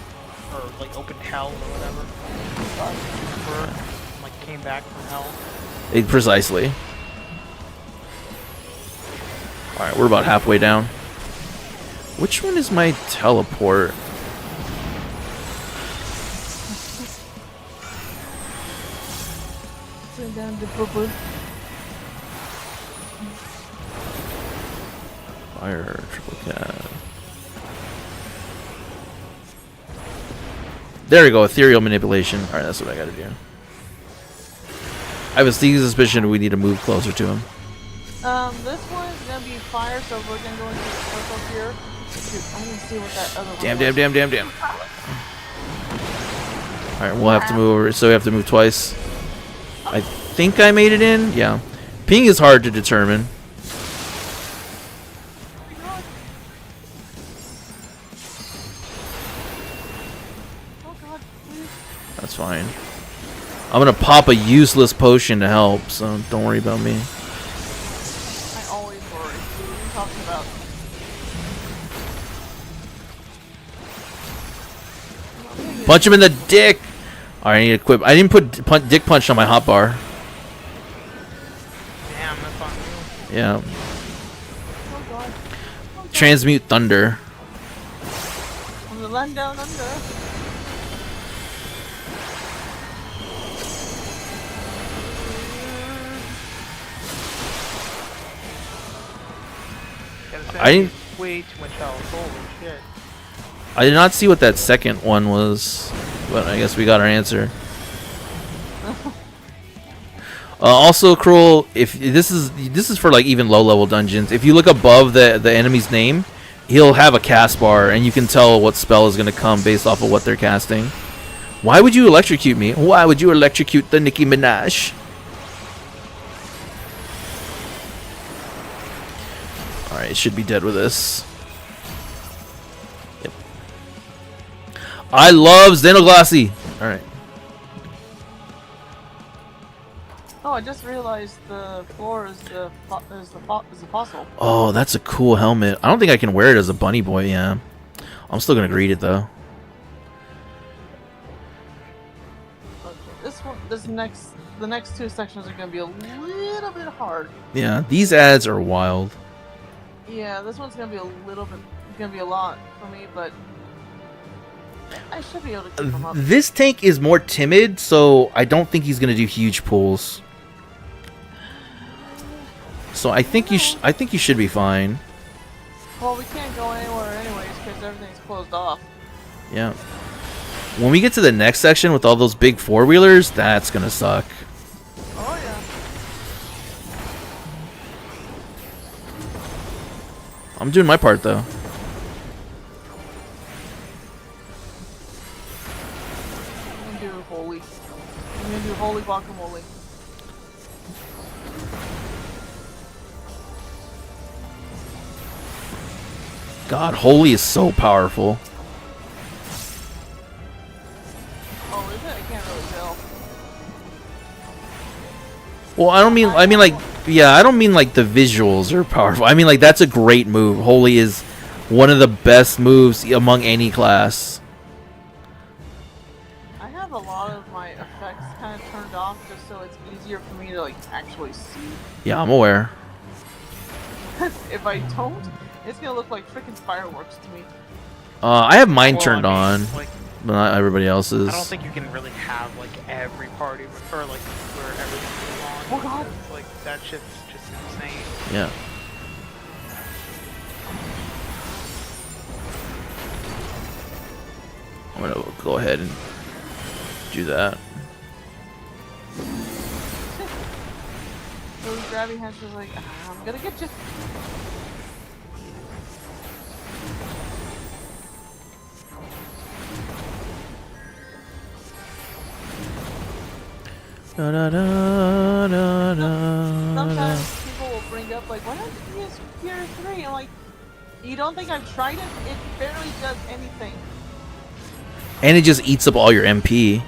or like opened hell or whatever. Remember? Like came back from hell. Precisely. Alright, we're about halfway down. Which one is my teleport? Turn down the bubble. Fire, triple cap. There we go, ethereal manipulation. Alright, that's what I gotta do. I have a sneaky suspicion we need to move closer to him. This one is gonna be fire, so we're gonna go into the circle here. Shoot, I'm gonna see what that other Damn. Alright, we'll have to move over, so we have to move twice. I think I made it in? Yeah. Ping is hard to determine. Oh god, please. That's fine. I'm gonna pop a useless potion to help, so don't worry about me. I always worry. What are you talking about? Punch him in the dick! Alright, I need to equip. I didn't put dick punch on my hotbar. Damn, that's on you. Yeah. Oh god. Oh god. Transmute thunder. From the land down under. I didn't- way too much health. Holy shit. I did not see what that second one was, but I guess we got our answer. Also, Cruel, if this is for like even low level dungeons, if you look above the enemy's name, he'll have a cast bar, and you can tell what spell is gonna come based off of what they're casting. Why would you electrocute me? Why would you electrocute the Nicki Minaj? All right, it should be dead with this. Yep. I love Xenoglassy. All right. Oh, I just realized the floor is the fossil. Oh, that's a cool helmet. I don't think I can wear it as a bunny boy. Yeah, I'm still gonna greet it though. Okay, the next two sections are gonna be a little bit hard. Yeah, these ads are wild. Yeah, this one's gonna be a lot for me, but I should be able to keep him up. This tank is more timid, so I don't think he's gonna do huge pulls. So I think you should be fine. Well, we can't go anywhere anyways because everything's closed off. Yeah. When we get to the next section with all those big four-wheelers, that's gonna suck. Oh yeah. I'm doing my part though. I'm gonna do holy guacamole. God, Holy is so powerful. Oh, is it? I can't really tell. Well, I don't mean like, yeah, I don't mean like the visuals are powerful. I mean like that's a great move. Holy is one of the best moves among any class. I have a lot of my effects kind of turned off just so it's easier for me to like actually see. Yeah, I'm aware. If I don't, it's gonna look like freaking fireworks to me. I have mine Well, turned I mean, on, like, but not everybody else's. I don't think you can really have like every party or like where everything's on. Oh, God. because, like that shit's just insane. Yeah. I'm gonna go ahead and do that. Those grabby hands was like, I'm gonna get you. Da, da, da, da, da, Sometimes people will bring up like, why don't you use Gear 3? I'm like, you don't think I've tried it? It barely does anything. and it just eats up all your MP.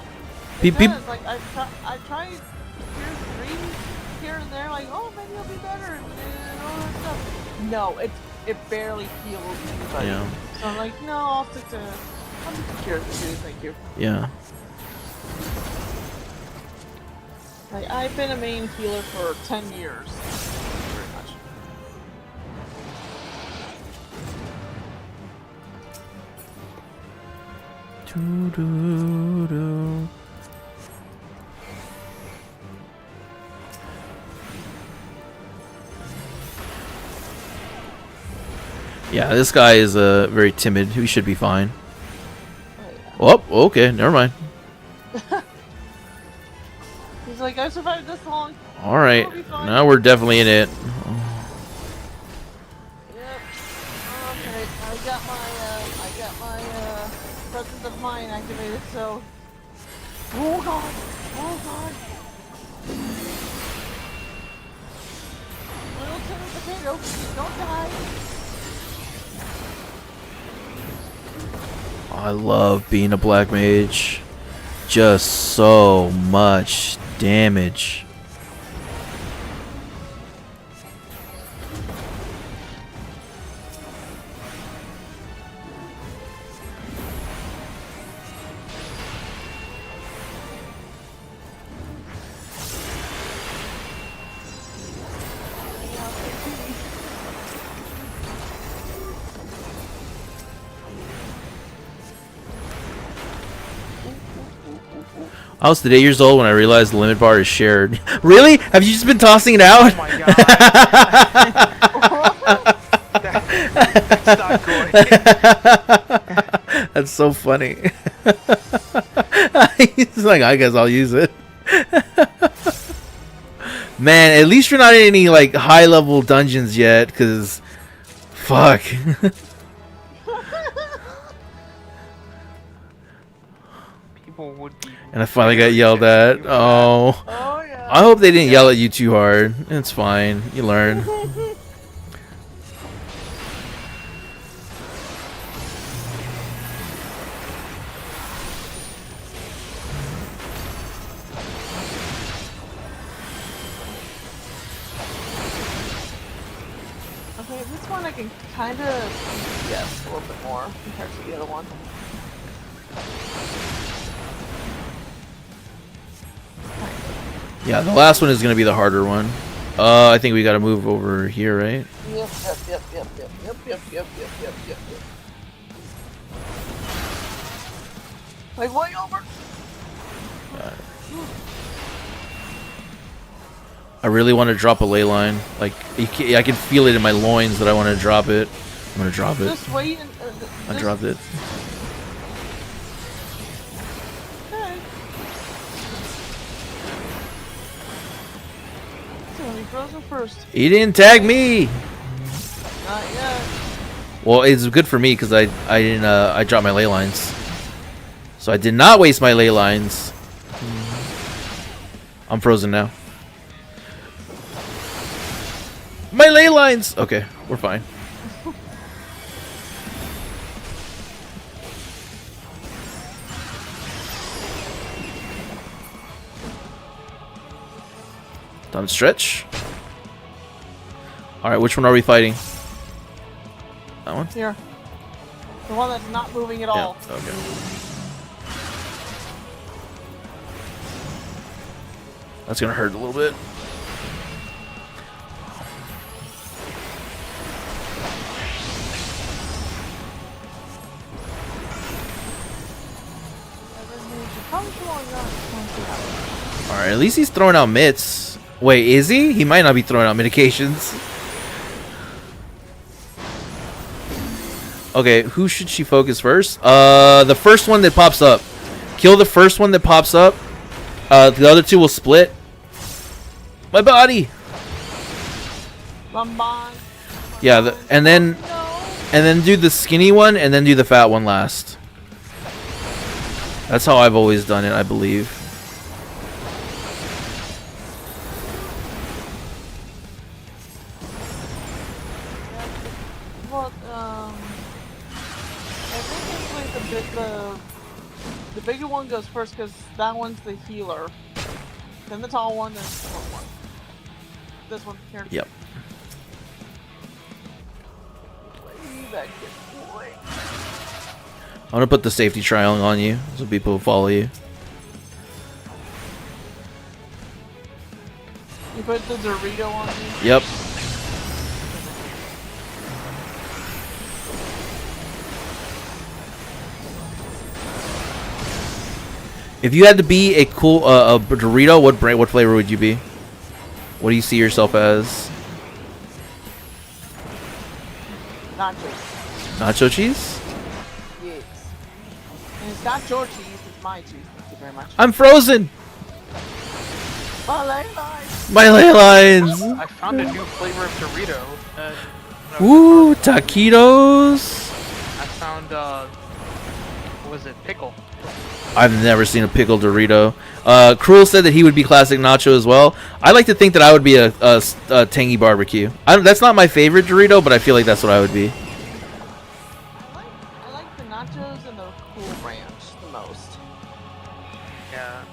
It does. Like I've tried Gear 3 here and there. Like, oh, maybe it'll be better and all that stuff. No, it barely heals anybody. Yeah. So I'm like, no, I'll stick to Gear 3. Thank you. Yeah. Like, I've been a main healer for 10 years. Thank you very much. Doo, doo, doo. Yeah, this guy is very timid. He should be fine. Oh, Oh, okay, never mind. yeah. He's like, I survived this long. All right, I'll be fine. now we're definitely in it. Yep. Okay, I got my presence of mind activated. So. Oh god! Oh god! Little tin potato, don't die. I love being a black mage. Just so much damage. I was today years old when I realized the limit bar is shared. Really? Have you just been tossing it out? Oh my god. That's not good. That's so funny. He's like, I guess I'll use it. Man, at least you're not in any like high level dungeons yet, cause fuck. People would be. And I finally got very yelled pissed at. you for Oh. Oh yeah. I hope they didn't yell at you too hard. It's fine. You learn. Okay, this one I can kind of guess a little bit more compared to the other one. Yeah, the last one is gonna be the harder one. I think we gotta move over here, right? Yep. Like way over. I really want to drop a ley line. Like, I can feel it in my loins that I want to drop it. I'm gonna drop it. Just wait and. I dropped it. Okay. So he frozen first. He didn't tag me. Not yet. Well, it's good for me because I didn't I dropped my ley lines, so I did not waste my ley lines. I'm frozen now. My ley lines. Okay, we're fine. Time to stretch. All right, which one are we fighting? That one? Here. The one that's not moving at all. Yeah. Okay. That's gonna hurt a little bit. All right, at least he's throwing out mitts. Wait, is he? He might not be throwing out medications. Okay, who should she focus first? The first one that pops up. Kill the first one that pops up. The other two will split. My body. Yeah, and then do the skinny one, and then do the fat one last. That's how I've always done it, I believe. Well, I think it's like the bigger one goes first because that one's the healer. Then the tall one, then the short one. This one here. Yep. Way back here, boy. I'm gonna put the safety trial on you so people will follow you. You put the Dorito on me? Yep. If you had to be a cool a Dorito, what flavor would you be? What do you see yourself as? Nachos. Nacho cheese? Yes. And it's not your cheese, it's my cheese. Thank you very much. I'm frozen. My ley lines. My ley lines. I found a new flavor of Dorito. Ooh, taquitos. I found what was it? Pickle. I've never seen a pickled Dorito. Cruel said that he would be classic nacho as well. I like to think that I would be a tangy barbecue. That's not my favorite Dorito, but I feel like that's what I would be. I like the nachos and the Cool Ranch the most. Yeah.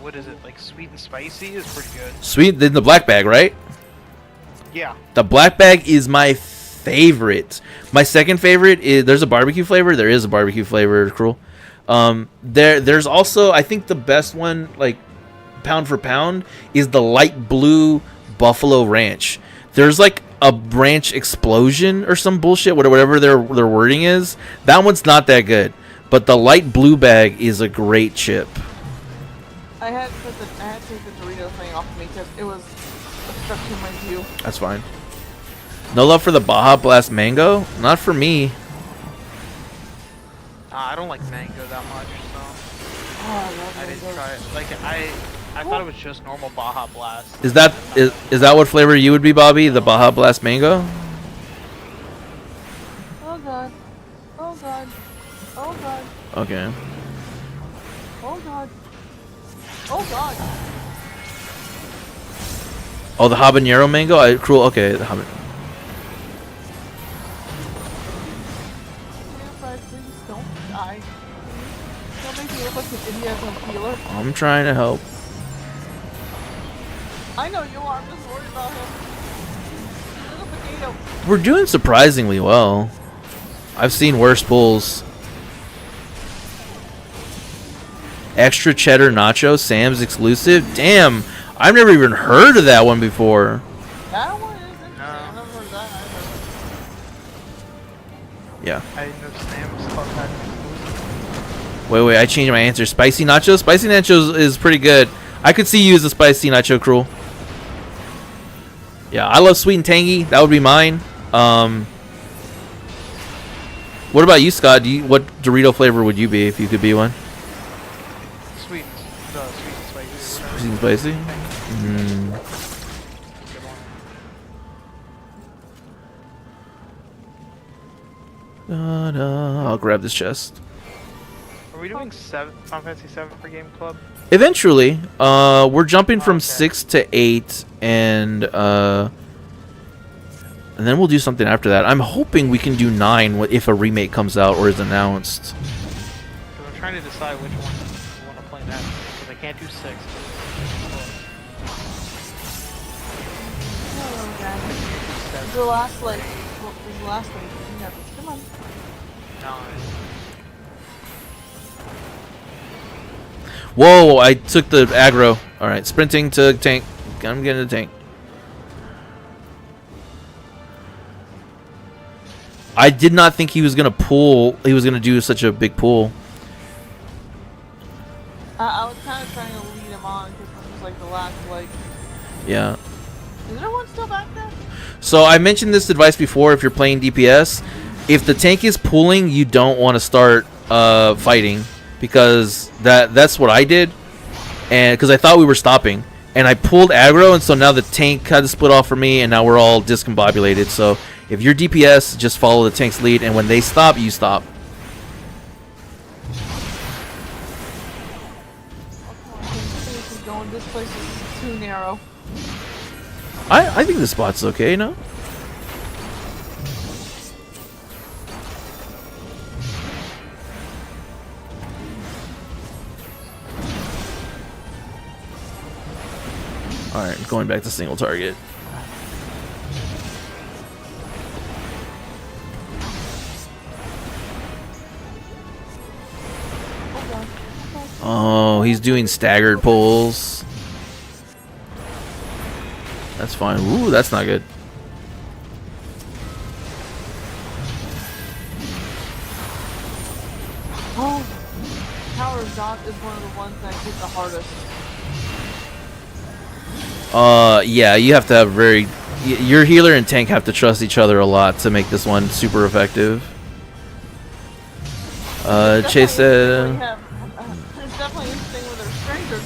What is it? Like sweet and spicy is pretty good. Sweet, then the black bag, right? Yeah. The black bag is my favorite. My second favorite is there's a barbecue flavor. There is a barbecue flavor, Cruel. There's also, I think the best one, like pound for pound, is the light blue Buffalo Ranch. There's like a ranch explosion or some bullshit, whatever their wording is. That one's not that good, but the light blue bag is a great chip. I had to take the Dorito thing off of me because it was obstructing my view. That's fine. No love for the Baja Blast Mango? Not for me. I don't like mango that much, so Oh, I love I didn't mango. try it. Like I thought it was just normal Baja Blast. Is that what flavor you would be, Bobby? The Baja Blast Mango? Oh god. Oh god. Oh god. Okay. Oh god. Oh god. Oh, the habanero mango? Cruel. Okay, the habanero. Please don't die. Don't make me look like an idiot as a healer. I'm trying to help. I know you are. I'm just worried about him. Little potato. We're doing surprisingly well. I've seen worse pulls. Extra cheddar nacho, Sam's exclusive. Damn, I've never even heard of that one before. That one is interesting. I've never heard that either. Yeah. I didn't know Sam's Club had an exclusive. Wait, I changed my answer. Spicy nachos? Spicy nachos is pretty good. I could see you as a spicy nacho, Cruel. Yeah, I love sweet and tangy. That would be mine. What about you, Scott? What Dorito flavor would you be if you could be one? Sweet. No, sweet and spicy. Whatever. Sweet and spicy? Good one. I'll grab this chest. Are we doing Final Fantasy 7 for Game Club? Eventually, we're jumping from Okay. 6 to 8, and then we'll do something after that. I'm hoping we can do 9 if a remake comes out or is announced. Because I'm trying to decide which one I want to play next. Because I can't do 6. Oh god. The last like, what was the last one? Yeah, come on. 9. Whoa, I took the aggro. Alright, sprinting to tank. I'm getting the tank. I did not think he was going to pull. He was going to do such a big pull. I was kind of trying to lead him on because this was like the last like. Yeah. Is there one still back there? So I mentioned this advice before if you're playing DPS. If the tank is pulling, you don't want to start fighting. Because that's what I did, and because I thought we were stopping, and I pulled aggro, and so now the tank had to split off for me, and now we're all discombobulated. So if you're DPS, just follow the tank's lead, and when they stop, you stop. This is going. This place is too narrow. I think the spot's okay, no? Alright, going back to single target. Oh, he's doing staggered pulls. That's fine. Ooh, that's not good. Oh, Tower of God is one of the ones that hit the hardest. Yeah, you have to have your healer and tank have to trust each other a lot to make this one super effective. Chase said... It's definitely interesting when they're strangers.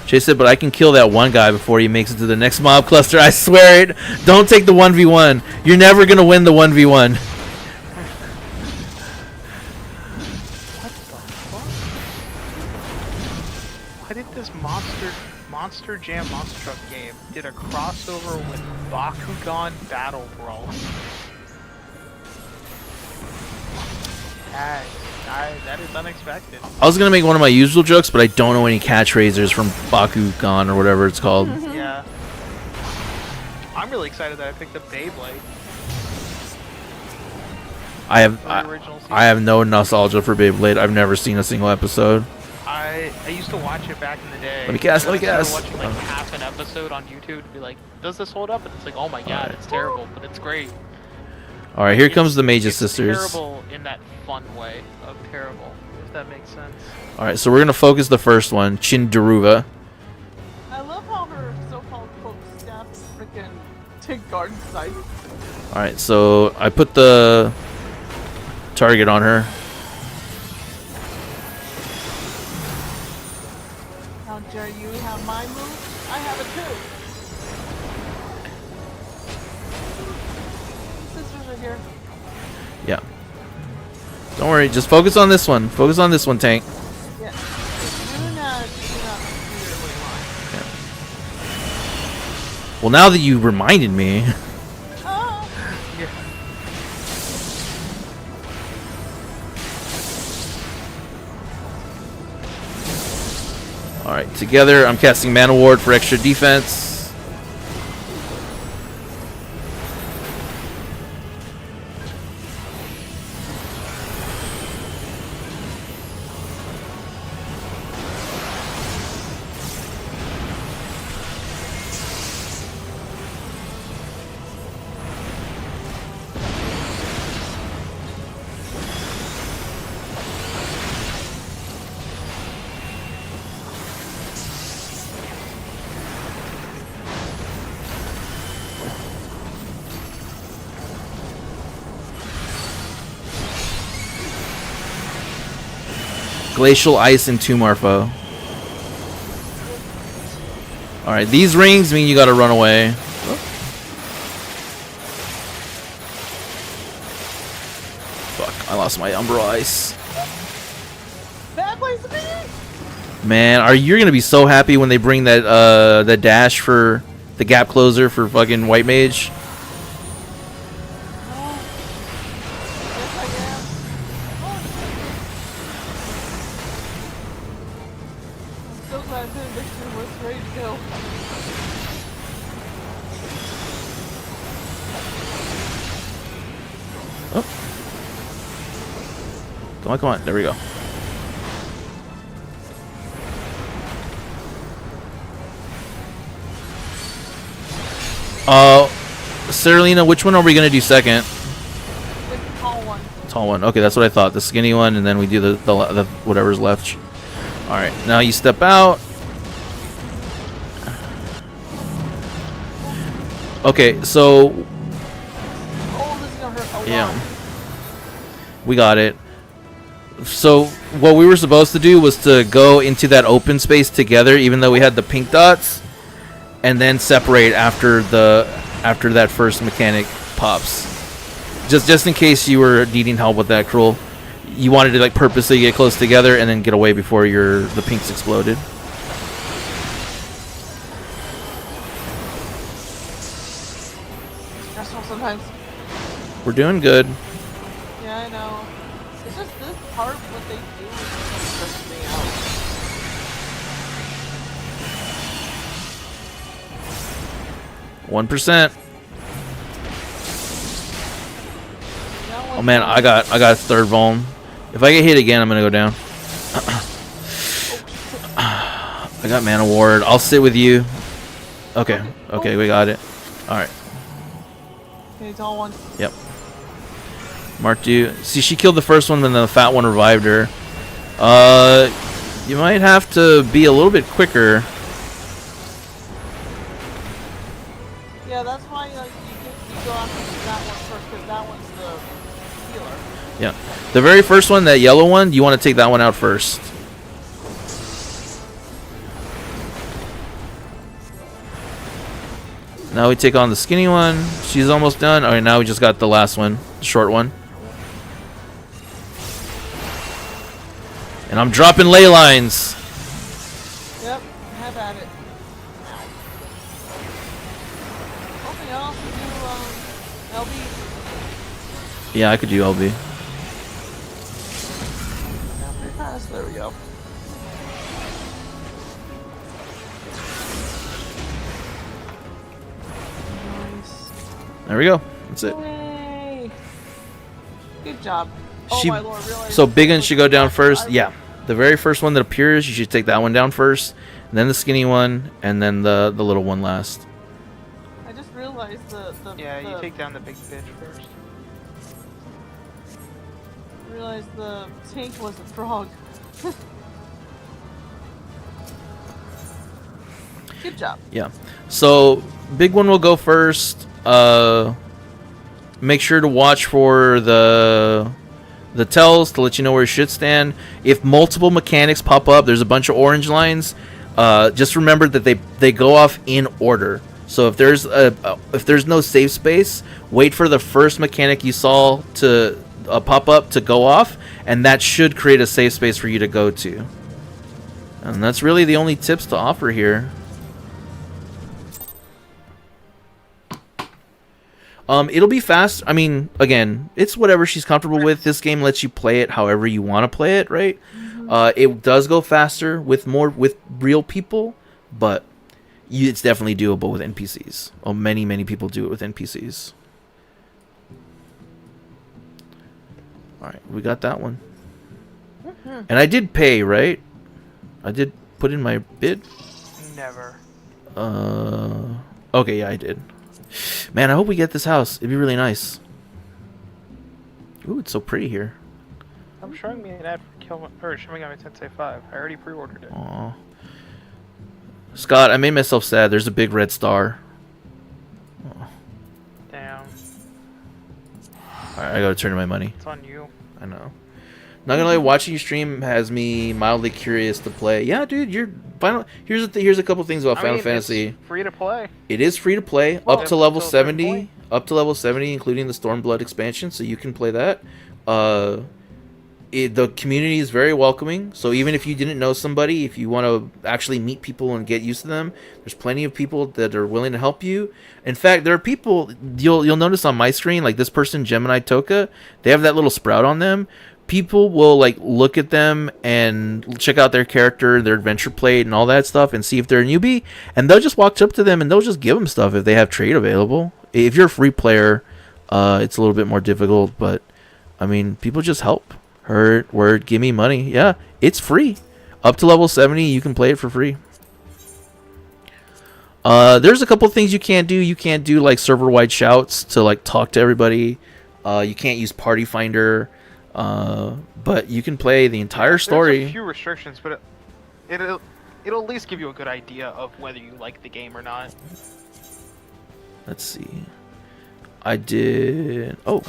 Chase said, but I can kill that one guy before he makes it to the next mob cluster. I swear it. Don't take the 1v1. You're never going to win the 1v1. What the fuck? Why did this Monster Jam Monster Truck game did a crossover with Bakugan Battle Brawl? That is unexpected. I was going to make one of my usual jokes, but I don't know any catchphrases from Bakugan or whatever it's called. Yeah. I'm really excited that I picked up Beyblade. I The original season. have no nostalgia for Beyblade. I've never seen a single episode. I used to watch it back in the day. Let me guess, let me And I guess. started watching like half an episode on YouTube to be like, does this hold up? And it's like, oh my god, Alright. it's terrible, but it's great. All right, here comes the Mages It's Sisters. terrible in that fun way of terrible, if that makes sense. All right, so we're going to focus the first one, Chindaruva. I love how her so-called quote staff is freaking take garden side. All right, so I put the target on her. How dare you have my move? I have it too. Sisters are here. Yeah. Don't worry. Just focus on this one. Focus on this one, tank. Yeah. Do not clear the line. Well, now that you reminded me. Oh. Yeah. All right. Together, I'm casting Mana Ward for extra defense. Glacial Ice and 2 Marfo. Alright, these rings mean you gotta run away. Fuck, I lost my Umbral Ice. Bad place to be. Man, you're gonna be so happy when they bring that the dash for the gap closer for fucking White Mage. Oh. Yes, I am. Oh. I'm so glad that Victor was ready to go. Come on, come on. There we go. Seralina, which one are we gonna do second? The tall one. Tall one. Okay, that's what I thought. The skinny one, and then we do the whatever's left. All right, now you step out. Okay, so Oh, this is gonna hurt a lot. yeah, we got it. So what we were supposed to do was to go into that open space together, even though we had the pink dots, and then separate after that first mechanic pops. Just in case you were needing help with that, Cruel. You wanted to like purposely get close together and then get away before the pinks exploded. Stressful sometimes. We're doing good. Yeah, I know. It's just this part, what they do is stresses me out. 1%. Now Oh man, I got third vuln. If I get hit again, I'm gonna go down. I got Mana Ward. I'll sit with you. Okay, we got it. All right. Okay, tall one. Yep. Marked you. See, she killed the first one, then the fat one revived her. You might have to be a little bit quicker. Yeah, that's why like you go after that one first, because that one's the healer. Yeah. The very first one, that yellow one, you want to take that one out first. Now we take on the skinny one. She's almost done. Alright, now we just got the last one, the short one. And I'm dropping ley lines. Yep, have at it. Hoping I also do LB. Yeah, I could do LB. Yeah, pretty fast. There we go. Nice. There we go. That's it. Yay! Good job. Oh She- my lord, realize So big one should go down I- first. Yeah. The very first one that appears, you should take that one down first. And then the skinny one, and then the little one last. I just realized Yeah, you take down the big bitch first. realized the tank was a frog. Good job. Yeah. So big one will go first. Make sure to watch for the tells to let you know where you should stand. If multiple mechanics pop up, there's a bunch of orange lines. Just remember that they go off in order. So if there's no save space, wait for the first mechanic you saw to pop up to go off, and that should create a save space for you to go to. And that's really the only tips to offer here. It'll be fast. I mean, again, it's whatever she's comfortable with. This game lets you play it however you want to play it, right? It does go faster with real people, but it's definitely doable with NPCs. Oh, many people do it with NPCs. All right, we got that one. And I did pay, right? I did put in my bid. Never. Okay, yeah, I did. Man, I hope we get this house. It'd be really nice. Ooh, it's so pretty here. I'm showing me an ad for Shin Megami Tensei 5. I already pre-ordered it. Aw. Scott, I made myself sad. There's a big red star. Oh. Damn. Alright, I gotta turn in my money. It's on you. I know. Not gonna lie, watching you stream has me mildly curious to play. Yeah, dude, here's a couple things about Final Fantasy. It's free to play. It is free to play Well, up to level until a certain 70. point. Up to level 70, including the Stormblood expansion, so you can play that. The community is very welcoming, so even if you didn't know somebody, if you want to actually meet people and get used to them, there's plenty of people that are willing to help you. In fact, there are people you'll notice on my screen, like this person, Gemini Toka, they have that little sprout on them. People will like look at them and check out their character, their adventure plate, and all that stuff, and see if they're a newbie, and they'll just walk up to them and they'll just give them stuff if they have trade available. If you're a free player, it's a little bit more difficult, but I mean, people just help. Heard word, give me money. Yeah, it's free. Up to level 70, you can play it for free. There's a couple things you can't do. You can't do like server-wide shouts to like talk to everybody. You can't use Party Finder. But you can play the entire story. There's a few restrictions, but it'll at least give you a good idea of whether you like the game or not. Let's see. I did. Oh.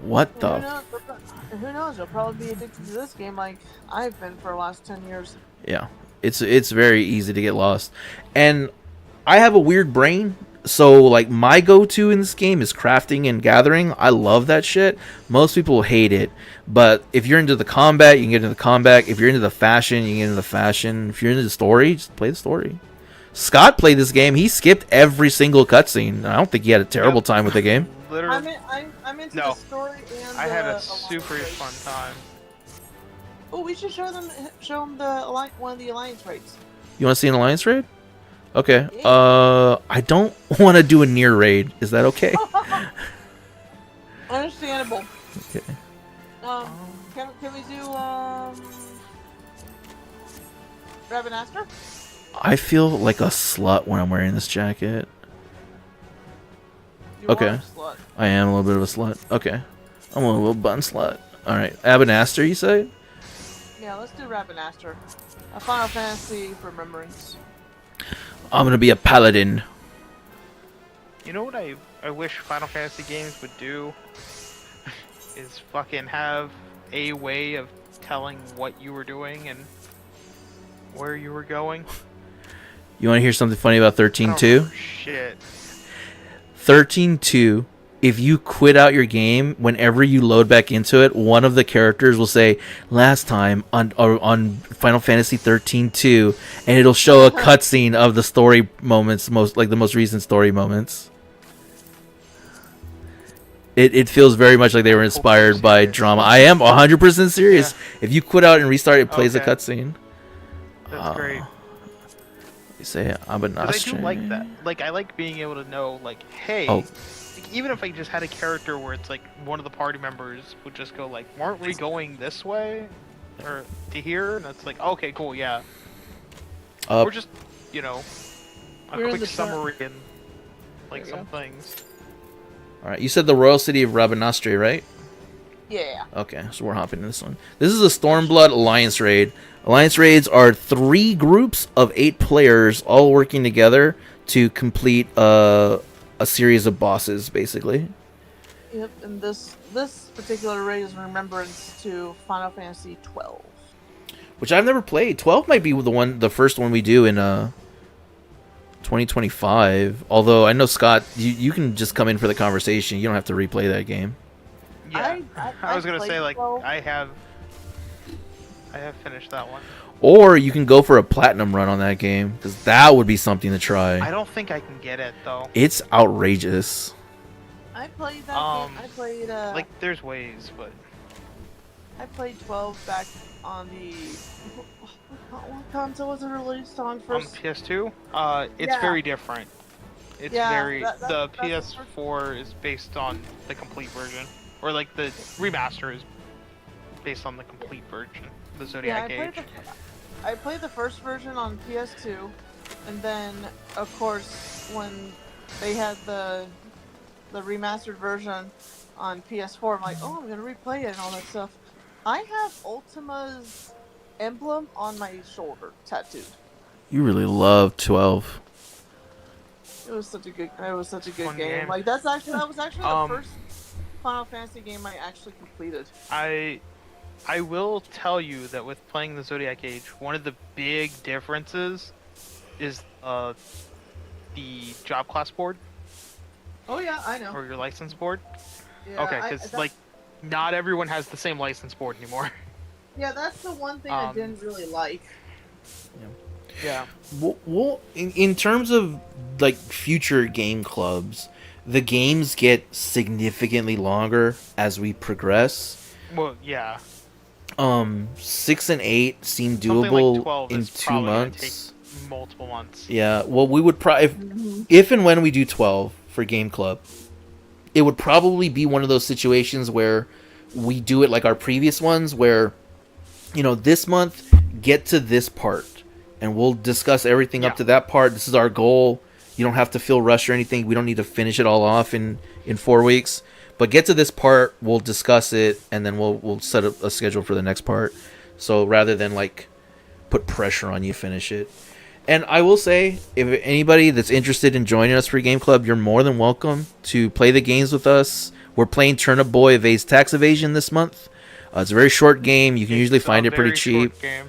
What the? Who knows? You'll probably be addicted to this game like I've been for the last 10 years. Yeah. It's very easy to get lost. And I have a weird brain. So, like, my go-to in this game is crafting and gathering. I love that shit. Most people hate it. But if you're into the combat, you can get into the combat. If you're into the fashion, you can get into the fashion. If you're into the story, just play the story. Scott played this game. He skipped every single cutscene. I don't think he had a terrible time with the game. Literally. I'm into the story and I had a Alliance super raid. fun time. Oh, we should show them one of the Alliance raids. You want to see an Alliance raid? Okay. Yeah. I don't want to do a near raid. Is that okay? Understandable. Okay. Can we do Ravenaster? I feel like a slut when I'm wearing this jacket. You Okay. are a slut. I am a little bit of a slut. Okay. I'm a little bun slut. Alright. Abanaster, you say? Yeah, let's do Ravenaster. A Final Fantasy remembrance. I'm gonna be a paladin. You know what I wish Final Fantasy games would do? Is fucking have a way of telling what you were doing and where you were going. You want to hear something funny about I don't 13.2? remember shit. 13.2, if you quit out your game, whenever you load back into it, one of the characters will say, last time on Final Fantasy 13.2, and it'll show a cutscene of the story moments, the most recent story moments. It feels very much like they were inspired by drama. I am 100% serious. Yeah. If you quit out and restart, it plays a Okay. cutscene. That's great. You say, I'm Because I do like that. Like, I like being able to know, like, hey, Oh. like, even if I just had a character where it's like one of the party members would just go like, weren't we going this way? Or to here? And it's like, okay, cool, yeah. Or just, you know, a We're in quick the front. summary and like There you some things. Alright, you said the royal city of Rabanastre, right? Yeah. Okay, so we're hopping into this one. This is a Stormblood Alliance raid. Alliance raids are 3 groups of 8 players all working together to complete a series of bosses, basically. Yep, and this particular raid is in remembrance to Final Fantasy 12. which I've never played. 12 might be the first one we do in 2025. Although I know Scott, you can just come in for the conversation. You don't have to replay that game. Yeah, I was gonna played say like 12. I have finished that one. Or you can go for a platinum run on that game, because that would be something to try. I don't think I can get it though. It's outrageous. I played that game. I played Like there's ways, but I played 12 back on the what console was it released on on first? PS2, it's Yeah. very different. It's Yeah, very that's the the PS4 is based on the complete version, or like the remaster is based on the complete version, the Zodiac Age. I played the first version on PS2, and then of course when they had the remastered version on PS4, I'm like, oh, I'm gonna replay it and all that stuff. I have Ultima's emblem on my shoulder tattooed. You really love 12. It was such a good Fun game. game. Like that was actually the Um, first Final Fantasy game I actually completed. I will tell you that with playing the Zodiac Age, one of the big differences is the job class board Oh yeah, I know. or your license board. Yeah, Okay, because like not everyone has the same license board anymore. yeah, that's the one thing I didn't really like. Yeah. Well, in terms of like future game clubs, the games get significantly longer as we progress. Well, yeah. 6 and 8 seem Something doable like 12 in is 2 probably gonna months. take multiple months. Yeah, well, we would probably if and when we do 12 for game club, it would probably be one of those situations where we do it like our previous ones, where this month get to this part, and we'll discuss everything up Yeah. to that part. This is our goal. You don't have to feel rushed or anything. We don't need to finish it all off in 4 weeks. But get to this part, we'll discuss it, and then we'll set up a schedule for the next part. So rather than like put pressure on you, finish it. And I will say, if anybody that's interested in joining us for Game Club, you're more than welcome to play the games with us. We're playing Turnip Boy Evades Tax Evasion this month. It's a very short game. You can usually find it pretty Very cheap. short game.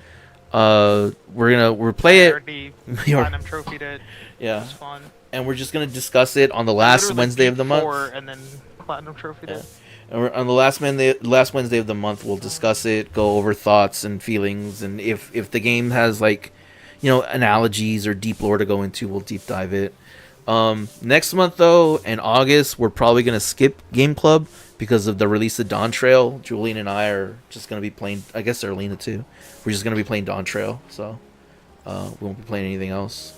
We'll play I it. already platinum trophied it. It Yeah, was fun. and we're just gonna discuss it on the last Literally Wednesday of beat the month. 4 and then platinum trophied Yeah. it. And on the last Wednesday of the month, we'll discuss it, go over thoughts and feelings, and if the game has like, analogies or deep lore to go into, we'll deep dive it. Next month though, in August, we're probably gonna skip Game Club because of the release of Dawn Trail. Julian and I are just gonna be playing. I guess Erlina too. We're just gonna be playing Dawn Trail, so we won't be playing anything else.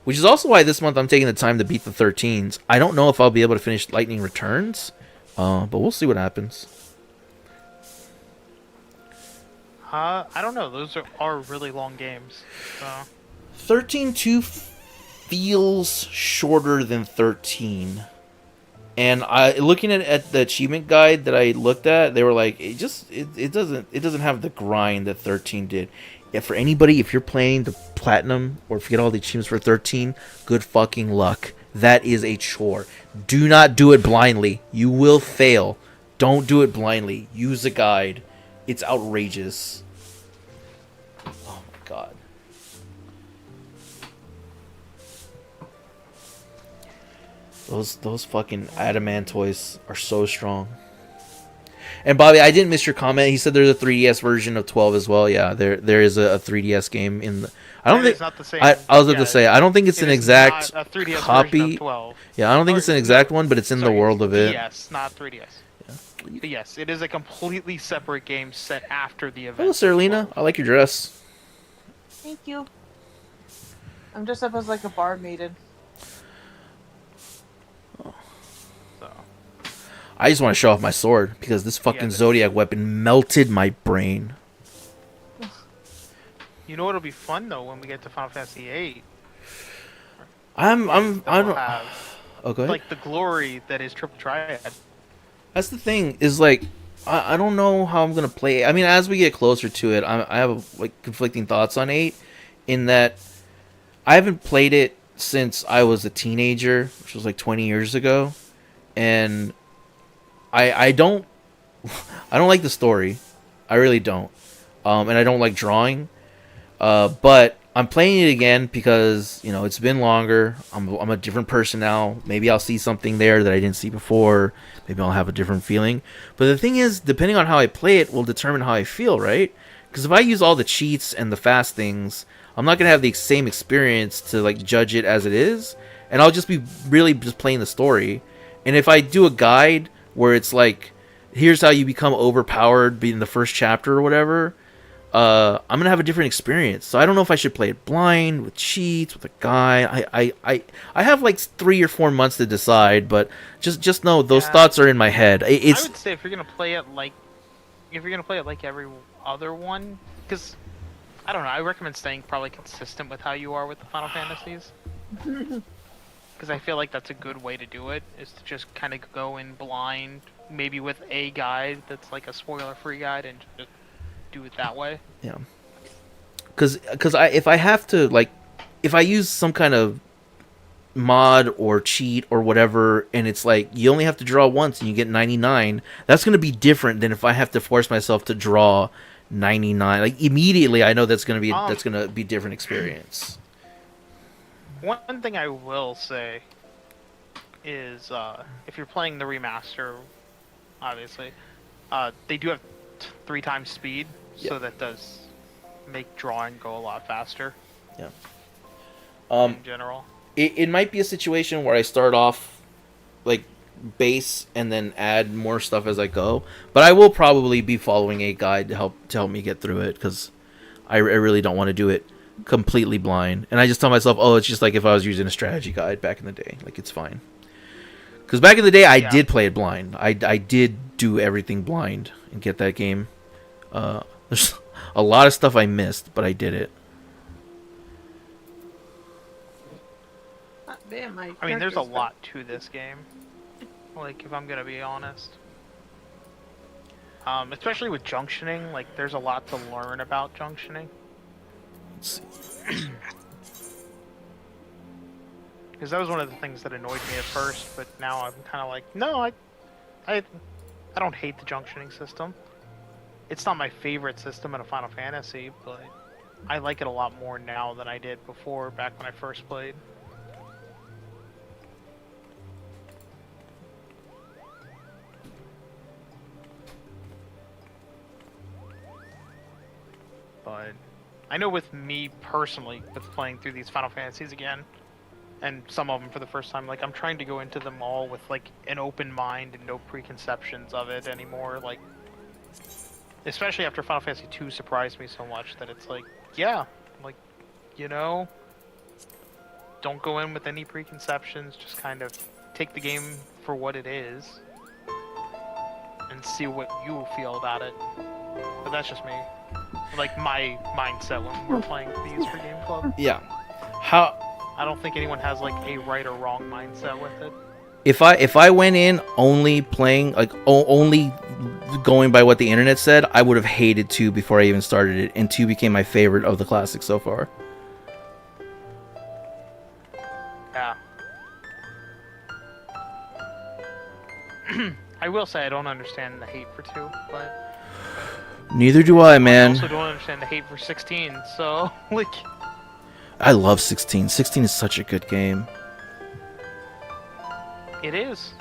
Which is also why this month I'm taking the time to beat the 13s. I don't know if I'll be able to finish Lightning Returns, but we'll see what happens. I don't know. Those are really long games. So 13-2 feels shorter than 13. And looking at the achievement guide that I looked at, they were like, it doesn't have the grind that 13 did. For anybody, if you're playing the platinum or if you get all the achievements for 13, good fucking luck. That is a chore. Do not do it blindly. You will fail. Don't do it blindly. Use a guide. It's outrageous. Oh my god. Those fucking adamantoids are so strong. And Bobby, I didn't miss your comment. He said there's a 3DS version of 12 as well. Yeah, there is a 3DS game in the. I don't That think is not the same. I was about Yeah, to say I don't think it's it an is exact not a 3DS version copy. of 12. Yeah, I don't think Or- it's an exact one, but it's in the Sorry, world of it. DS, not 3DS. But yes, it is a completely separate game set after the event. Hello, Serlina. I like your dress. Thank you. I'm dressed up as like a bar maiden. So, I just want to show off my sword because this fucking this- Zodiac weapon melted my brain. you know what'll be fun though when we get to Final Fantasy VIII. I We'll don't. have, Oh, go ahead. like the glory that is Triple Triad. That's the thing is like I don't know how I'm gonna play it. I mean, as we get closer to it, I have like conflicting thoughts on 8, in that I haven't played it since I was a teenager, which was like 20 years ago, and I don't I don't like the story. I really don't, and I don't like drawing. But I'm playing it again because it's been longer. I'm a different person now. Maybe I'll see something there that I didn't see before. Maybe I'll have a different feeling. But the thing is, depending on how I play it, will determine how I feel, right? Because if I use all the cheats and the fast things, I'm not gonna have the same experience to like judge it as it is, and I'll just be really just playing the story. And if I do a guide where it's like, here's how you become overpowered in the first chapter or whatever, I'm gonna have a different experience. So I don't know if I should play it blind with cheats with a guy. I have like 3 or 4 months to decide, but just know those thoughts are in my head. I would say if you're gonna play it like every other one, because I don't know, I recommend staying probably consistent with how you are with the Final Fantasies. Because I feel like that's a good way to do it, is to just kind of go in blind, maybe with a guide that's like a spoiler-free guide, and just do it that way. Yeah. Because if I have to, like, if I use some kind of mod or cheat or whatever, and it's like you only have to draw once and you get 99, that's going to be different than if I have to force myself to draw 99. Like, immediately I know that's going to be different experience. One thing I will say is, if you're playing the remaster, obviously, they do have 3 times speed, so that does make drawing go a lot faster. Yeah. In general, it might be a situation where I start off like base and then add more stuff as I go, but I will probably be following a guide to help me get through it, because I really don't want to do it completely blind. And I just tell myself, oh, it's just like if I was using a strategy guide back in the day, like it's fine. Because back in the day, I did play it blind. I did do everything blind and get that game. There's a lot of stuff I missed, but I did it. Damn, I mean, there's a lot to this game. Like, if I'm gonna be honest, especially with junctioning, like there's a lot to learn about junctioning. Let's see. Because that was one of the things that annoyed me at first, but now I'm kind of like, no, I don't hate the junctioning system. It's not my favorite system in a Final Fantasy, but I like it a lot more now than I did before, back when I first played. But I know with me personally, with playing through these Final Fantasies again, and some of them for the first time, like, I'm trying to go into them all with like an open mind and no preconceptions of it anymore. Like, especially after Final Fantasy II surprised me so much that it's like, yeah, like, don't go in with any preconceptions, just kind of take the game for what it is and see what you feel about it. But that's just me. Like, my mindset when we're playing these for Game Club. Yeah. I don't think anyone has like a right or wrong mindset with it. If I went in only playing, like, only going by what the internet said, I would have hated 2 before I even started it, and 2 became my favorite of the classics so far. Yeah. I will say I don't understand the hate for 2, but Neither do I, man. I also don't understand the hate for 16, so, like... I love 16. 16 is such a good game. It is.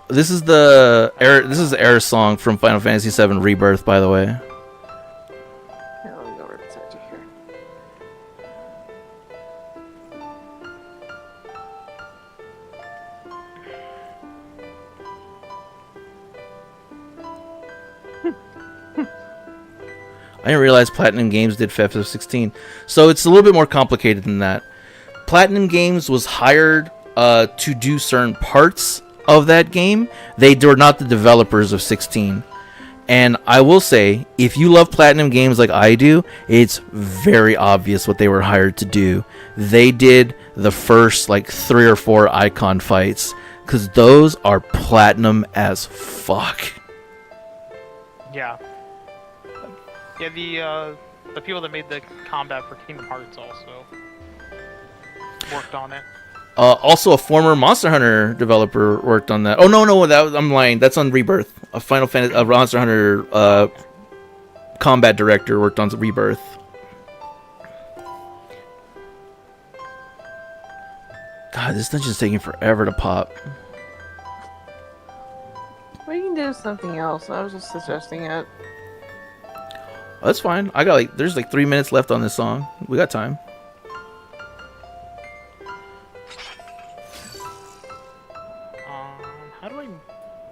This is the air song from Final Fantasy VII Rebirth, by the way. Here, let me go over this edge here. I didn't realize Platinum Games did FF16. So it's a little bit more complicated than that. Platinum Games was hired to do certain parts of that game. They were not the developers of 16. And I will say, if you love Platinum Games like I do, it's very obvious what they were hired to do. They did the first like 3 or 4 icon fights, because those are platinum as fuck. Yeah. Yeah, the people that made the combat for Kingdom Hearts also worked on it. Also, a former Monster Hunter developer worked on that. Oh no, I'm lying. That's on Rebirth. A Final Fantasy, a Monster Hunter combat director worked on Rebirth. God, this dungeon's taking forever to pop. We can do something else. I was just suggesting it. That's fine. I got there's 3 minutes left on this song. We got time. How do I...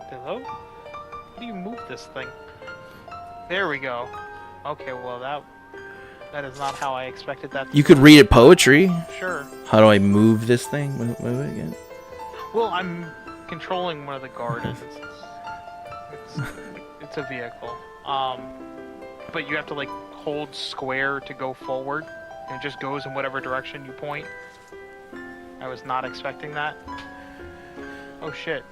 Hello? How do you move this thing? There we go. Okay, well that is not how I expected that to You could read it poetry. Sure. How do I move this thing? Move it again. Well, I'm controlling one of the guards. It's a vehicle. But you have to hold square to go forward, and it just goes in whatever direction you point. I was not expecting that. Oh shit.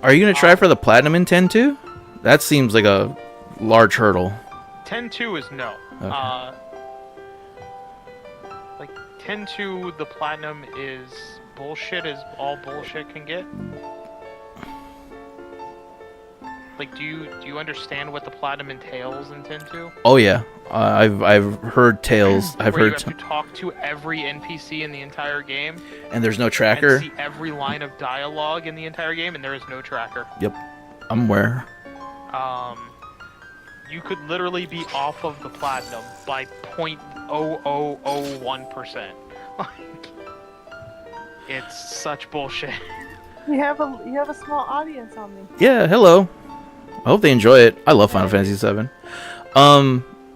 Are you gonna try for the platinum in 10-2? That seems like a large hurdle. 10-2 is no. Okay. 10-2, the platinum is bullshit as all bullshit can get. Do you understand what the platinum entails in 10-2? Oh yeah, I've heard tales. I've Where heard. You have to talk to every NPC in the entire game. And there's no tracker. And see every line of dialogue in the entire game, and there is no tracker. Yep, I'm aware. You could literally be off of the platinum by 0.0001%. It's such bullshit. You have a small audience on me. Yeah, hello. I hope they enjoy it. I love Final Fantasy VII.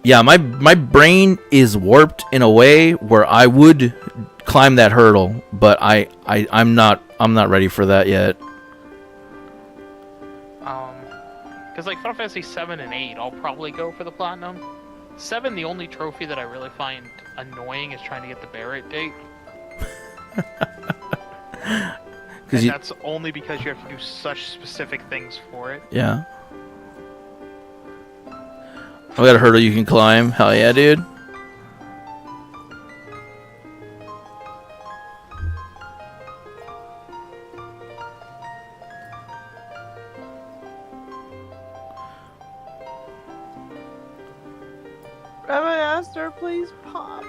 Yeah, my brain is warped in a way where I would climb that hurdle, but I'm not ready for that yet. Because Final Fantasy 7 and 8, I'll probably go for the platinum. 7, the only trophy that I really find annoying is trying to get the Barrett date. That's only because you have to do such specific things for it. Yeah. I got a hurdle you can climb. Hell yeah, dude. Rabbi Aster, please pop.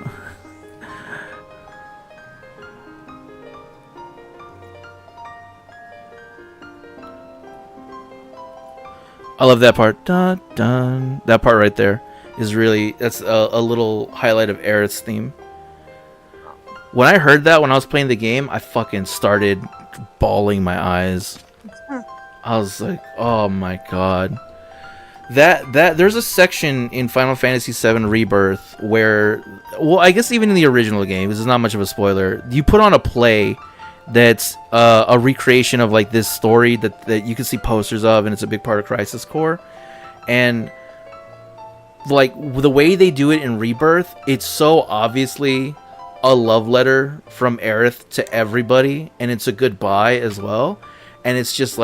I love that part. Dun, dun. That part right there is that's a little highlight of Aerith's theme. When I heard that when I was playing the game, I fucking started bawling my eyes. I was like, oh my god. That there's a section in Final Fantasy VII Rebirth where, well, I guess even in the original game, this is not much of a spoiler, you put on a play that's a recreation of this story that you can see posters of, and it's a big part of Crisis Core. And the way they do it in Rebirth, it's so obviously a love letter from Aerith to everybody, and it's a goodbye as well. And it's just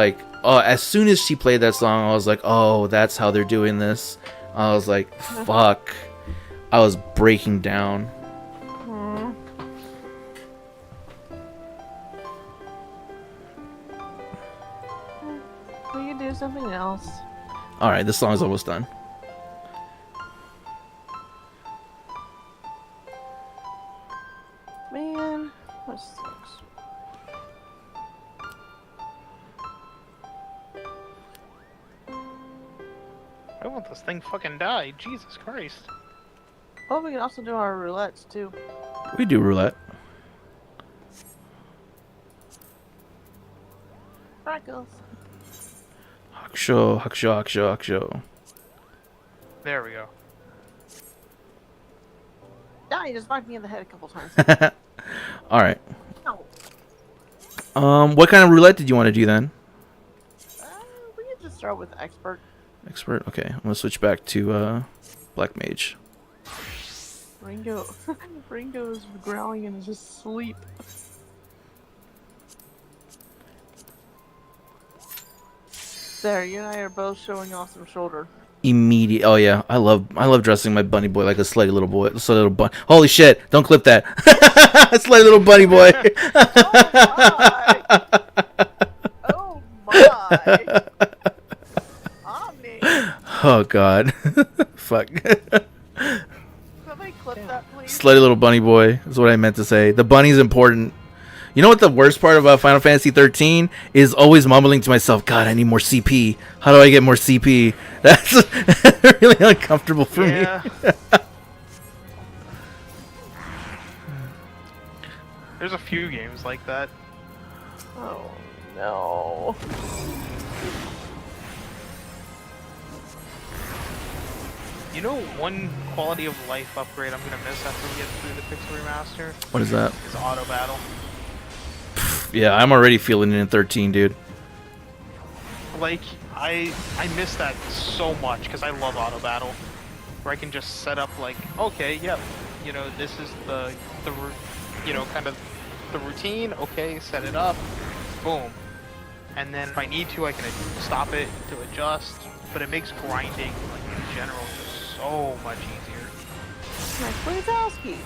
as soon as she played that song, I was like, oh, that's how they're doing this. I was like, fuck. I was breaking down. We can do something else. Alright, this song is almost done. Man, that sucks. I want this thing fucking die. Jesus Christ. Oh, we can also do our roulettes too. We do roulette. Freckles. Hakusho, hakusho, hakusho, hakusho. There we go. Yeah, you just knocked me in the head a couple times. Alright. No. What kind of roulette did you want to do then? We can just start with expert. Expert? Okay, I'm gonna switch back to Black Mage. Ringo. Ringo is growling in his sleep. There, you and I are both showing off some shoulder. Immediate. Oh yeah, I love dressing my bunny boy like a slutty little boy. Slutty little bunny. Holy shit! Don't clip that. Slutty little bunny boy. Oh my! Omni! Oh god. Fuck. Somebody clip that, please. Slutty little bunny boy is what I meant to say. The bunny's important. You know what the worst part about Final Fantasy 13 is? Always mumbling to myself, God, I need more CP. How do I get more CP? That's really uncomfortable for me. There's a few games like that. Oh no. You know, one quality of life upgrade I'm gonna miss after we get through the Pixel Remaster What is that? is auto battle. Yeah, I'm already feeling it in 13, dude. Like, I miss that so much because I love auto battle, where I can just set up like, okay, yep, you know, this is you know, kind of the routine. Okay, set it up, boom, and then if I need to, I can stop it to adjust. But it makes grinding, like in general, just so much easier. Nice Wazowski.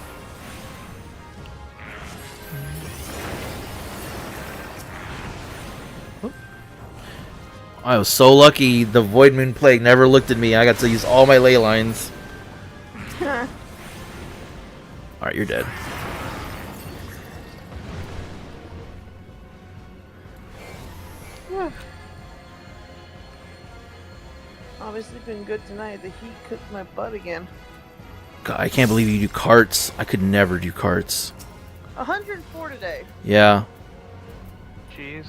I was so lucky the Void Moon Plague never looked at me. I got to use all my ley lines. Alright, you're dead. Obviously been good tonight. The heat cooked my butt again. God, I can't believe you do carts. I could never do carts. 104 today. Yeah. Jeez.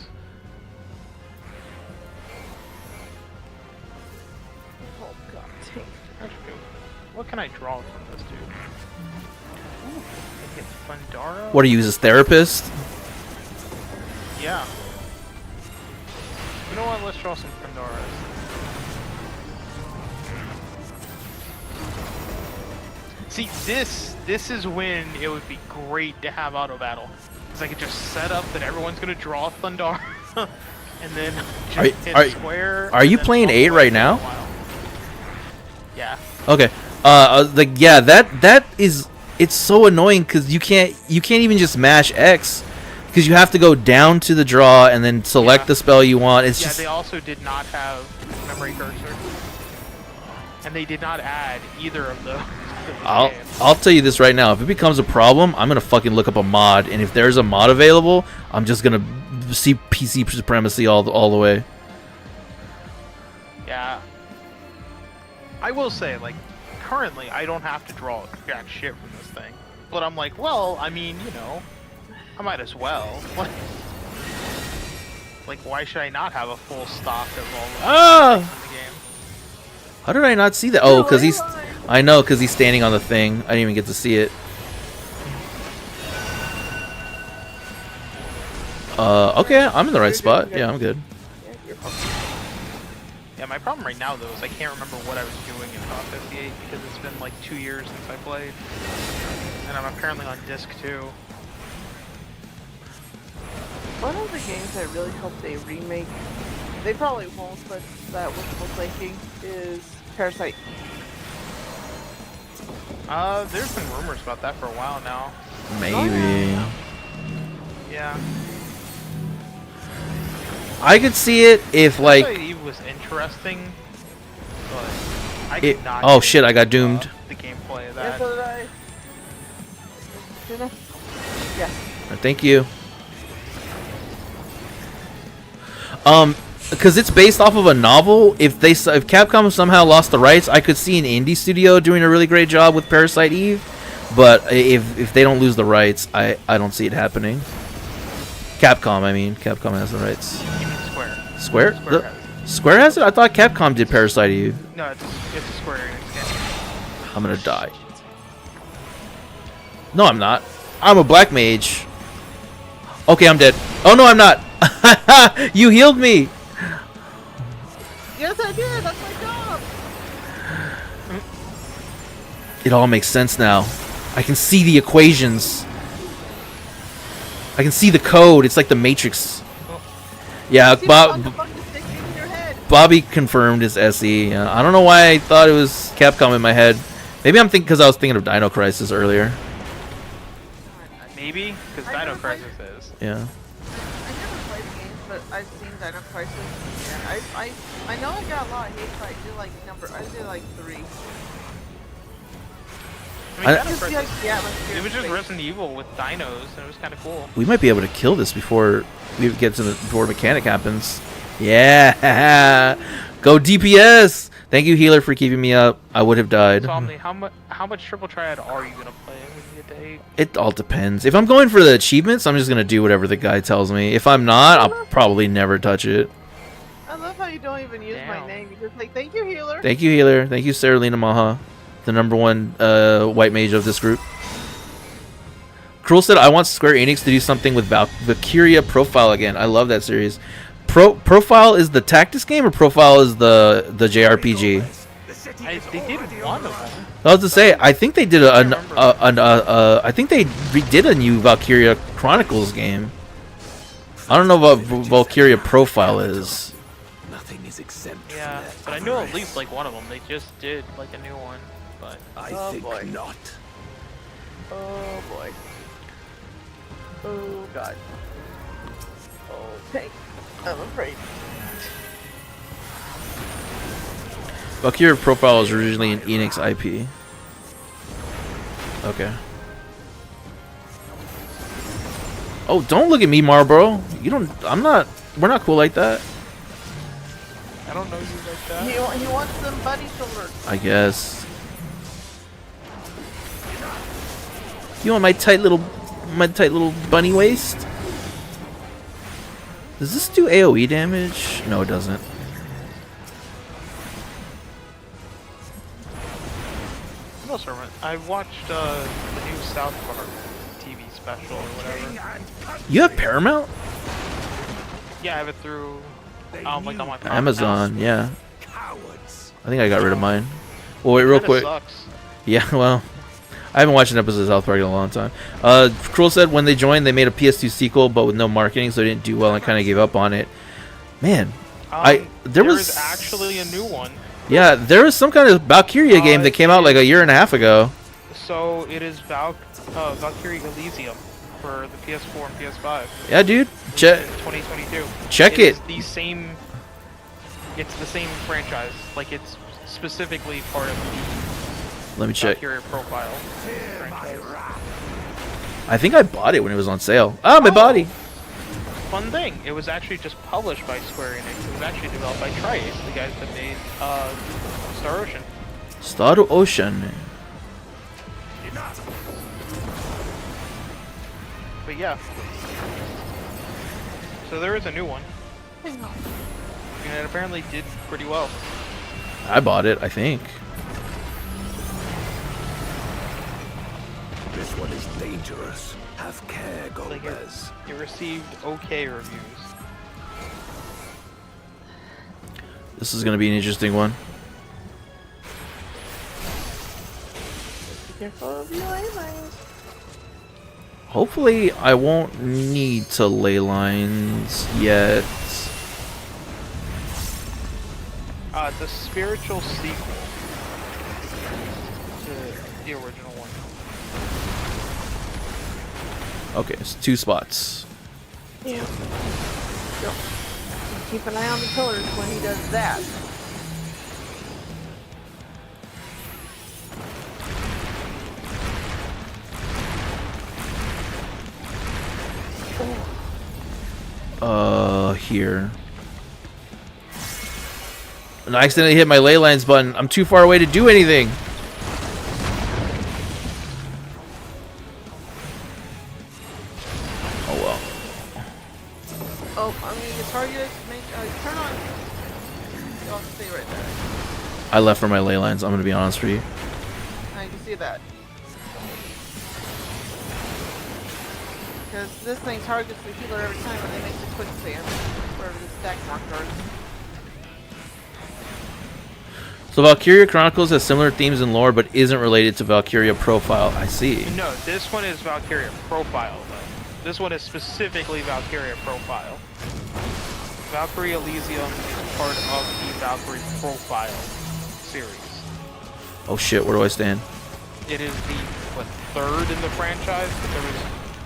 Oh god dang. What can I draw from this dude? Ooh, I get Fundara. What, do you use as therapist? Yeah. You know what? Let's draw some Fundaras. See, this is when it would be great to have auto battle, because I could just set up that everyone's gonna draw Thundara, and then just hit square. Are you playing 8 right now? Yeah. Okay. Like yeah, that is, it's so annoying because you can't even just mash X, because you have to go down to the draw and then select the spell you want. It's just. They also did not have memory cursor, and they did not add either of those. I'll tell you this right now. If it becomes a problem, I'm gonna fucking look up a mod, and if there's a mod available, I'm just gonna see PC supremacy all the way. Yeah. I will say, like, currently I don't have to draw jack shit from this thing, but I'm like, well, I mean, you know, I might as well. Like, why should I not have a full stock of all of the things in the game? How did I not see that? Oh, because he's. I know, because he's standing on the thing. I didn't even get to see it. Okay, I'm in the right spot. Yeah, I'm good. Yeah, my problem right now, though, is I can't remember what I was doing in Final Fantasy VIII, because it's been like 2 years since I played. And I'm apparently on disc 2. One of the games I really hope they remake, they probably won't, but that wishful thinking, is Parasite. There's been rumors about that for a while now. Maybe. Yeah. I could see it if, like. Parasite Eve was interesting, but I could not. Oh shit! I got doomed. The gameplay of Yeah, that. so did I. Yeah. Thank you. Because it's based off of a novel. If Capcom somehow lost the rights, I could see an indie studio doing a really great job with Parasite Eve. But if they don't lose the rights, I don't see it happening. Capcom, I mean, Capcom has the rights. You mean Square? Square? Square has it? I thought Capcom did Parasite Eve. No, it's a Square Enix game. I'm gonna die. No, I'm not. I'm a black mage. Okay, I'm dead. Oh no, I'm not. You healed me. Yes, I did. That's my job. It all makes sense now. I can see the equations. I can see the code. It's like the Matrix. Yeah, See Bob. the fucking stick in your head. Bobby confirmed is SE. I don't know why I thought it was Capcom in my head. Maybe I'm thinking because I was thinking of Dino Crisis earlier. Maybe because Dino Crisis is. Yeah. I never played the games, but I've seen Dino Crisis. And I know I got a lot of hate, but I did like 3. I mean, Dino Just Crisis, like the atmosphere. it was just space. Resident Evil with dinos, and it was kind of cool. We might be able to kill this before we get to the before mechanic happens. Yeah. Go DPS. Thank you, healer, for keeping me up. I would have died. So, Omni, how much Triple Triad are you gonna play when you get to 8? It all depends. If I'm going for the achievements, I'm just gonna do whatever the guy tells me. If I'm not, I'll probably never touch it. I love how you don't even use my Damn. name. You just like, thank you, healer. Thank you, healer. Thank you, Saralina Maha, the #1 white mage of this group. Cruel said, I want Square Enix to do something with Valkyria Profile again. I love that series. Profile is the Tactics game, or Profile is the JRPG? They did one of them. I was to say, I think they did I think they redid a new Valkyria Chronicles game. I don't know what Valkyria Profile is. Nothing is exempt from Yeah, that but I know at grace. least like one of them. They just did like a new one, but I Oh, think boy. not. Oh boy. Oh god. Okay. I'm afraid. Valkyria Profile is originally an Enix IP. Okay. Oh, don't look at me, Marlboro. You don't. I'm not. We're not cool like that. I don't know you like that. He wants them buddy shoulders. I guess. You want my tight little bunny waist? Does this do AoE damage? No, it doesn't. What else are I watched the new South Park TV special or whatever. You have Paramount? Yeah, I have it through like on my phone. Amazon, yeah. Cowards. I think I got rid of mine. Well, wait, real Kinda quick. Sucks. Yeah, well, I haven't watched an episode of South Park in a long time. Cruel said when they joined, they made a PS2 sequel, but with no marketing, so they didn't do well and kind of gave up on it. Man, there was is actually a new one. Yeah, there was some kind of Valkyria game that came out like a year and a half ago. So it is Valkyrie Elysium for the PS4 and PS5. Yeah, dude, check 2022. check It's it. the same. It's the same franchise. Like it's specifically part of the Let me check. Valkyrie Profile franchise. I think I bought it when it was on sale. Oh, my body. Fun thing, it was actually just published by Square Enix. It was actually developed by Tri-Ace, the guys that made Star Ocean. Star Ocean. But yeah. So there is a new one. Hang on. And it apparently did pretty well. I bought it, I think. This one is dangerous. Have care, Like Golbez. it received okay reviews. This is gonna be an interesting one. Be careful of your lines. Hopefully, I won't need to ley lines yet. It's a spiritual sequel to the original one. Okay, it's 2 spots. Yeah. Yep. Keep an eye on the pillars when he does that. Here. And I accidentally hit my ley lines button. I'm too far away to do anything. Oh well. Oh, I mean, your target, turn on. I'll stay right there. I left for my ley lines. I'm gonna be honest with you. I can see that. Because this thing targets the healer every time when they make the quicksand. Wherever the stack marker is. So Valkyria Chronicles has similar themes and lore, but isn't related to Valkyria Profile. I see. No, this one is Valkyria Profile, though. This one is specifically Valkyria Profile. Valkyrie Elysium is part of the Valkyrie Profile series. Oh shit, where do I stand? It is the third in the franchise, but there was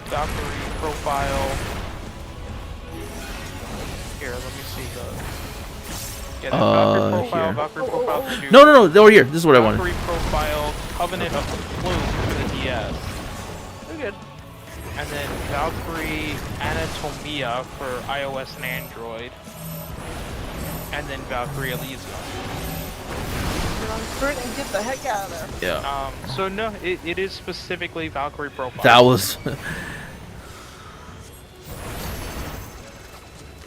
Valkyrie Profile. Here, let me see the. Yeah, Valkyrie Profile, here. Valkyrie Profile 2. No, over here. This is what I wanted. Valkyrie Profile, Covenant of the Plume for the DS. We're good. And then Valkyrie Anatomia for iOS and Android. And then Valkyrie Elysium. I'm trying to get the heck out of there. Yeah. So no, it is specifically Valkyrie Profile. That was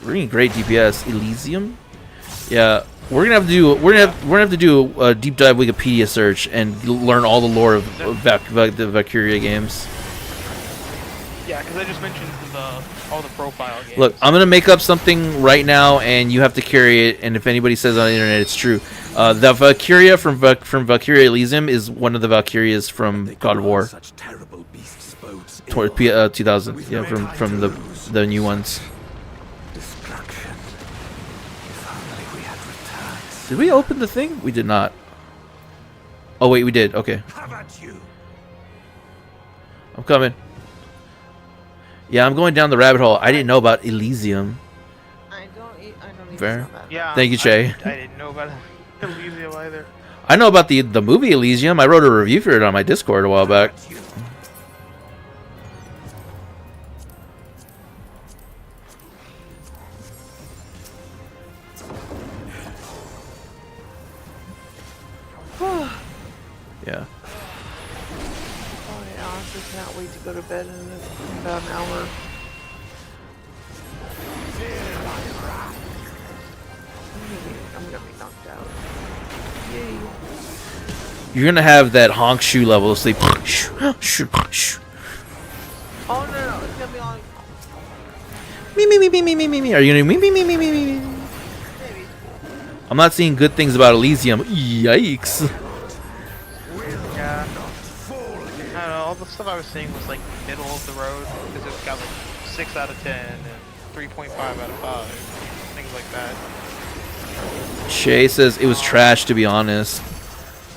really great DPS. Elysium. Yeah, we're gonna have to do a deep dive Wikipedia search and learn all the lore of the Valkyria games. Yeah, because I just mentioned all the profile games. Look, I'm gonna make up something right now, and you have to carry it. And if anybody says on the internet it's true, the Valkyria from Valkyria Elysium is one of the Valkyrias from God of War. Such terrible beasts' boats. 2000. Yeah, from the new ones. Destruction. If only we had returned. Did we open the thing? We did not. Oh wait, we did. Okay, Have at you. I'm coming. Yeah, I'm going down the rabbit hole. I didn't know about Elysium. I don't even Fair. know that. Yeah. Thank you, Shay. I didn't know about Elysium either. I know about the movie Elysium. I wrote a review for it on my Discord a while back. Have at you. Yeah. Oh yeah, I just cannot wait to go to bed in about an hour. I'm gonna be knocked out. Yay. You're gonna have that honk shoe level. Sleep. Oh no, it's gonna be on. Me. Are you gonna me? Maybe. I'm not seeing good things about Elysium. Yikes. Yeah. I don't know, all the stuff I was seeing was like middle of the road, because it got like 6 out of 10 and 3.5 out of 5, things like that. Shay says it was trash, to be honest.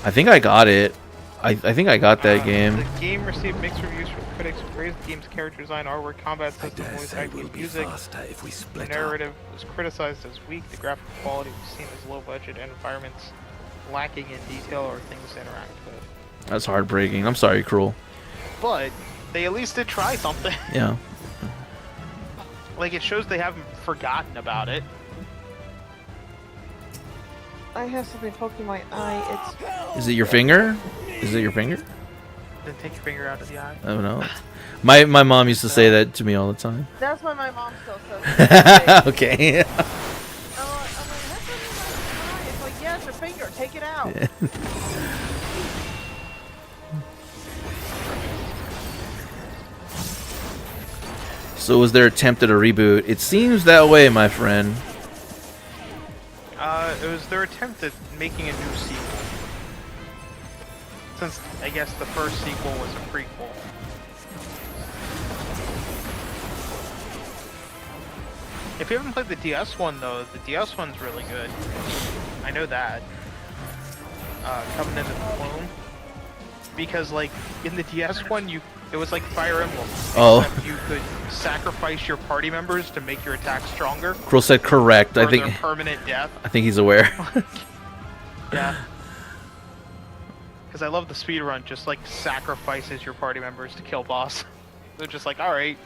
I think I got it. I think I got that game. The game received mixed reviews from critics who praised the game's character design, artwork, combat I system, dare voice say acting, we'll be music. faster if we The split up. narrative was criticized as weak, the graphical quality was seen as low budget, and environments lacking in detail or things to interact with. That's heartbreaking. I'm sorry, Cruel. But they at least did try something. Yeah. Like, it shows they haven't forgotten about it. I have something poking my eye. It's Is it your finger? Is it your finger? Then take your finger out of the eye. I don't know. My mom used to say that to me all the time. that's what my mom still says. Okay. I'm like, that's what my eye. It's like, yeah, it's your finger. Take it out. So was their attempt at a reboot? It seems that way, my friend. It was their attempt at making a new sequel. Since, I guess, the first sequel was a prequel. If you haven't played the DS one, though, the DS one's really good. I know that. Covenant of the Plume. Because, like, in the DS one, it was like Fire Emblem. Oh. Except you could sacrifice your party members to make your attack stronger. Cruel said correct. For I think their permanent death. I think he's aware. Yeah. Because I love the speedrun, just like sacrifices your party members to kill boss. They're just like, alright,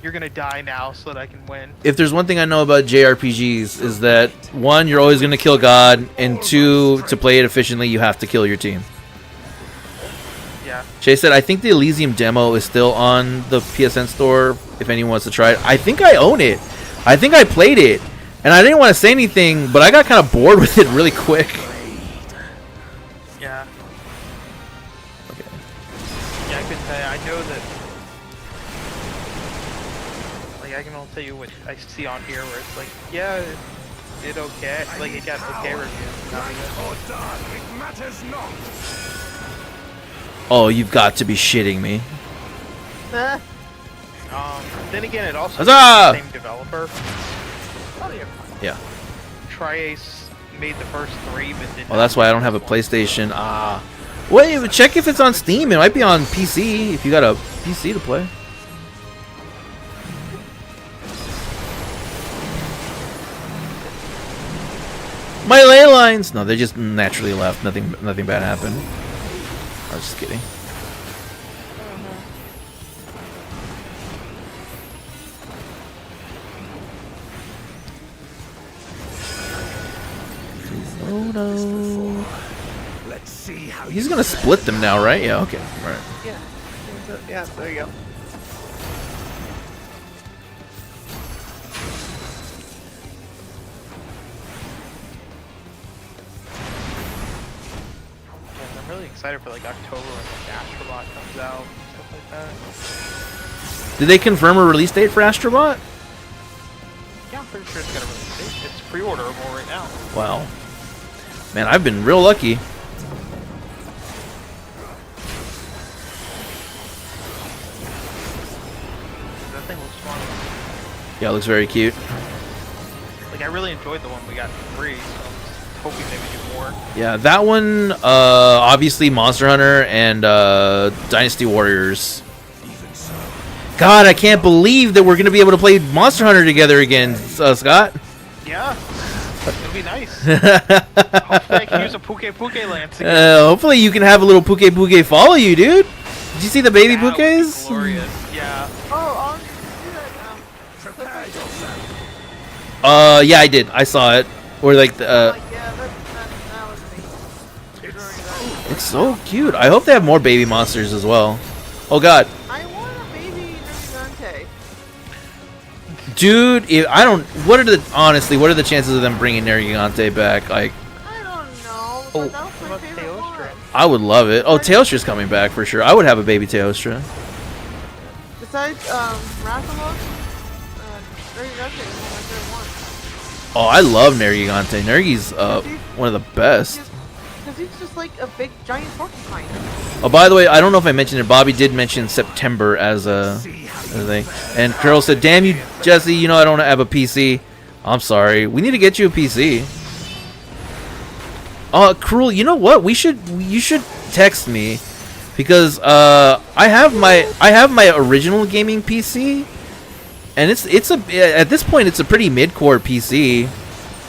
you're gonna die now so that I can win. If there's one thing I know about JRPGs is that one, you're always gonna kill God, and two, to play it efficiently, you have to kill your team. Yeah. Jay said, I think the Elysium demo is still on the PSN store if anyone wants to try it. I think I own it. I think I played it. And I didn't want to say anything, but I got kind of bored with it really quick. Yeah. Okay. Yeah, I couldn't tell you. I know that. Like, I can only tell you what I see on here where it's like, yeah, it did okay. Like, it got okay reviews. Not even- It matters not. Oh, you've got to be shitting me. Nah. Then again, it also Huzzah! is the same developer. Oh, you're fine. Yeah. Triace made the first 3, but did Well, not that's why I make don't have a this one. PlayStation. Wait, check if it's on Steam. It might be on PC if you got a PC to play. My ley lines! No, they just naturally left. Nothing bad happened. I was just kidding. Oh no. Let's see how He's gonna split them now, right? Yeah, okay. Right. Yeah. Yeah, there you go. And I'm really excited for like October when like Astrobot comes out and stuff like that. Did they confirm a release date for Astrobot? Yeah, I'm pretty sure it's got a release date. It's pre-orderable right now. Wow. Man, I've been real lucky. That thing looks fun. Yeah, it looks very cute. Like I really enjoyed the one we got for free, so I'm just hoping they would do more. Yeah, that one, obviously Monster Hunter and Dynasty Warriors. even so. God, I can't believe that we're going to be able to play Monster Hunter together again, Scott. Yeah, it'll be nice. Hopefully I can use a Puke Lance again. Hopefully you can have a little Puke follow you, dude. Did you see the baby That would be Pukes? glorious. Yeah. Oh, do that. Prepare yourself. Yeah, I did. I saw it. Or like, Yeah, that was me. it's so cute. I hope they have more baby monsters as well. Oh God. I want a baby Nergigante. Dude, what are the chances of them bringing Nergigante back? Like, I don't know. Oh. But that was my What about favorite Teostra? one. I would love it. Oh, Teostra's coming back for sure. I would have a baby Teostra. Besides, Rathalos, Nergigante is one of my favorite ones. Oh, I love Nergigante. Nergi's one of the best. Because he's just like a big giant porcupine. Oh, by the way, I don't know if I mentioned it. Bobby did mention September as a thing. And Carol said, "Damn you, Jesse. You know I don't have a PC. I'm sorry. We need to get you a PC." Cruel. You know what? You should text me because I have my original gaming PC, and at this point it's a pretty mid-core PC.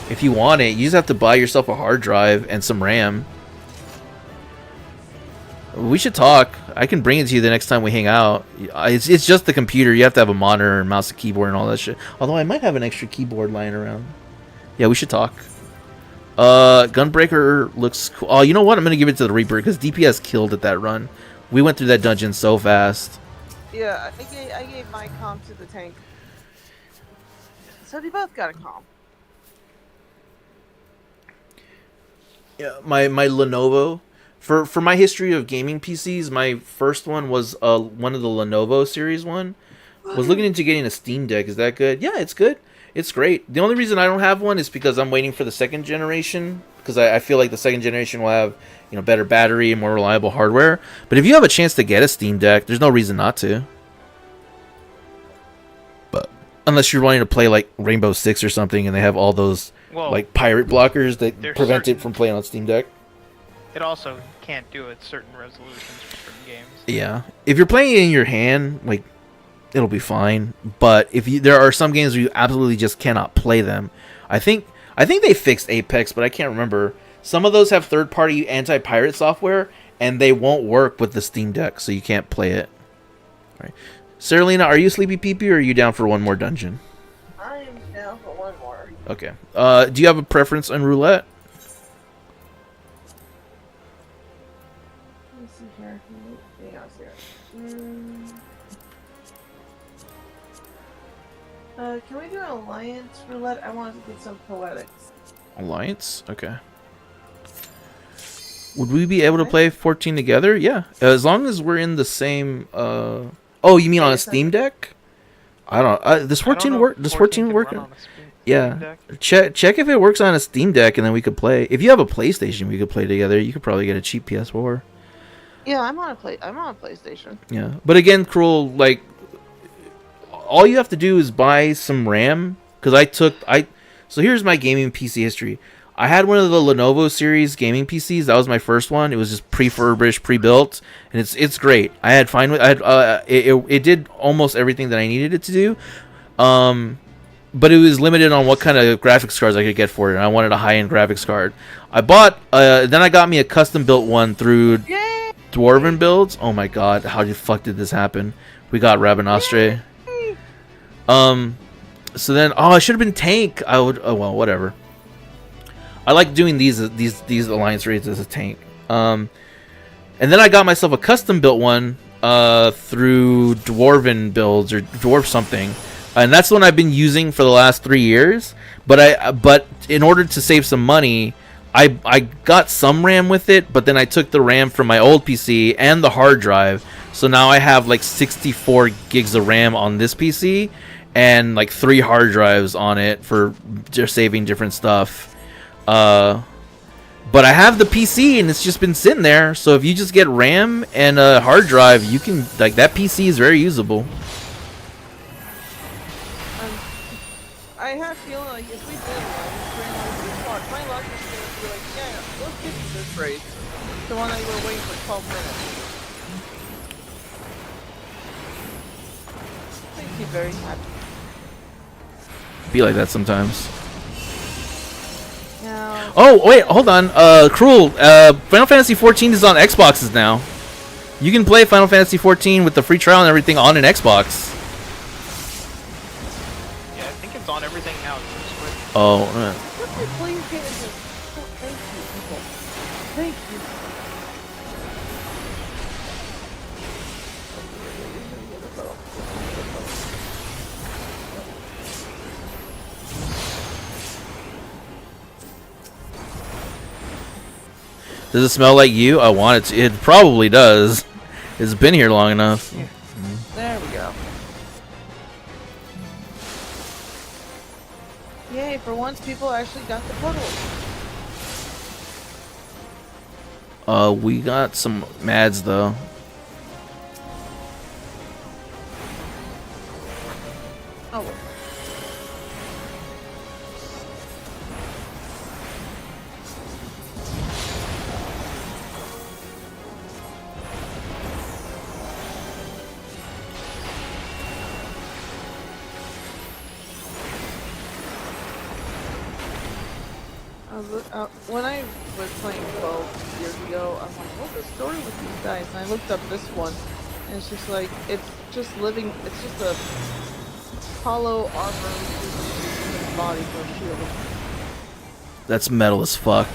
If you want it, you just have to buy yourself a hard drive and some RAM. We should talk. I can bring it to you the next time we hang out. It's just the computer. You have to have a monitor and mouse and keyboard and all that shit. Although I might have an extra keyboard lying around. Yeah, we should talk. Gunbreaker looks cool. Oh, you know what? I'm gonna give it to the Reaper because DPS killed at that run. We went through that dungeon so fast. Yeah, I gave my comp to the tank. So they both got a comp. Yeah, my Lenovo. For my history of gaming PCs, my first one was one of the Lenovo series one. Was looking into getting a Steam Deck. Is that good? Yeah, it's good. It's great. The only reason I don't have one is because I'm waiting for the second generation. Because I feel like the second generation will have better battery and more reliable hardware. But if you have a chance to get a Steam Deck, there's no reason not to. But unless you're wanting to play like Rainbow Six or something, and they have all those like pirate blockers that prevent it from playing on Steam Deck. It also can't do at certain resolutions for certain games. Yeah, if you're playing it in your hand, like it'll be fine. But there are some games where you absolutely just cannot play them. I think they fixed Apex, but I can't remember. Some of those have third-party anti-pirate software, and they won't work with the Steam Deck, so you can't play it. All right, Saralina, are you Sleepy Peepee, or are you down for one more dungeon? I am down for one more. Okay. Do you have a preference on roulette? Let me see here. Hang on, can we do an alliance roulette? I want to get some poetics. Alliance? Okay. Would we be able to play 14 together? Yeah. As long as we're in the same... Oh, you mean on a Steam Deck? I don't... does 14 work? Does 14 work? Yeah. Check if it works on a Steam Deck, and then we could play. If you have a PlayStation, we could play together. You could probably get a cheap PS4. Yeah, I'm on a PlayStation. Yeah. But again, Cruel, like... All you have to do is buy some RAM. Because So here's my gaming PC history. I had one of the Lenovo series gaming PCs. That was my first one. It was just pre-furbished, pre-built, and it's great. I had fine with it did almost everything that I needed it to do. But it was limited on what kind of graphics cards I could get for it, and I wanted a high-end graphics card. I bought then I got me a custom built one through Dwarven Builds. Oh my god, how the fuck did this happen? We got Rabanastre. So then I should have been tank. I would well, whatever. I like doing these alliance raids as a tank. And then I got myself a custom built one through Dwarven Builds or Dwarf something, and that's the one I've been using for the last 3 years. But in order to save some money, I got some RAM with it, but then I took the RAM from my old PC and the hard drive, so now I have like 64 gigs of RAM on this PC and like 3 hard drives on it for just saving different stuff. But I have the PC and it's just been sitting there. So if you just get RAM and a hard drive, you can like that PC is very usable. I have a feeling like if we did one, my luck is gonna be like, yeah, let's get to this race. The one that we were waiting for 12 minutes. Makes me very happy. Be like that sometimes. Now, Oh wait, hold on. Cruel. Final Fantasy 14 is on Xboxes now. You can play Final Fantasy 14 with the free trial and everything on an Xbox. Yeah, I think it's on everything now. Switch. Oh. could you please get into thank you, people. Thank you. Does it smell like you? I want it to. It probably does. It's been here long enough. There we go. Yay, for once people actually got the portal. We got some mads though. Oh. When I was playing 12 years ago, I'm like, what's the story with these guys? And I looked up this one, and it's just like, it's just living, it's just a hollow armor using his body for a shield. That's metal as fuck.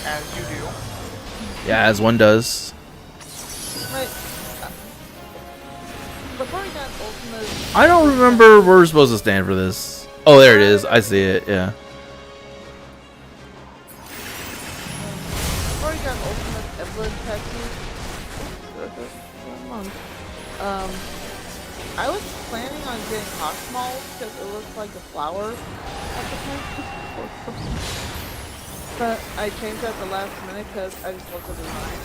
As you do. Yeah, as one does. But, before I got Ultimate... I don't remember where we're supposed to stand for this. Oh, there it is. I see it. Yeah. Before I got Ultimate Evelyn tattoo... I was planning on getting Hawksmaw because it looks like a flower at the time. But I changed that at the last minute because I just looked at the design.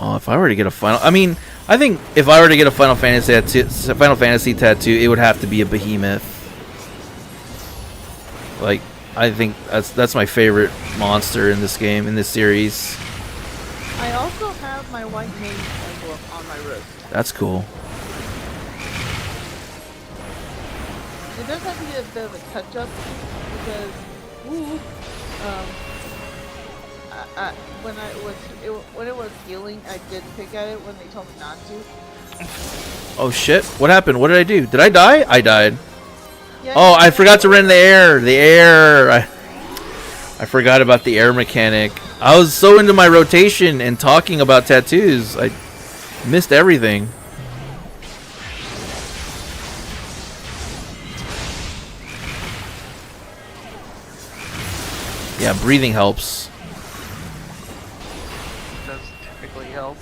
Oh, if I were to get a final, I mean, I think if I were to get a Final Fantasy tattoo, it would have to be a behemoth. Like, I think that's my favorite monster in this game, in this series. I also have my white mage emblem on my wrist. That's cool. It does have to be a bit of a touch-up because, when it was healing, I did pick at it when they told me not to. Oh shit! What happened? What did I do? Did I die? I died. Yeah, Oh, I forgot to run the air. The air. I forgot about the air mechanic. I was so into my rotation and talking about tattoos, I missed everything. Yeah, breathing helps. Does typically help.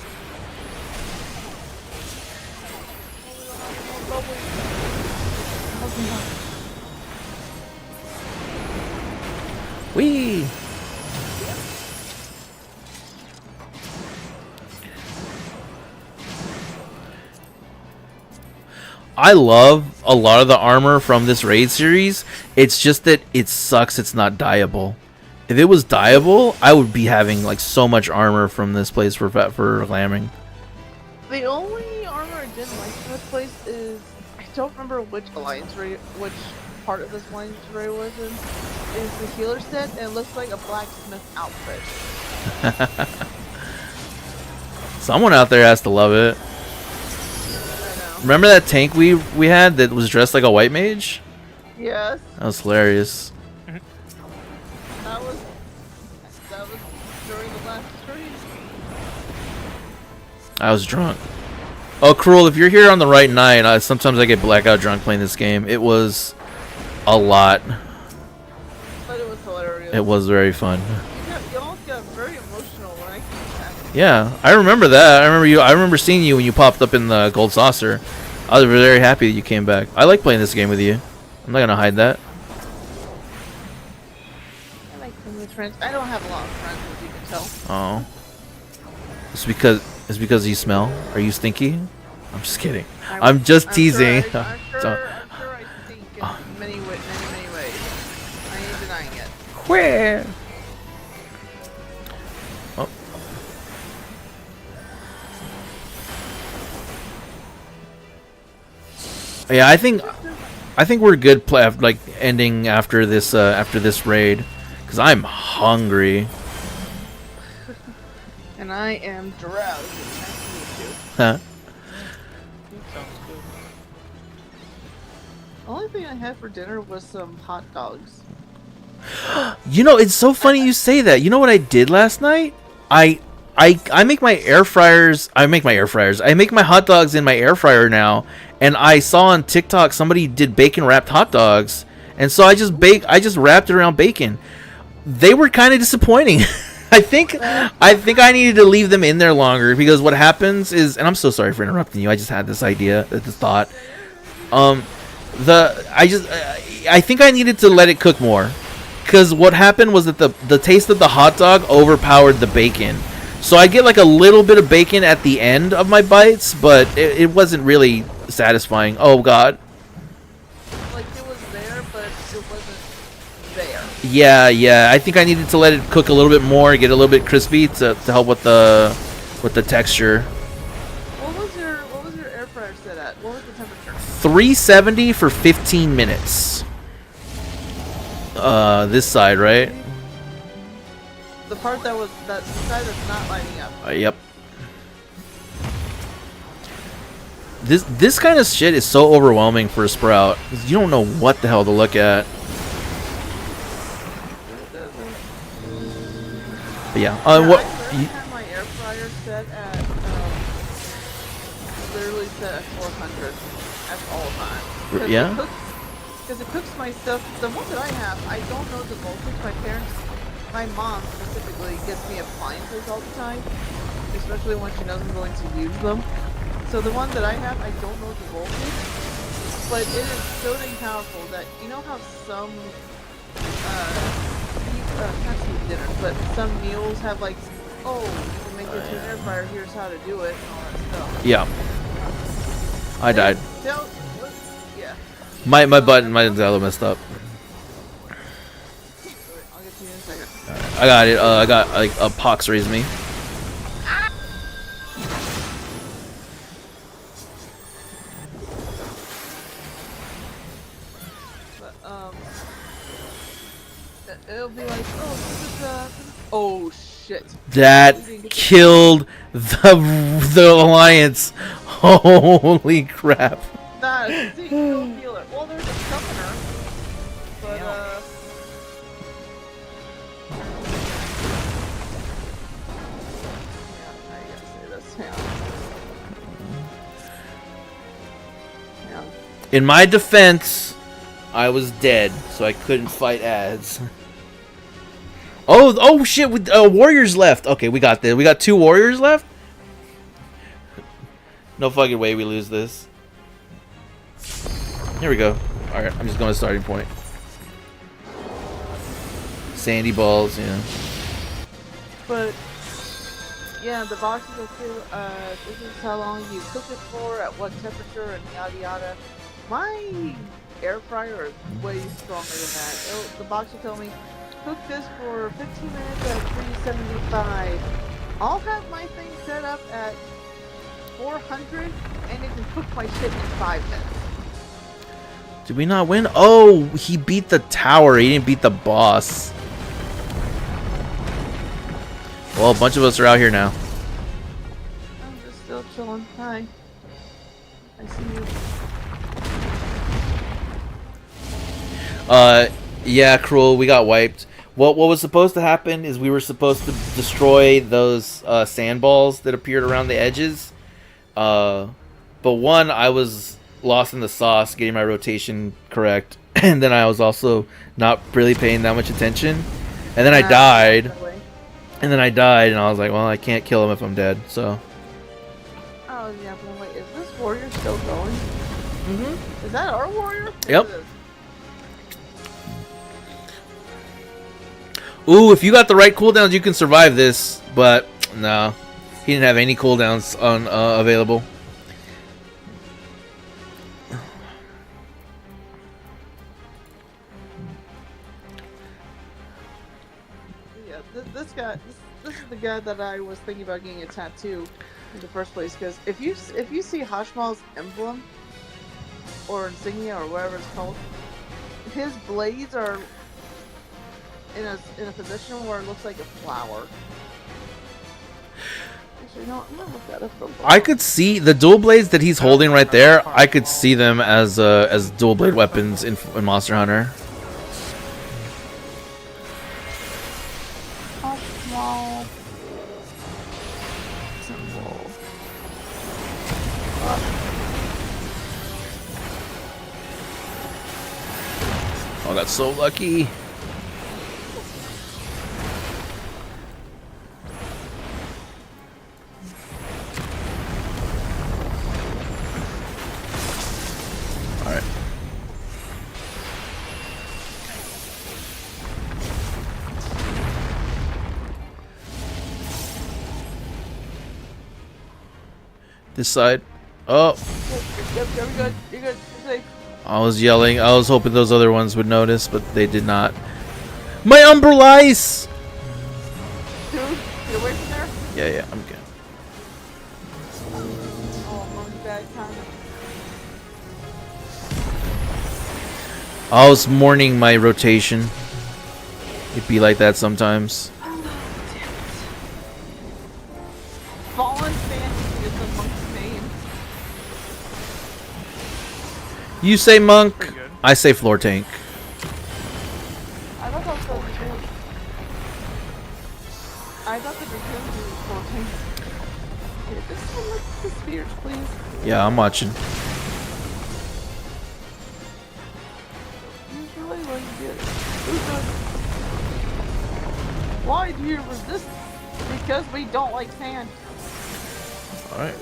Whee! I love a lot of the armor from this raid series. It's just that it sucks it's not dyeable. If it was dyeable, I would be having like so much armor from this place for lambing. The only armor I didn't like from this place is I don't remember which alliance raid, which part of this alliance raid was in. Is the healer set, and it looks like a blacksmith outfit. Someone out there has to love it. I know. Remember that tank we had that was dressed like a white mage? Yes, That was hilarious. that was during the last stream. I was drunk. Oh, Cruel, if you're here on the right night, sometimes I get blackout drunk playing this game. It was a lot. But it was hilarious. It was very fun. You almost got very emotional when I came back. Yeah, I remember that. I remember seeing you when you popped up in the gold saucer. I was very happy that you came back. I like playing this game with you. I'm not gonna hide that. I like playing with friends. I don't have a lot of friends, as you can tell. Oh, it's because you smell. Are you stinky? I'm just kidding. I'm just teasing. I'm sure So- I stink in many ways. I ain't denying it. Where? Oh. Yeah, I think we're good. Like ending after this raid, because I'm hungry. And I am drowsy. Nice to meet you. Huh? Sounds good. The only thing I had for dinner was some hot dogs. You know, it's so funny you say that. You know what I did last night? I make my air fryers. I make my hot dogs in my air fryer now. And I saw on TikTok somebody did bacon wrapped hot dogs, and so I just wrapped it around bacon. They were kind of disappointing. I think I needed to leave them in there longer, because what happens is, and I'm so sorry for interrupting you. I just had this idea, this thought. I think I needed to let it cook more, because what happened was that the taste of the hot dog overpowered the bacon. So I get like a little bit of bacon at the end of my bites, but it wasn't really satisfying. Oh God. Like it was there, but it wasn't there. Yeah. I think I needed to let it cook a little bit more, get a little bit crispy to help with the texture. What was your air fryer set at? What was the temperature? 370 for 15 minutes. This side, right? The part the side that's not lighting up. Yep. This kind of shit is so overwhelming for a Sprout. 'Cause you don't know what the hell to look at. But yeah. What? I have my air fryer set at literally set at 400 at all times. Yeah? Because it cooks my stuff. The one that I have, I don't know the voltage. My mom specifically gets me appliances all the time, especially when she knows I'm going to use them. So the one that I have, I don't know the voltage, but it is so dang powerful that you know how some not some dinners, but some meals have like, oh, you can make this in an air fryer. Here's how to do it, and all that stuff. Yeah. I died. Yeah. My dial messed up. I'll get to you in a second. I got it. I got like a pox raised me. But it'll be like, oh, this is oh shit. That killed the alliance. Holy crap. Not a single healer. Well, there's a summoner, but I gotta say this. Hang on. In my defense, I was dead, so I couldn't fight ads. Oh shit! Warriors left. Okay, we got this. We got 2 warriors left. No fucking way we lose this. Here we go. All right, I'm just going to starting point. Sandy balls, yeah. But Yeah, the box is okay. This is how long you cook it for, at what temperature, and yada yada. My air fryer is way stronger than that. The box will tell me, cook this for 15 minutes at 375. I'll have my thing set up at 400, and it can cook my shit in 5 minutes. Did we not win? Oh, he beat the tower. He didn't beat the boss. Well, a bunch of us are out here now. I'm just still chilling. Hi. I see you. Yeah, Cruel, we got wiped. What was supposed to happen is we were supposed to destroy those sandballs that appeared around the edges. But one, I was lost in the sauce getting my rotation correct. And then I was also not really paying that much attention. And then I died. And then I died, and I was like, well, I can't kill him if I'm dead, so. Oh, yeah, but wait, is this warrior still going? Mm-hmm. Is that our warrior? Yep. It is. Ooh, if you got the right cooldowns, you can survive this. But, no. He didn't have any cooldowns on available. Yeah, this guy, this is the guy that I was thinking about getting a tattoo in the first place. Because if you see Hashmal's emblem or insignia or whatever it's called, his blades are in a position where it looks like a flower. Actually, no, I'm gonna look that up real quick. I could see the dual blades that he's holding right there. I could see them as dual blade weapons in Monster Hunter. Hashmal symbol. Oh, I got so lucky. Alright. This side. Oh. Yep, you're good. You're good. You're safe. I was yelling. I was hoping those other ones would notice, but they did not. My umbrella ice! Dude, get away from there. Yeah, I'm good. Oh, monk's bad time. I was mourning my rotation. It'd be like that sometimes. Fallen Fantasy is the monk's name. You say monk, Pretty good. I say floor tank. I thought that was the Dragoon. I thought the Dragoon was 14. Okay, this one looks the spirits, please. Yeah, I'm watching. Usually when you get why do you resist? Because we don't like sand. Alright.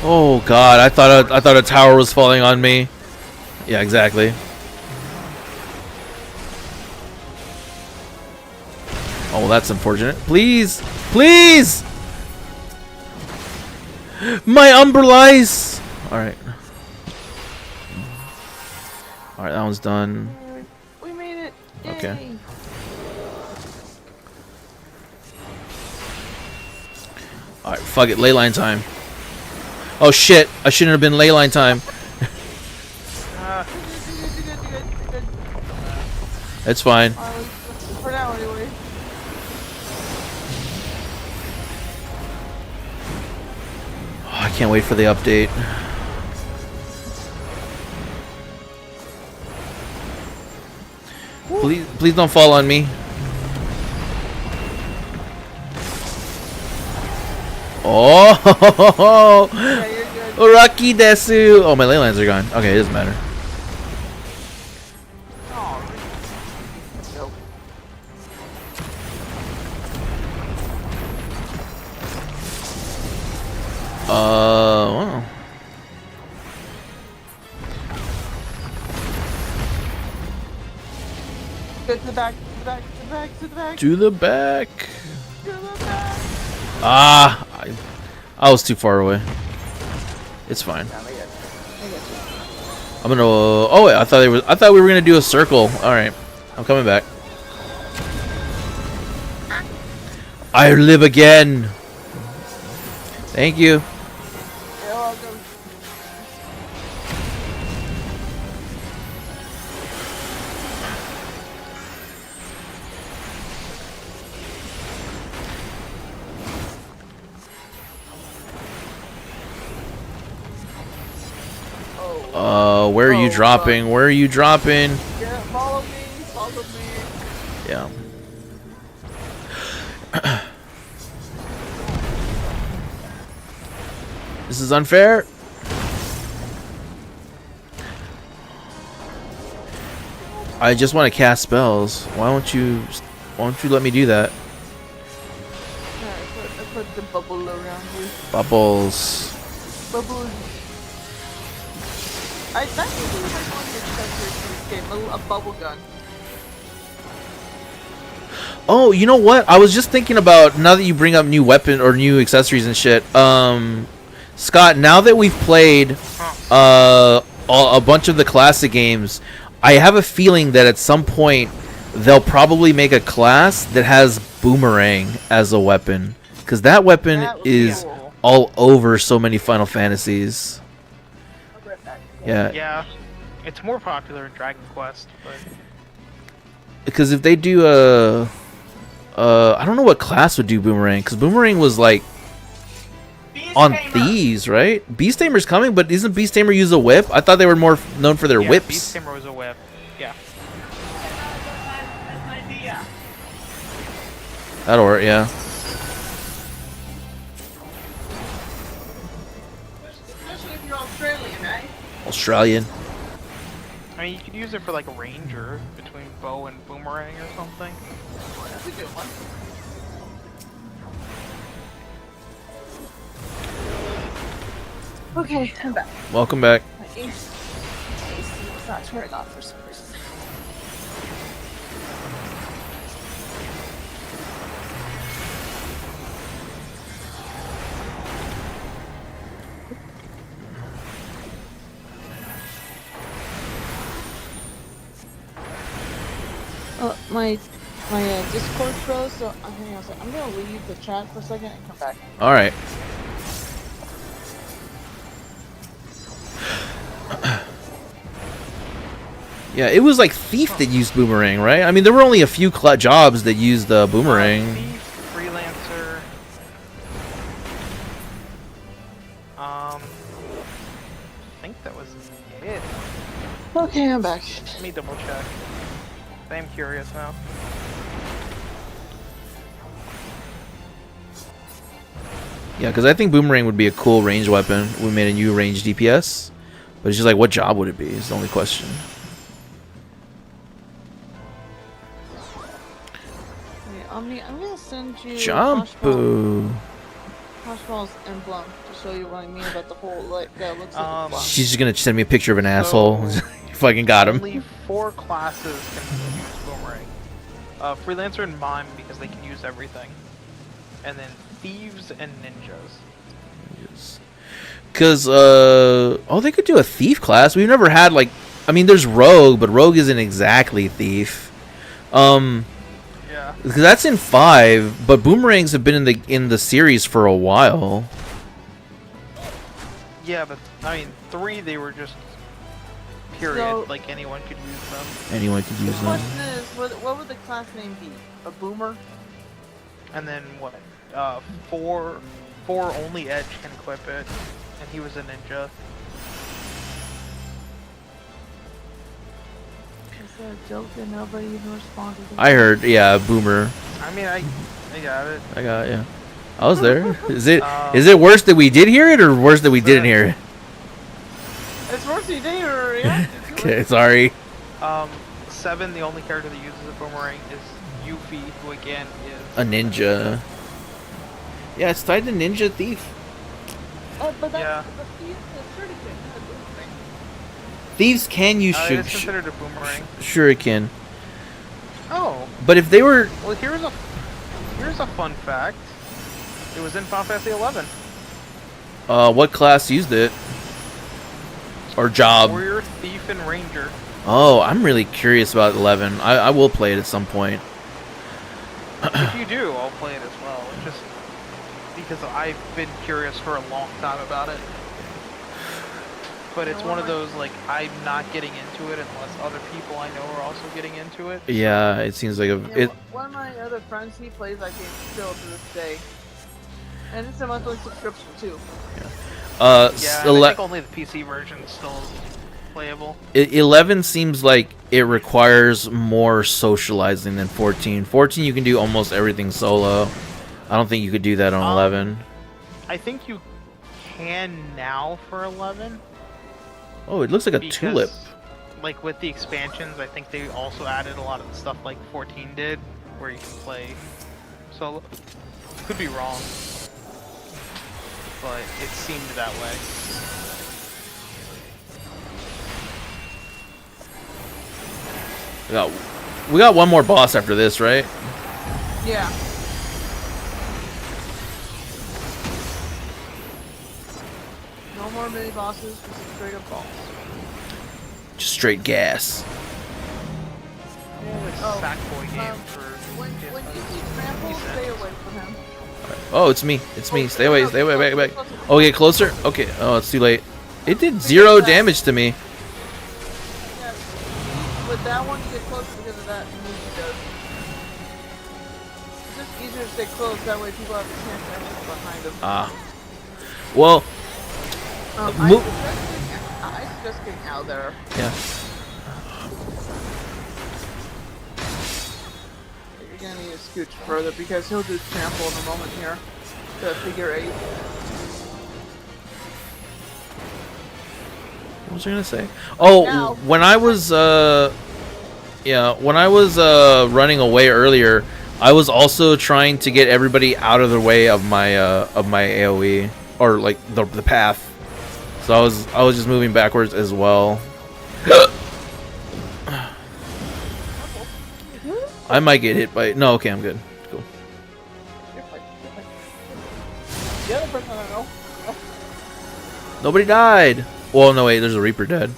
Oh god, I thought a tower was falling on me. Yeah, exactly. Oh, well, that's unfortunate. Please! Please! My umbrella ice! Alright. Alright, that one's done. We made it. Yay. Okay. Alright, fuck it. Leyline time. Oh shit, I shouldn't have been leyline time. You're good. It's fine. For now, anyway. Oh, I can't wait for the update. Please don't fall on me. Oh, Yeah, you're good. Rocky Desu. Oh, my ley lines are gone. Okay, it doesn't matter. Oh, nope. Wow. Go to the back, to the back, to the back, to the back. To the back. To the back. Ah, I was too far away. It's fine. Yeah, I got you. I'm gonna. Oh wait, I thought we were gonna do a circle. All right, I'm coming back. I live again. Thank you. You're welcome. Where are you Oh, dropping? Where are you dropping? Yeah, follow me. Follow me. Yeah. This is unfair. I just want to cast spells. Why don't you let me do that? Alright, I put the bubble around you. Bubbles. Bubble. That's usually my one accessory in this game, a bubble gun. Oh, you know what? I was just thinking about, now that you bring up new weapon or new accessories and shit. Scott, now that we've played a bunch of the classic games, I have a feeling that at some point they'll probably make a class that has boomerang as a weapon, because that weapon That would be is cool. all over so many Final Fantasies. I'll be right back. Yeah, Yeah, it's more popular in Dragon Quest, but because if they do I don't know what class would do boomerang, because boomerang was like on thieves, right? Beast Tamer's coming, but isn't Beast Tamer use a whip? I thought they were more known for their yeah, whips. Beast Tamer was a whip. Yeah. That'll work, yeah. Especially if you're Australian, right? Australian. I mean, you could use it for like a ranger between bow and boomerang or something. Oh, that's a good one. Okay, I'm back. Welcome back. My AC is not turning off for some reason. My Discord froze, so hang on a second. I'm gonna leave the chat for a second and come back. All right. Yeah, it was like Thief that used boomerang, right? I mean, there were only a few jobs that used the boomerang. Thief, freelancer. I think that was it. Okay, I'm back. Let me double check. I'm curious now. Yeah, because I think boomerang would be a cool range weapon. We made a new range DPS, but it's just like, what job would it be? Is the only question. Wait, Omni, I'm gonna send you Jumpu. Hoshball's emblem to show you what I mean about the whole like that looks like a plum. She's just gonna send me a picture of an asshole. You fucking got him. Only 4 classes can use boomerang. Freelancer and mime because they can use everything, and then thieves and ninjas. Because oh, they could do a thief class. We've never had like, I mean, there's rogue, but rogue isn't exactly thief. Yeah. Because that's in 5, but boomerangs have been in the series for a while. Yeah, but I mean 3 they were just period. So- like anyone could use them. Anyone could The use them. question is, what would the class name be? A boomer? And then what? 4 only Edge can equip it, and he was a ninja. Is that a joke that nobody even responded to? I heard, yeah, boomer. I mean, I got it. I got, yeah. I was there. Is it worse that we did hear it, or worse that we didn't hear it? It's Mercy Day, or yeah? Okay, sorry. 7, the only character that uses a boomerang is Yuffie, who again is A ninja. Yeah, it's tied to ninja thief. But that's Yeah. the shuriken, not a boomerang. Thieves can use it's considered a boomerang. shuriken, Oh, but if they were, well, here's a fun fact. It was in Final Fantasy 11. What class used it? Or job? Warrior, Thief, and Ranger. Oh, I'm really curious about 11. I will play it at some point. If you do, I'll play it as well. Just because I've been curious for a long time about it. But it's one of those, like, I'm not getting into it unless other people I know are also getting into it. Yeah, it seems like One of my other friends, he plays that game still to this day. And it's a monthly subscription too. Yeah, and I think only the PC version is still playable. 11 seems like it requires more socializing than 14. 14 you can do almost everything solo. I don't think you could do that on 11. I think you can now for 11. Oh, it looks like a tulip. Like with the expansions, I think they also added a lot of the stuff like 14 did, where you can play solo. Could be wrong, but it seemed that way. We got one more boss after this, right? Yeah. No more mini bosses, just straight up boss. Just straight gas. Sackboy game for when you see Trample, stay away from him. Oh, it's me. It's me. Stay away. Stay away. Back. Oh, get closer. Okay. Oh, it's too late. It did 0 damage to me. Yeah, with that one, you get close because of that move he does. It's just easier to stay close, that way people have a chance to exit behind him. Ah. Well, I suggest getting out there. yeah. You're gonna need to scooch further because he'll do trample in a moment here. The figure 8. What was I gonna say? Oh, Now. when I was running away earlier, I was also trying to get everybody out of the way of my AOE, or like the path. So I was just moving backwards as well. I might get hit by no. Okay, I'm good. Cool. You're fine. The other person I know. Nobody died. Well, no wait. There's a Reaper dead.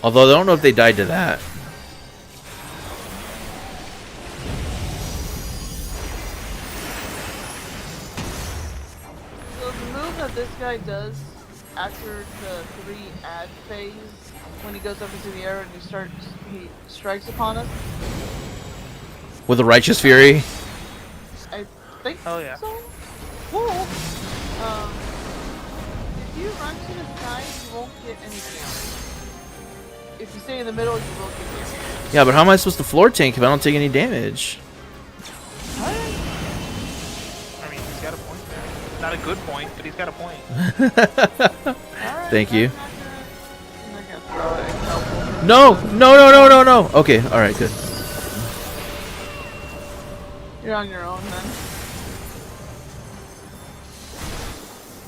Although I don't know if they died to that. So the move that this guy does after the 3 ad phase, when he goes up into the air and he strikes upon us. With a Righteous Fury. I think Oh, yeah. so. Whoa. If you run to the side, you won't get any damage. If you stay in the middle, you will get damage. Yeah, but how am I supposed to floor tank if I don't take any damage? I mean, he's got a point there. Not a good point, but he's got a point. Alright, Thank you. I'm not gonna throw it. It's helpful. No. Okay, all right, good. You're on your own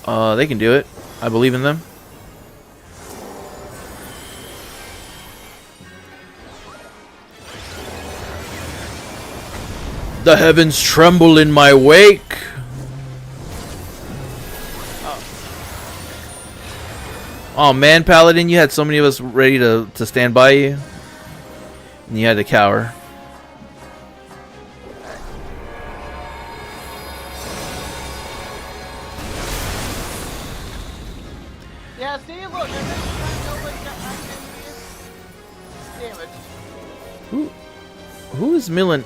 then. They can do it. I believe in them. The heavens tremble in my wake. Oh man, Paladin, you had so many of us ready to stand by you. And you had to cower. Yeah, see, look, nobody got damage. Who is Millen?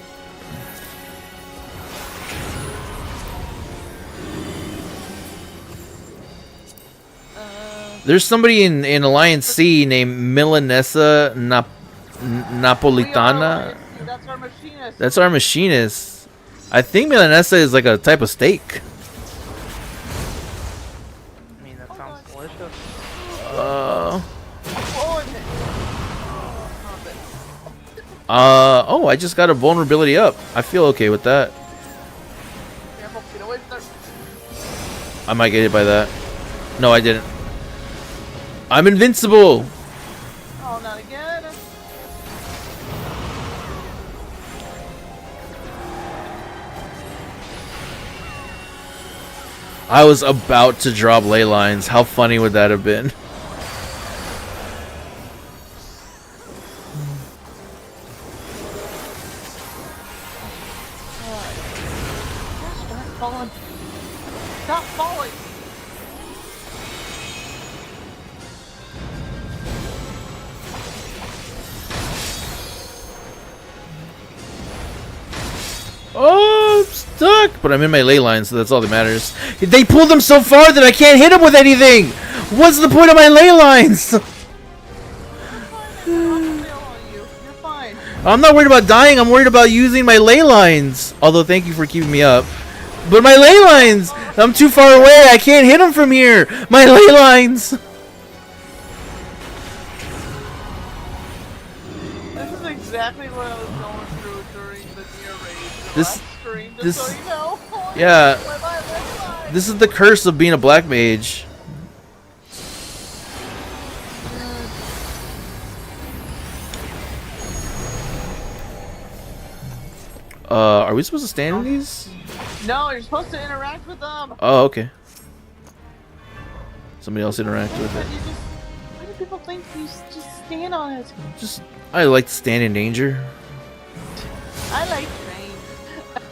There's somebody in Alliance C named Milanessa Napolitana. That's our machinist. That's our machinist. I think Milanessa is like a type of steak. I mean, that sounds delicious. Oh, I just got a vulnerability up. I feel okay with that. Careful, get away from there. I might get hit by that. No, I didn't. I'm invincible. Oh, not again. I was about to drop ley lines. How funny would that have been? Start falling. Stop falling. Oh, I'm stuck! But I'm in my ley lines, so that's all that matters. They pulled them so far that I can't hit them with anything! What's the point of my ley lines? I'm gonna bail on you. You're fine. I'm not worried about dying, I'm worried about using my ley lines. Although, thank you for keeping me up. But my ley lines! I'm too far away, I can't hit them from here! My ley lines! This is exactly what I was going through during the near raid. This- Stream, just this- so you know. Yeah. With my ley lines. This is the curse of being a black mage. Are we supposed to stand in these? No, you're supposed to interact with them. Oh, okay. Somebody else interact with it. Why do people think you just stand on it? Just, I like to stand in danger. I like trains.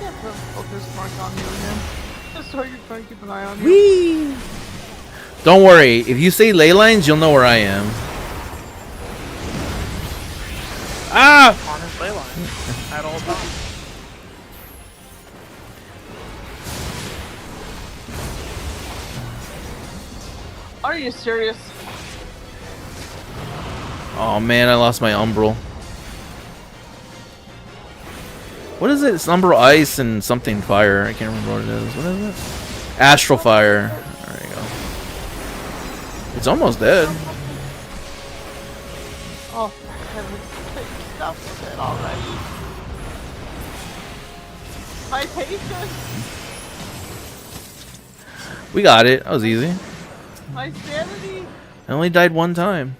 Yeah, put a focus mark on you again. Just so you're trying to keep an eye on you. Whee! Don't worry, if you say ley lines, you'll know where I am. Ah! On his ley line at all times. Are you serious? Oh man, I lost my umbral. What is it? It's umbral ice and something fire. I can't remember what it is. What is it? Astral fire. There you go. It's almost dead. Oh, for heaven's sake, stop with it already. My patience, We got it. That was easy. my sanity. I only died one time.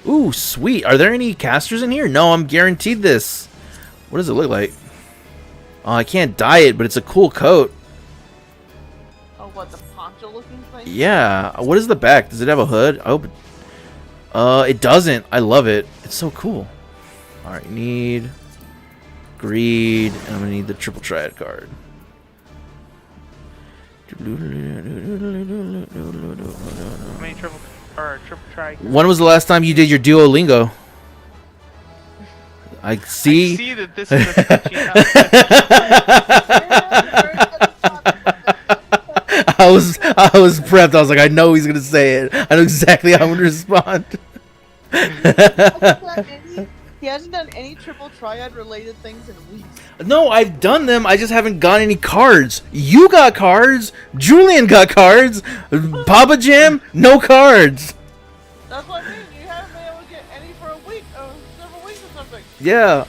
Ooh, sweet. Are there any casters in here? No, I'm guaranteed this. What does it look like? Oh, I can't dye it, but it's a cool coat. Oh, what, the poncho looking thing? Yeah. What is the back? Does it have a hood? I hope it doesn't. I love it. It's so cool. Alright, need greed, and I'm gonna need the triple triad card. How many triple try? When was the last time you did your Duolingo? I see. I see that this is a sketchy house. I was prepped. I was like, I know he's gonna say it. I know exactly how I'm gonna respond. He hasn't done any triple triad related things in weeks. No, I've done them. I just haven't got any cards. You got cards. Julian got cards. Papa Jam, no cards. That's what I mean. You haven't been able to get any for a week, several weeks or something. Yeah,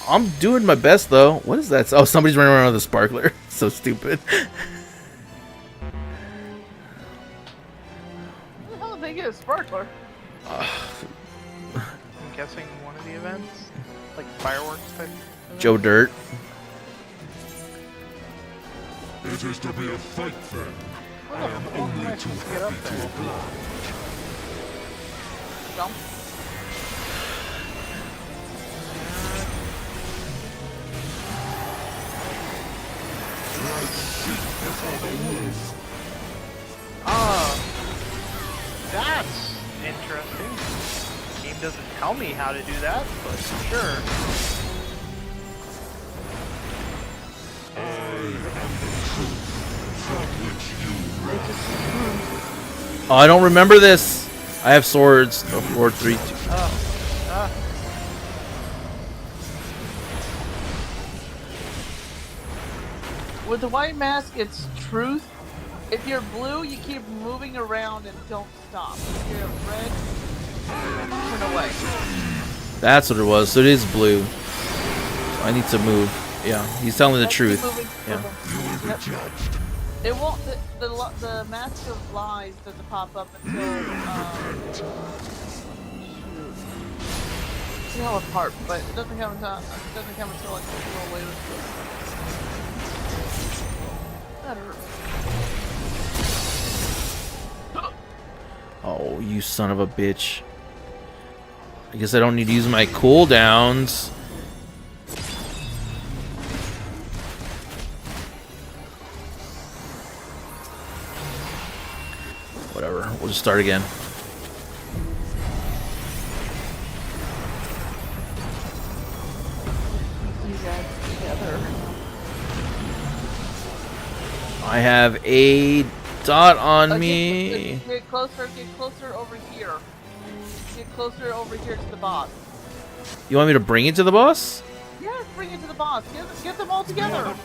I'm doing my best though. What is that? Oh, somebody's running around with a sparkler. So stupid. Who the hell did they get a sparkler? I'm guessing one of the events, like fireworks type. Joe Dirt. It is to be a fight then. I am only too happy to oblige. Jump. That's interesting. The game doesn't tell me how to do that, but sure. Oh, I don't remember this. I have swords. Oh, 4, 3, 2. With the white mask, it's truth. If you're blue, you keep moving around and don't stop. If you're red, turn away. That's what it was. So it is blue. I need to move. Yeah, he's telling the Keep truth. moving, Yeah. moving. You will be Yep. judged. It won't. The Mask of Lies doesn't pop up until. See how apart, but it doesn't come until like a little later. That hurt. Oh, you son of a bitch. I guess I don't need to use my cooldowns. Whatever, we'll just start again. You guys together. I have a dot on me. Get closer over here. Get closer over here to the boss. You want me to bring it to the boss? Yes, bring it to the boss. Get them all together.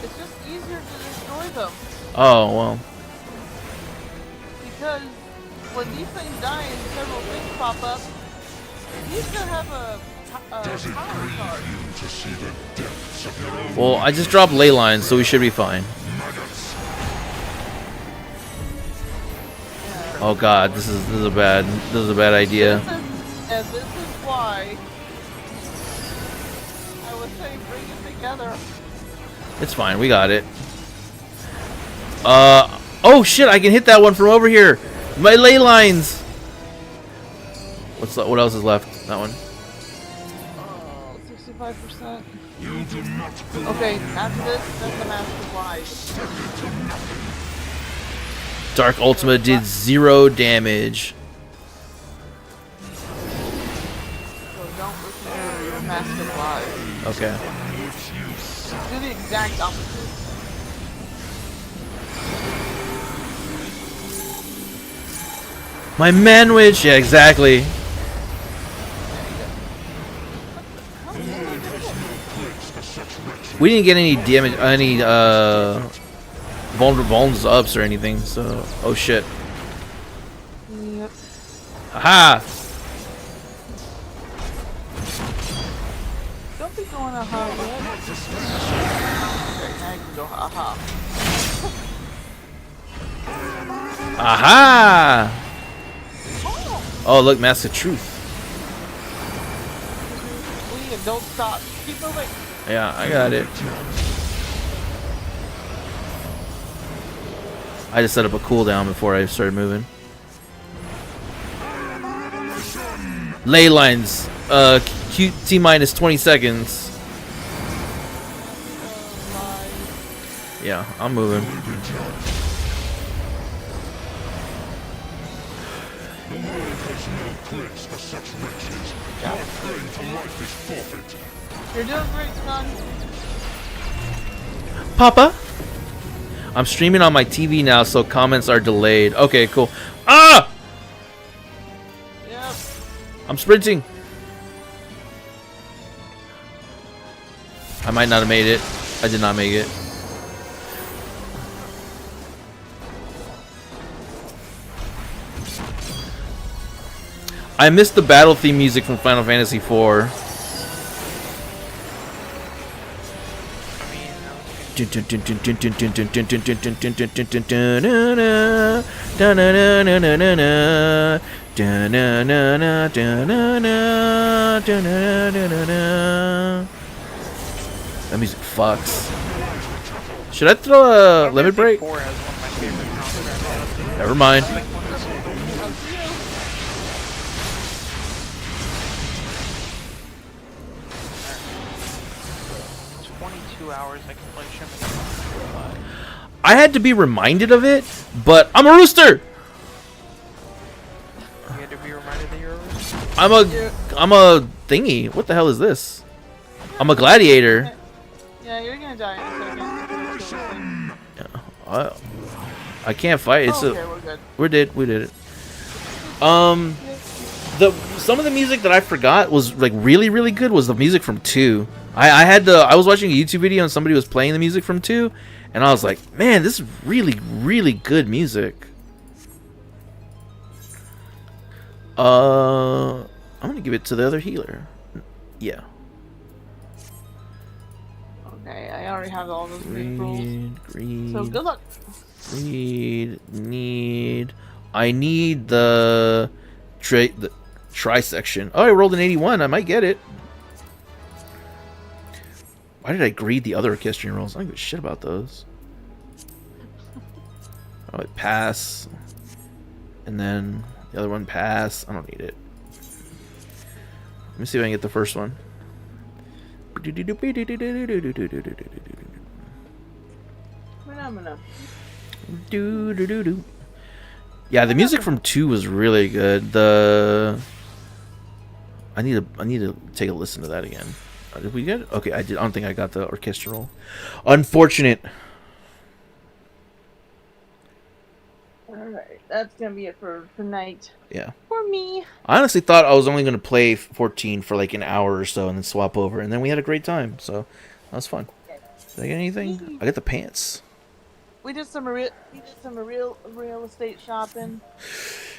It's just easier to destroy them. Oh, well. Because when these things die and several things pop up, he's gonna have a power charge. Well, I just dropped ley lines, so we should be fine. Oh god, this is a bad idea. And this is why I was saying bring it together. It's fine, we got it. Oh shit, I can hit that one from over here. My ley lines. What else is left? That one. 65%. Okay, after this, that's the Mask of Lies. Dark Ultima did 0 damage. So don't listen to your Mask of Lies. Okay. Do the exact opposite. My manwich! Yeah, exactly. We didn't get any damage, any vulns ups or anything, so oh shit. Yep. Aha! Don't be going aha yet. Okay, now you can go aha. Aha! Oh look, Mask of Truth. Leah, don't stop. Keep moving. Yeah, I got it. I just set up a cooldown before I started moving. Ley lines. T minus 20 seconds. Yeah, I'm moving. You're doing great, son. Papa? I'm streaming on my TV now, so comments are delayed. Okay, cool. Ah! Yep. I'm sprinting. I might not have made it. I did not make it. I missed the battle theme music from Final Fantasy IV. That music fucks. Should I throw a limit break? 4 has one of my favorite soundtracks. Never mind. 22 hours I can play Shimmy. I had to be reminded of it, but I'm a rooster. You had to be reminded that you're a rooster. I'm a thingy. What the hell is this? I'm a gladiator. Yeah, you're gonna die in a second. I can't fight. It's Okay, we're good. we did it. Some of the music that I forgot was like really good was the music from 2. I was watching a YouTube video and somebody was playing the music from 2, and I was like, man, this is really good music. I'm gonna give it to the other healer. Yeah. Okay, I already have all those Greek rules. Greed. So good luck. Need. I need the tri-section. Oh, I rolled an 81. I might get it. Why did I greed the other equestrian rolls? I don't give a shit about those. Oh, it pass. And then the other one pass. I don't need it. Let me see if I can get the first one. Phenomena. Yeah, the music from 2 was really good. I need to take a listen to that again. Did we get it? Okay, I did. I don't think I got the orchestral. Unfortunate. Alright, that's gonna be it for tonight. Yeah. For me. I honestly thought I was only going to play 14 for like an hour or so and then swap over, and then we had a great time. So that was fun. Did I get anything? I got the pants. We did some real estate shopping.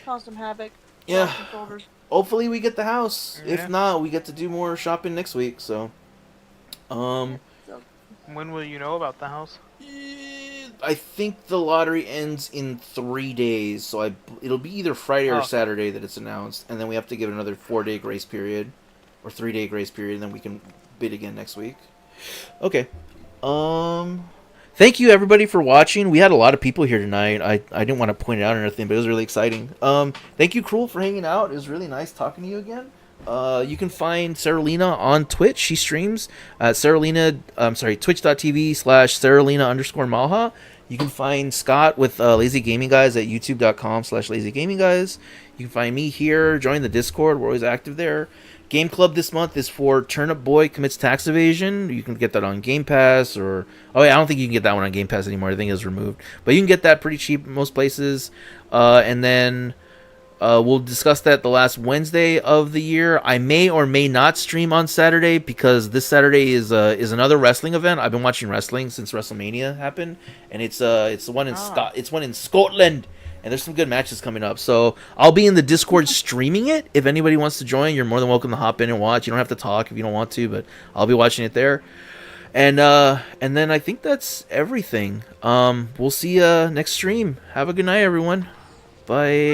Caused some havoc. Yeah. Lost some shoulders. Hopefully we get the house. Yeah. If not, we get to do more shopping next week. So, So, When will you know about the house? I think the lottery ends in 3 days, so it'll be either Friday or Oh. Saturday Saturday that it's announced, and then we have to give it another 4-day grace period, or 3-day grace period, and then we can bid again next week. Okay. Thank you everybody for watching. We had a lot of people here tonight. I didn't want to point it out or anything, but it was really exciting. Thank you, Cruel, for hanging out. It was really nice talking to you again. You can find Saralina on Twitch. She streams at twitch.tv/Saralina_Malha. You can find Scott with Lazy Gaming Guys at youtube.com/LazyGamingGuys. You can find me here. Join the Discord. We're always active there. Game Club this month is for Turnip Boy Commits Tax Evasion. You can get that on Game Pass, or I don't think you can get that one on Game Pass anymore. I think it was removed, but you can get that pretty cheap in most places. And then we'll discuss that the last Wednesday of the year. I may or may not stream on Saturday because this Saturday is another wrestling event. I've been watching wrestling since WrestleMania happened, and it's one in it's one in Scotland. And there's some good matches coming up. So I'll be in the Discord streaming it. If anybody wants to join, you're more than welcome to hop in and watch. You don't have to talk if you don't want to, but I'll be watching it there. And then I think that's everything. We'll see you next stream. Have a good night, everyone. Bye.